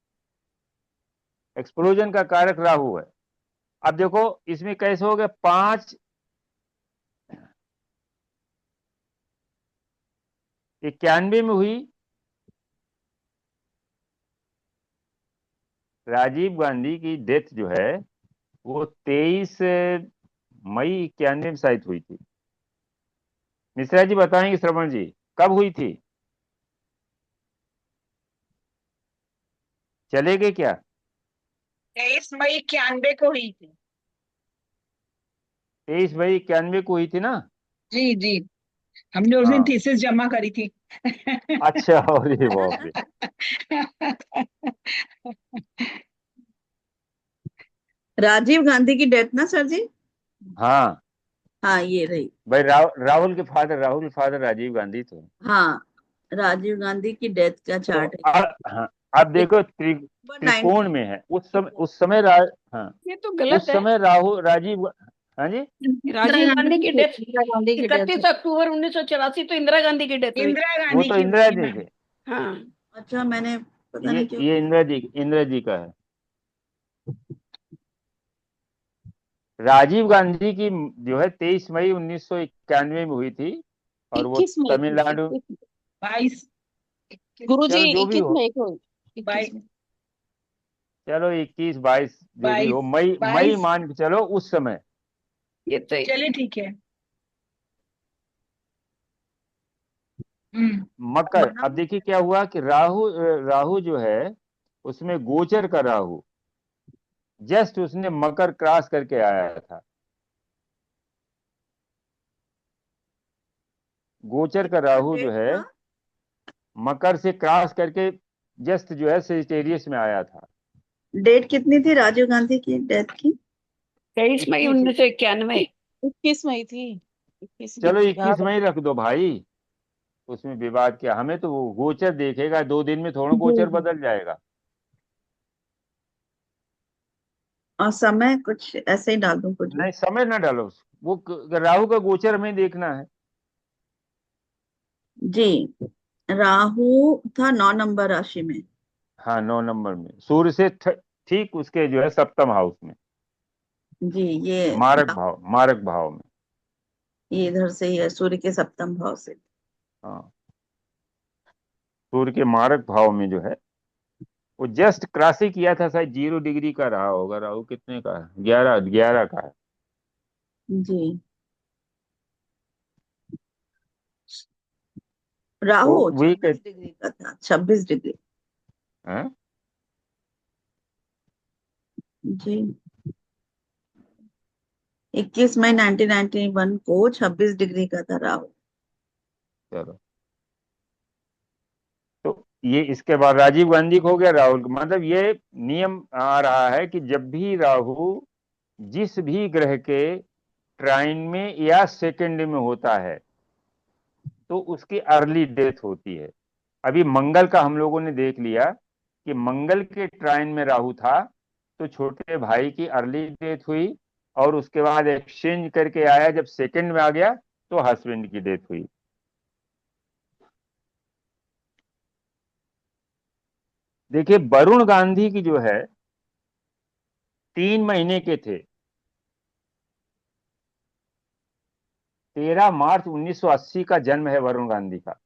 एक्सप्लोजन का कारक राहु है। अब देखो इसमें कैसे हो गया, 5/91 में हुई राजीव गांधी की डेथ जो है वो 23 मई 91 में शायद हुई थी। मिश्रा जी बताएंगे, श्रवण जी। कब हुई थी? चलेगे क्या? 23 मई 91 को हुई थी। 23 मई 91 को हुई थी ना? जी जी, हमने उस दिन हाँ, थीसिस जमा करी थी। अच्छा। अरे बाप रे। राजीव गांधी की डेथ ना सर जी? हाँ हाँ ये रही। भाई, राहुल के फादर राजीव गांधी थे। हाँ, राजीव गांधी की डेथ का तो चार्ट है। हाँ, अब देखो त्रिकोण 19 में है उस समय हाँ, ये तो गलत उस है। समय राहुल राजीव। हाँ जी। राजीव गांधी की डेथ इंदिरा गांधी की डेथ 31 अक्टूबर 1984, तो इंदिरा गांधी की डेथ हुई। इंदिरा वो गांधी तो की इंदिरा हुई जी मैम। के। हाँ, अच्छा, मैंने पता ये नहीं क्यों। ये इंदिरा जी का है। राजीव गांधी की जो है 23 मई 1991 में हुई थी, और वो 21 मई को, तमिलनाडु। 22 गुरुजी चलो जो भी 21 हो, मई को, 21 22 में। चलो 21 22 जो भी हो, 22 मई 22 मान के चलो उस समय। ये तो चलिए ठीक है। मकर, अब देखिए क्या हुआ कि राहु जो है उसमें गोचर का राहु, जस्ट उसने मकर क्रॉस करके आया था। गोचर का कितना राहु जो डेट है था? मकर से क्रॉस करके जस्ट जो है सेजिटेरियस में आया था। डेट कितनी थी राजीव गांधी की डेथ की? 23 मई 21। 1991। 21 मई थी। 21 चलो मई 21 मई रख दो भाई, उसमें विवाद क्या, हमें तो वो गोचर देखेगा, 2 दिन में थोड़ा गोचर बदल जाएगा। और समय कुछ ऐसे ही डाल दूं कुछ भी? नहीं, समय ना डालो, वो राहु का गोचर हमें देखना है। जी, राहु था 9 नंबर राशि में। हाँ, 9 नंबर में, सूर्य से ठीक उसके जो है सप्तम हाउस में, जी, मारक भाव में। ये इधर से ही है, सूर्य के सप्तम भाव से। हाँ, सूर्य के मारक भाव में जो है वो जस्ट क्रॉस ही किया था, शायद 0 डिग्री का रहा होगा। राहु कितने का है? 11 का है। जी, तो राहु वही 26 डिग्री का था, 26 डिग्री। हैं? जी, 21 मई 1991 को 26 डिग्री का था राहु। चलो, तो ये इसके बाद राजीव गांधी को हो गया, राहुल को, मतलब ये नियम आ रहा है कि जब भी राहु जिस भी ग्रह के ट्राइन में या सेकंड में होता है तो उसकी अर्ली डेथ होती है। अभी मंगल का हम लोगों ने देख लिया कि मंगल के ट्राइन में राहु था, तो छोटे भाई की अर्ली डेथ हुई, और उसके बाद एक्सचेंज करके आया, जब सेकंड में आ गया तो हस्बैंड की डेथ हुई। देखिए, वरुण गांधी की जो है 3 महीने के थे, 13 मार्च 1980 का जन्म है वरुण गांधी का।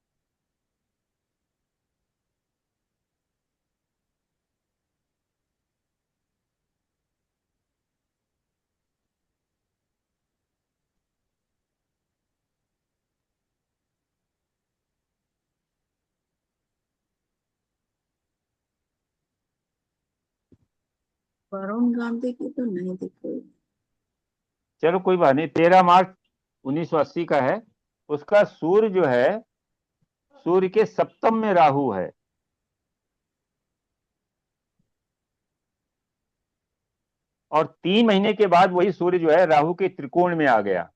वरुण गांधी की तो नहीं दिख रही। चलो कोई बात नहीं, 13 मार्च 1980 का है। उसका सूर्य जो है, सूर्य के सप्तम में राहु है, और 3 महीने के बाद वही सूर्य जो है राहु के त्रिकोण में आ गया।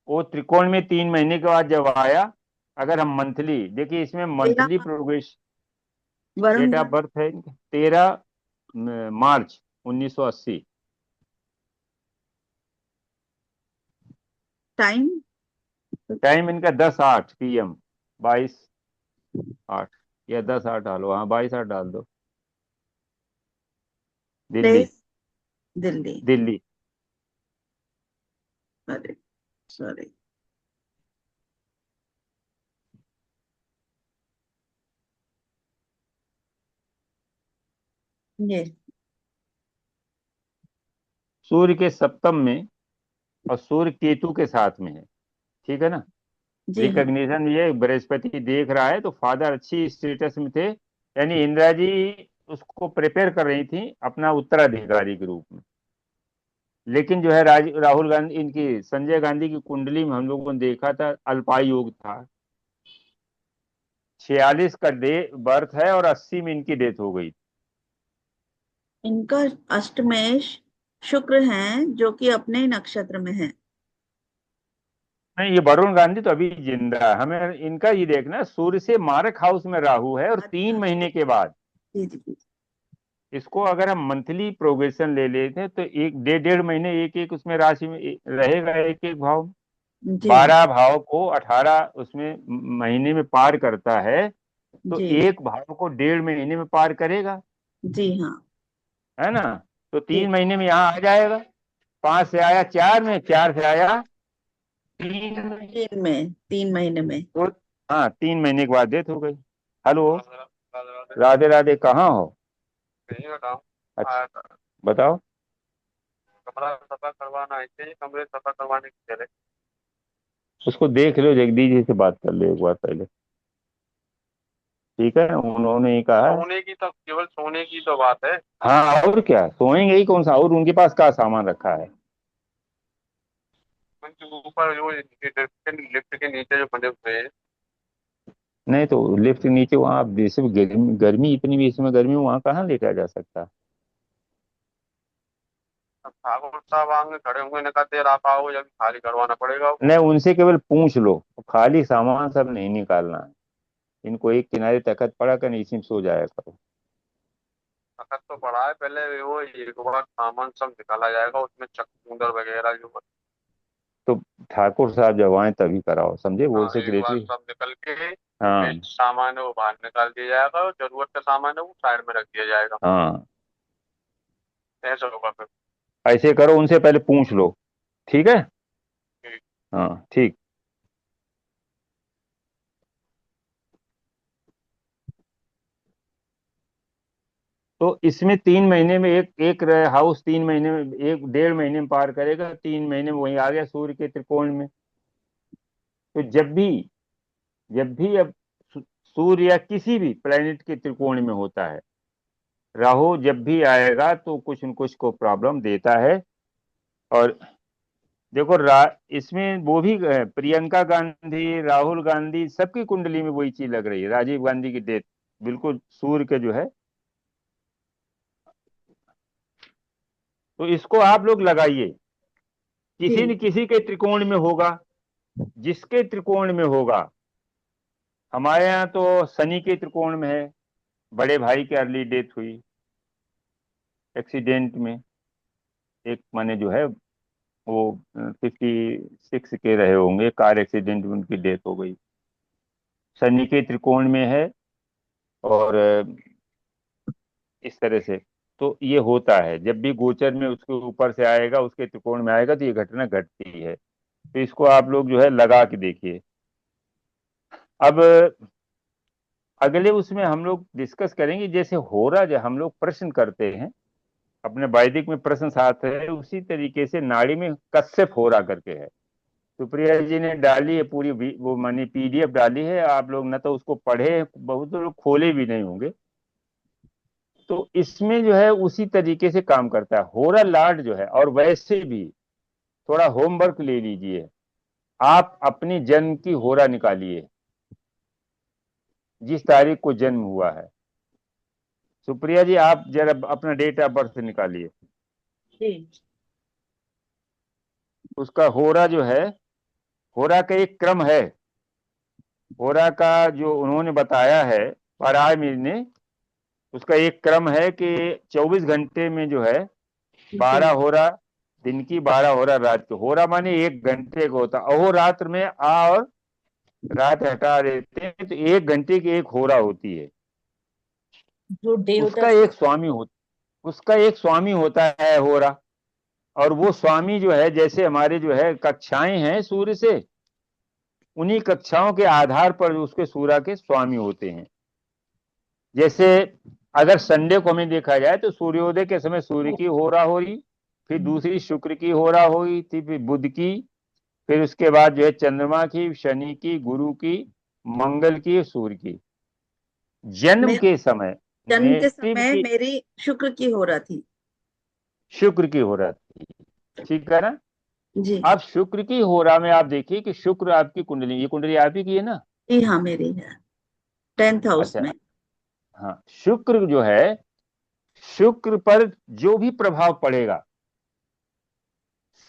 वो त्रिकोण में 3 महीने के बाद जब आया, अगर हम मंथली देखिए, इसमें तेरह monthly progress, Varun date of Gandhi birth है 13 मार्च 1980। टाइम? टाइम इनका 10:08 PM, 22:08, या 10:08 डालो, हाँ 22:08 डाल दो। दिल्ली। प्लेस? दिल्ली। दिल्ली। अरे सॉरी। ये सूर्य के सप्तम में और सूर्य केतु के साथ में है, ठीक है ना। जी हाँ। रिकग्निशन ये बृहस्पति देख रहा है, तो फादर अच्छी स्टेटस में थे, यानी इंदिरा जी उसको प्रिपेयर कर रही थी अपना उत्तराधिकारी के रूप में। लेकिन जो है राहुल गांधी, इनकी संजय गांधी की कुंडली में हम लोगों ने देखा था अल्पायु योग था, 46 का बर्थ है और 80 में इनकी डेथ हो गई। इनका अष्टमेश शुक्र हैं जो कि अपने ही नक्षत्र में है। नहीं, ये वरुण गांधी तो अभी जिंदा है। हमें इनका ये देखना है, सूर्य से मारक हाउस में राहु है और 3 महीने के बाद जी जी जी। इसको अगर हम मंथली प्रोग्रेशन ले लेते हैं तो एक 1.5 महीने एक एक उसमें राशि में रहेगा, एक एक भाव में। जी 12 भाव को 18 उसमें महीने में पार करता है, तो जी एक भाव को 1.5 महीने में पार करेगा, जी हाँ है ना। तो जी। 3 महीने में यहाँ आ जाएगा, 5 से आया 4 में, 4 से आया 3 में, 3 महीने में। तो हाँ 3 महीने के बाद डेथ हो गई। हेलो, राधे राधे, कहाँ हो? अच्छा, बताओ। कमरा सफा करवाना है, चाहिए कमरे सफा करवाने के लिए। उसको देख लो, जगदीश जी से बात कर लो एक बार पहले, ठीक है। उन्होंने ही कहा है। सोने की तो केवल सोने की तो बात है। हाँ, और क्या, सोएंगे ही कौन सा, और उनके पास क्या सामान रखा है? उनके ऊपर जो लिफ्ट के नीचे जो बने हुए हैं। नहीं तो लिफ्ट के नीचे वहाँ आप जैसे भी गर्मी गर्मी इतनी भी इसमें गर्मी में वहाँ कहाँ लेटा जा सकता? अब ठाकुर साहब आगे खड़े होंगे, ने कहा देर आप आओ, जब खाली करवाना पड़ेगा। नहीं, उनसे केवल पूछ लो, खाली सामान सब नहीं निकालना है। इनको एक किनारे तखत पड़ा कर इसी में सो जाया करो। तखत तो पड़ा है, पहले वो एक बार सामान सब निकाला जाएगा, उसमें चक्कर वगैरह जो। तो ठाकुर साहब जब आए तभी कराओ, समझे, वो हाँ, एक बार सेक्रेटरी। सब निकल के हाँ जो सामान है वो बाहर निकाल दिया जाएगा, और जरूरत का सामान है वो साइड में रख दिया जाएगा। हाँ, ऐसा होगा फिर। ऐसे करो, उनसे पहले पूछ लो, ठीक है। ठीक। हाँ ठीक। तो इसमें 3 महीने में एक एक हाउस 3 महीने में, एक 1.5 महीने में पार करेगा, 3 महीने में वही आ गया सूर्य के त्रिकोण में। तो जब भी अब सूर्य या किसी भी प्लेनेट के त्रिकोण में होता है, राहु जब भी आएगा तो कुछ न कुछ को प्रॉब्लम देता है। और देखो इसमें वो भी प्रियंका गांधी, राहुल गांधी, सबकी कुंडली में वही चीज लग रही है। राजीव गांधी की डेथ बिल्कुल सूर्य के जो है, तो इसको आप लोग लगाइए। किसी न किसी के त्रिकोण में होगा, जिसके त्रिकोण में होगा। हमारे यहाँ तो शनि के त्रिकोण में है, बड़े भाई की अर्ली डेथ हुई एक्सीडेंट में। एक माने जो है वो 56 के रहे होंगे, कार एक्सीडेंट में उनकी डेथ हो गई। शनि के त्रिकोण में है, और इस तरह से तो ये होता है। जब भी गोचर में उसके ऊपर से आएगा, उसके त्रिकोण में आएगा, तो ये घटना घटती है। तो इसको आप लोग जो है लगा के देखिए। अब अगले उसमें हम लोग डिस्कस करेंगे, जैसे हो रहा, जो हम लोग प्रश्न करते हैं अपने वैदिक में, प्रश्न आते हैं उसी तरीके से नाड़ी में कश्यप हो रहा करके है। सुप्रिया जी ने डाली है पूरी, वो मानी PDF डाली है, आप लोग न तो उसको पढ़े, बहुत लोग खोले भी नहीं होंगे। तो इसमें जो है उसी तरीके से काम करता है होरा लार्ड जो है। और वैसे भी थोड़ा होमवर्क ले लीजिए, आप अपनी जन्म की होरा निकालिए, जिस तारीख को जन्म हुआ है। सुप्रिया जी, आप जरा अपना डेट ऑफ बर्थ निकालिए। उसका होरा जो है, होरा का एक क्रम है। होरा का जो उन्होंने बताया है पारायण ने, उसका एक क्रम है कि 24 घंटे में जो है 12 होरा दिन की, 12 होरा रात की। होरा माने 1 घंटे का होता। अहोरात्र में और रात हटा देते हैं, तो 1 घंटे की एक होरा होती है। जो डे होता उसका है एक स्वामी उसका एक स्वामी होता है होरा। और वो स्वामी जो है, जैसे हमारे जो है कक्षाएं हैं सूर्य से, उन्हीं कक्षाओं के आधार पर उसके सूर्य के स्वामी होते हैं। जैसे अगर संडे को हमें देखा जाए तो सूर्योदय के समय सूर्य की होरा हो रही, फिर दूसरी शुक्र की हो रहा हुई थी, फिर बुध की, फिर उसके बाद जो है चंद्रमा की, शनि की, गुरु की, मंगल की, सूर्य की। जन्म मेरे के समय जन्म के नेटिव समय की मेरी शुक्र की हो रहा थी। शुक्र की हो रहा थी, ठीक है ना। जी अब शुक्र की हो रहा में आप देखिए कि शुक्र आपकी कुंडली, ये कुंडली आप ही की है ना। जी हाँ, मेरी है 10th हाउस अच्छा, में। हाँ, शुक्र जो है, शुक्र पर जो भी प्रभाव पड़ेगा,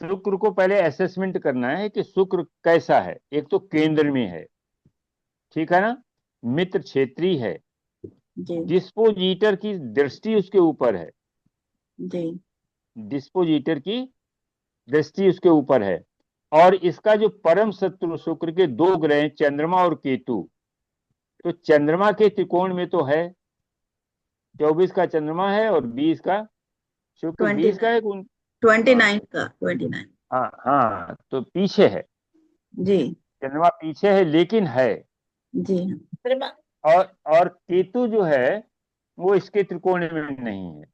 शुक्र को पहले असेसमेंट करना है कि शुक्र कैसा है। एक तो केंद्र में है, ठीक है ना, मित्र क्षेत्री है, जी डिस्पोजिटर की दृष्टि उसके ऊपर है, जी डिस्पोजिटर की दृष्टि उसके ऊपर है। और इसका जो परम शत्रु शुक्र के दो ग्रह हैं, चंद्रमा और केतु, तो चंद्रमा के त्रिकोण में तो है, 24 का चंद्रमा है और 20 का शुक्र, 20 का 29 है 29 का 29। हाँ हाँ, तो पीछे है, जी चंद्रमा पीछे है लेकिन है। जी हाँ और केतु जो है वो इसके त्रिकोण में नहीं है।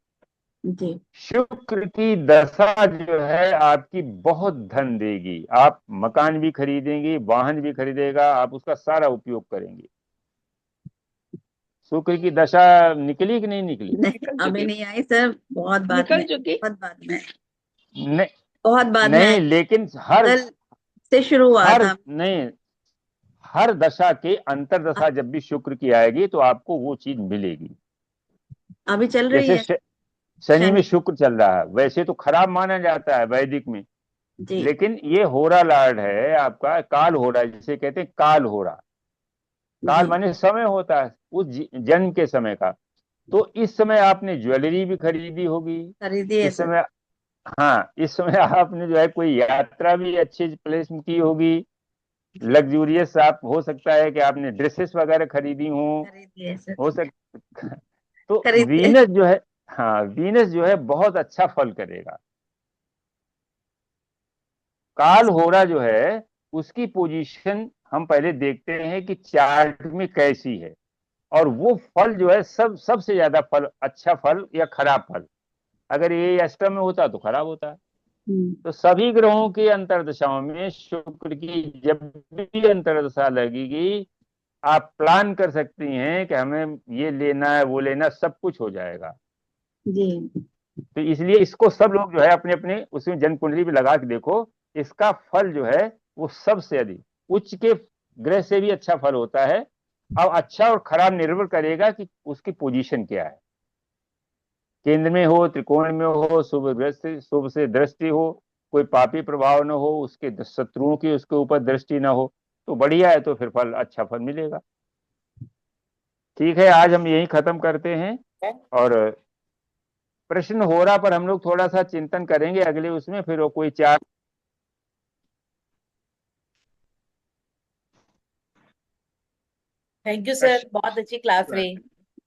जी शुक्र की दशा जो है आपकी बहुत धन देगी, आप मकान भी खरीदेंगे, वाहन भी खरीदेगा, आप उसका सारा उपयोग करेंगे। शुक्र की दशा निकली कि नहीं निकली? नहीं, निकल अभी चुकी, नहीं आई सर, बहुत बाद निकल में, चुकी। बहुत बाद में, नहीं, बहुत बाद में नहीं, आई। लेकिन हर मंगल से शुरू हुआ हर था। नहीं, हर दशा के अंतर दशा जब भी शुक्र की आएगी तो आपको वो चीज मिलेगी। अभी चल रही जैसे है शनि में शनि। शुक्र चल रहा है, वैसे तो खराब माना जाता है वैदिक में, जी लेकिन ये होरा लॉर्ड है आपका, काल हो रहा है जिसे कहते हैं काल हो रहा। काल जी माने समय होता है उस जन्म के समय का। तो इस समय आपने ज्वेलरी भी खरीदी होगी, खरीदी है इस सर। समय, हाँ, इस समय आपने जो है कोई यात्रा भी अच्छी प्लेस में की होगी, लग्जूरियस आप, हो सकता है कि आपने ड्रेसेस वगैरह खरीदी खरीदी है सर। हो सकता। तो खरीदी है। वीनस जो है, हाँ, वीनस जो है बहुत अच्छा फल करेगा। काल होरा जो है उसकी पोजीशन हम पहले देखते हैं कि चार्ट में कैसी है, और वो फल जो है सबसे ज्यादा फल, अच्छा फल या खराब फल, अगर ये अष्टम में होता तो खराब होता है। तो सभी ग्रहों की अंतर्दशाओं में शुक्र की जब भी अंतर्दशा लगेगी, आप प्लान कर सकती हैं कि हमें ये लेना है, वो लेना, सब कुछ हो जाएगा। जी तो इसलिए इसको सब लोग जो है अपने अपने उसमें जन्म कुंडली भी लगा के देखो, इसका फल जो है वो सबसे अधिक, उच्च के ग्रह से भी अच्छा फल होता है। अब अच्छा और खराब निर्भर करेगा कि उसकी पोजीशन क्या है, केंद्र में हो, त्रिकोण में हो, शुभ ग्रस्त, शुभ से दृष्टि हो, कोई पापी प्रभाव न हो, उसके शत्रुओं की उसके ऊपर दृष्टि न हो, तो बढ़िया है, तो फिर फल, अच्छा फल मिलेगा। ठीक है, आज हम यही खत्म करते हैं, और प्रश्न हो रहा पर हम लोग थोड़ा सा चिंतन करेंगे अगले उसमें, फिर वो कोई चार। थैंक यू सर, बहुत अच्छी क्लास रही।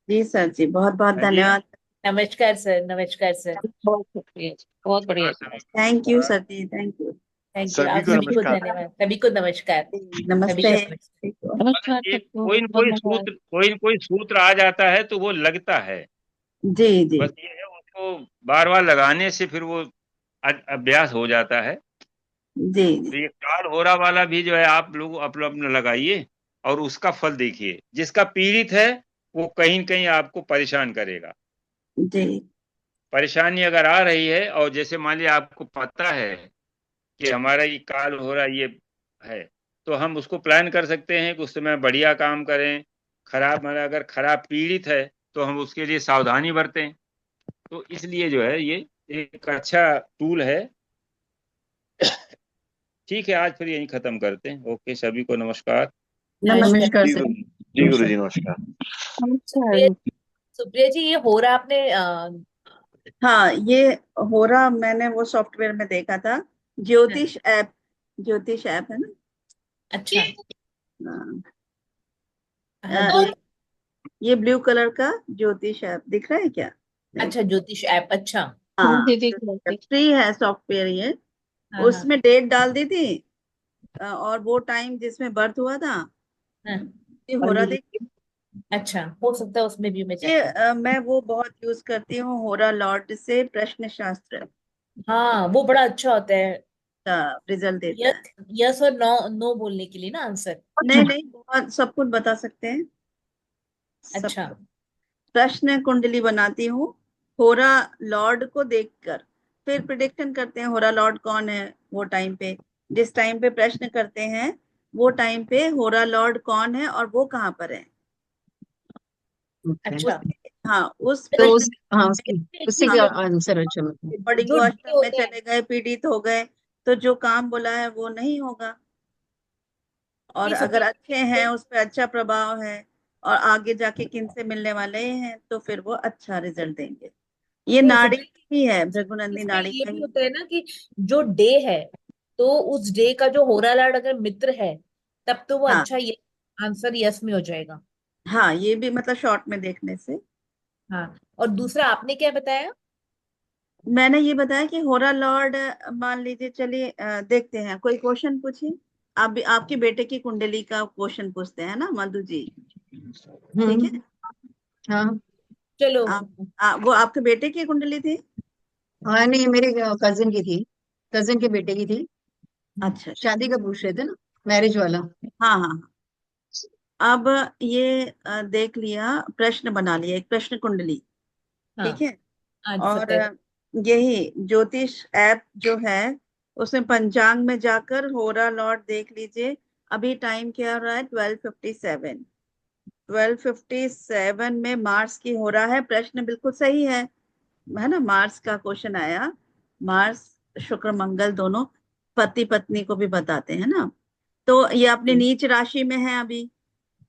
जी सर जी, बहुत बहुत हाँ जी, धन्यवाद। नमस्कार सर, नमस्कार सर। बहुत शुक्रिया, बहुत बढ़िया। Thank you sir ji, thank you. Thank you, सभी आप को सभी को नमस्कार। धन्यवाद, सभी को नमस्कार, सभी नमस्ते। को नमस्कार। नमस्कार ये सबको, कोई न कोई धन्यवाद। सूत्र, कोई न कोई सूत्र आ जाता है तो वो लगता है, जी जी बस ये है उसको बार बार लगाने से फिर वो अभ्यास हो जाता है। जी तो ये काल होरा वाला भी जो है आप लोग अपना अपना लगाइए और उसका फल देखिए। जिसका पीड़ित है वो कहीं न कहीं आपको परेशान करेगा। जी परेशानी अगर आ रही है, और जैसे मान लिया आपको पता है कि हमारा ये काल हो रहा ये है, तो हम उसको प्लान कर सकते हैं कि उस समय बढ़िया काम करें। खराब, मतलब अगर खराब पीड़ित है तो हम उसके लिए सावधानी बरतें। तो इसलिए जो है ये एक अच्छा टूल है। ठीक है, आज फिर यही खत्म करते हैं। ओके, सभी को नमस्कार। नमस्कार जी सर। गुरु जी, गुरु जी नमस्कार। सुप्रिया, सुप्रिया जी, ये हो रहा आपने हाँ, ये हो रहा मैंने वो सॉफ्टवेयर में देखा था, ज्योतिष ऐप, ज्योतिष ऐप है ना। अच्छा, हाँ, हाँ, जो, ये ब्लू कलर का ज्योतिष ऐप दिख रहा है क्या? अच्छा, ज्योतिष ऐप, अच्छा। हाँ, दीदी फ्री है सॉफ्टवेयर ये। हाँ, उसमें डेट डाल दी थी, और वो टाइम जिसमें बर्थ हुआ था, हाँ, ये हो रहा देख। अच्छा, हो सकता है उसमें भी मैं ये चेक करूँ। मैं वो बहुत यूज करती हूँ, होरा लॉर्ड से प्रश्न शास्त्र। हाँ वो बड़ा अच्छा होता है। रिजल्ट देता है। यस और नो, नो बोलने के लिए ना आंसर। नहीं नहीं, बहुत सब कुछ बता सकते हैं, सब अच्छा। कुछ। प्रश्न कुंडली बनाती हूँ होरा लॉर्ड को देखकर, फिर प्रिडिक्शन करते हैं होरा लॉर्ड कौन है वो टाइम पे, जिस टाइम पे प्रश्न करते हैं वो टाइम पे होरा लॉर्ड कौन है और वो कहाँ पर है। ओके। अच्छा। हाँ, उस तो प्रश्न हाँ उसकी उससे क्या हाँ, आंसर अच्छा मतलब। बड़ी जो को डे अष्टम में होते हैं, चले गए, पीड़ित हो गए, तो जो काम बोला है वो नहीं होगा। और नहीं अगर सुप्रिया अच्छे हैं, उस पर अच्छा प्रभाव है और आगे जाके किन से मिलने वाले हैं, तो फिर वो अच्छा रिजल्ट देंगे। ये नहीं नाड़ी सुप्रिया, ही है, भृगुनंदी इसमें नाड़ी ये का भी ही। होता है ना कि जो डे है, तो उस डे का जो होरा लार्ड अगर मित्र है, तब तो वो हाँ अच्छा, ये आंसर यस में हो जाएगा। हाँ, ये भी मतलब शॉर्ट में देखने से। हाँ, और दूसरा आपने क्या बताया? मैंने ये बताया कि होरा लॉर्ड, मान लीजिए, चलिए देखते हैं, कोई क्वेश्चन पूछिए। आप भी आपके बेटे की कुंडली का क्वेश्चन पूछते हैं ना मधु जी, ठीक है। हाँ चलो। वो आपके बेटे की कुंडली थी। हाँ, नहीं मेरे कजिन की थी, कजिन के बेटे की थी। अच्छा, शादी का पूछ रहे थे ना, मैरिज वाला। हाँ हाँ हाँ। अब ये देख लिया, प्रश्न बना लिया, एक प्रश्न कुंडली, हाँ, ठीक है। आज और सत्य। यही ज्योतिष ऐप जो है, उसमें पंचांग में जाकर होरा लॉर्ड देख लीजिए। अभी टाइम क्या हो रहा है, 12:57। 12:57 में मार्स की हो रहा है। प्रश्न बिल्कुल सही है ना। मार्स का क्वेश्चन आया। मार्स, शुक्र मंगल दोनों पति पत्नी को भी बताते हैं ना। तो ये अपनी नीच राशि में है अभी,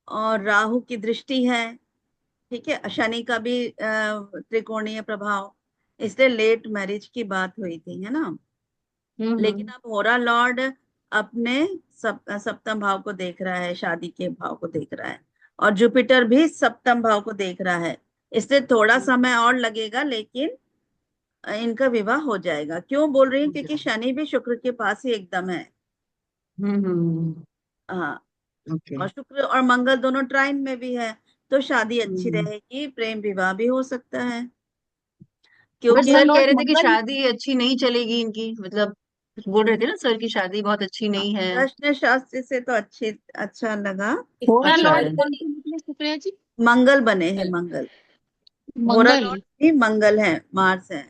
और राहु की दृष्टि है, ठीक है। शनि का भी त्रिकोणीय प्रभाव, इसलिए लेट मैरिज की बात हुई थी, है ना। लेकिन अब होरा लॉर्ड अपने सप्तम भाव को देख रहा है, शादी के भाव को देख रहा है, और जुपिटर भी सप्तम भाव को देख रहा है। इसलिए थोड़ा समय और लगेगा, लेकिन इनका विवाह हो जाएगा। क्यों बोल रही हूँ, क्योंकि शनि भी शुक्र के पास ही एकदम है। हाँ, ओके। और शुक्र और मंगल दोनों ट्राइन में भी है, तो शादी अच्छी रहेगी, प्रेम विवाह भी हो सकता है, बट क्योंकि सर कह रहे थे कि मंगल। शादी अच्छी नहीं चलेगी इनकी, मतलब बोल रहे थे ना सर की शादी बहुत अच्छी नहीं है। प्रश्न शास्त्र से तो अच्छा लगा। होरा अच्छा लॉर्ड है। कौन से निकले सुप्रिया जी? मंगल बने हैं, मंगल। होरा मंगल। लॉर्ड भी मंगल है, मार्स है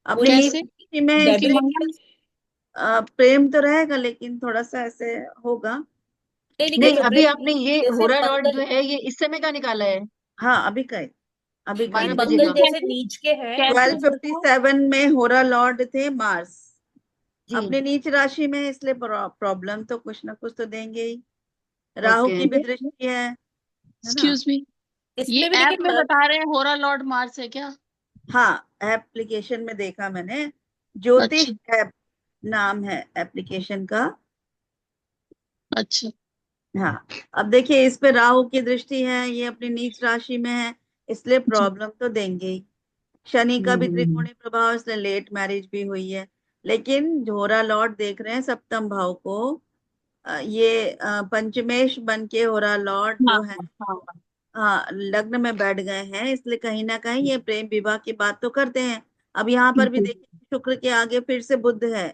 वो अपनी नीच कैसे? राशि में, क्योंकि इसलिए मंगल प्रेम तो रहेगा, लेकिन थोड़ा सा ऐसे होगा। नहीं लेकिन नहीं सुप्रिया अभी जी, आपने ये जैसे होरा लॉर्ड मंगल, जो है ये इस समय का निकाला है, हाँ, अभी का नहीं 12 बजे मंगल का। जैसे कैसे? नीच के हैं, कैसे ट्वेल्व तो फिफ्टी बताओ। सेवन में होरा लॉर्ड थे मार्स जी। अपनी नीच राशि में, इसलिए प्रॉब्लम तो कुछ ना कुछ तो देंगे ही। राहु ओके। की भी दृष्टि है ना। एक्सक्यूज मी, ये इसमें भी ऐप लेकिन में बता रहे हैं होरा लॉर्ड मार्स है क्या? हाँ, एप्लीकेशन में देखा मैंने, ज्योतिष अच्छा ऐप नाम है एप्लीकेशन का। अच्छा। हाँ, अब देखिए, इस पे राहु की दृष्टि है, ये अपनी नीच राशि में है, इसलिए जी। प्रॉब्लम तो देंगे ही। शनि का भी हम्म। त्रिकोणीय प्रभाव, इसलिए लेट मैरिज भी हुई है। लेकिन झोरा लॉर्ड देख रहे हैं सप्तम भाव को, ये पंचमेश बन के होरा लॉर्ड हाँ जो है, हाँ। हाँ, लग्न में बैठ गए हैं, इसलिए कहीं ना कहीं ये प्रेम विवाह की बात तो करते हैं। अब यहाँ पर भी जी। देखिए, शुक्र के आगे फिर से बुध है।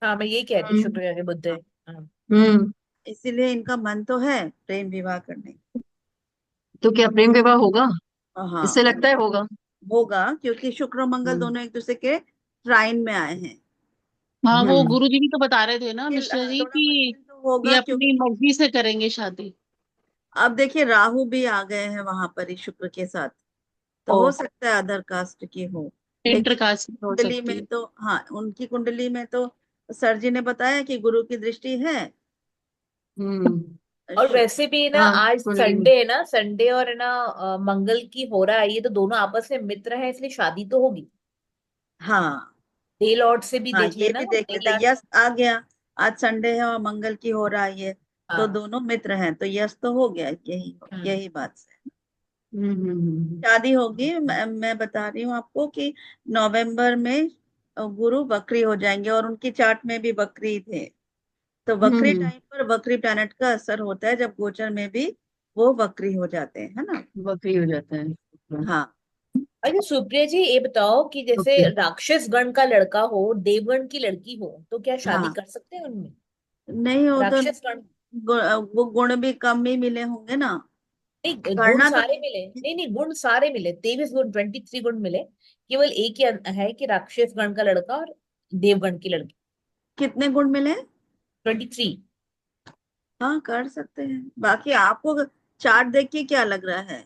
हाँ मैं ये कह रही थी, हम्म। शुक्र है बुध है। हाँ, हाँ। हम्म। इसीलिए इनका मन तो है प्रेम विवाह करने का। तो क्या प्रेम विवाह होगा? हाँ, इससे लगता है होगा। होगा, क्योंकि शुक्र और मंगल हम्म। दोनों एक दूसरे के ट्राइन में आए हैं। हाँ, वो हम्म। गुरु जी भी तो बता रहे थे ना मिश्रा जी थोड़ा कि मुश्किल तो ये होगा, अपनी क्योंकि मर्जी से करेंगे शादी। अब देखिए राहु भी आ गए हैं वहां पर ही शुक्र के साथ, तो ओ, हो सकता है अदर कास्ट की हो। लेकिन इंटरकास्ट हो कुंडली सकती में है। तो, हाँ, उनकी कुंडली में तो सर जी ने बताया कि गुरु की दृष्टि है। हम्म। और शु- वैसे भी ना हाँ आज कुंडली में। संडे है ना, संडे और है ना मंगल की हो रहा है, ये तो दोनों आपस में मित्र हैं, इसलिए शादी तो होगी। हाँ डे लॉर्ड से भी हाँ, देख ये लेना भी ना, देख डे लेते, लॉर्ड। यस आ गया। आज संडे है और मंगल की हो रहा है ये, तो हाँ। दोनों मित्र हैं, तो यस तो हो गया, यही हम्म। यही बात से हम्म। शादी होगी। मैं बता रही हूँ आपको कि नवंबर में गुरु वक्री हो जाएंगे, और उनकी चार्ट में भी वक्री थे। तो वक्री हम्म। टाइम पर वक्री प्लैनेट का असर होता है, जब गोचर में भी वो वक्री हो जाते हैं, है ना। बकरी हो जाता है। हाँ, अच्छा सुप्रिया जी, ये बताओ कि जैसे ओके। राक्षस गण का लड़का हो, देवगण की लड़की हो, तो क्या शादी हाँ, कर सकते हैं उनमें? नहीं हो तो राक्षस गण, वो गुण भी कम ही मिले होंगे ना, नहीं गुण करना तो सारे मिले, नहीं नहीं गुण सारे मिले, 23 गुण, 23 गुण मिले। केवल एक ही है कि राक्षस गण का लड़का और देवगण की लड़की। कितने गुण मिले? 23। हाँ, कर सकते हैं। बाकी आपको चार्ट देख के क्या लग रहा है?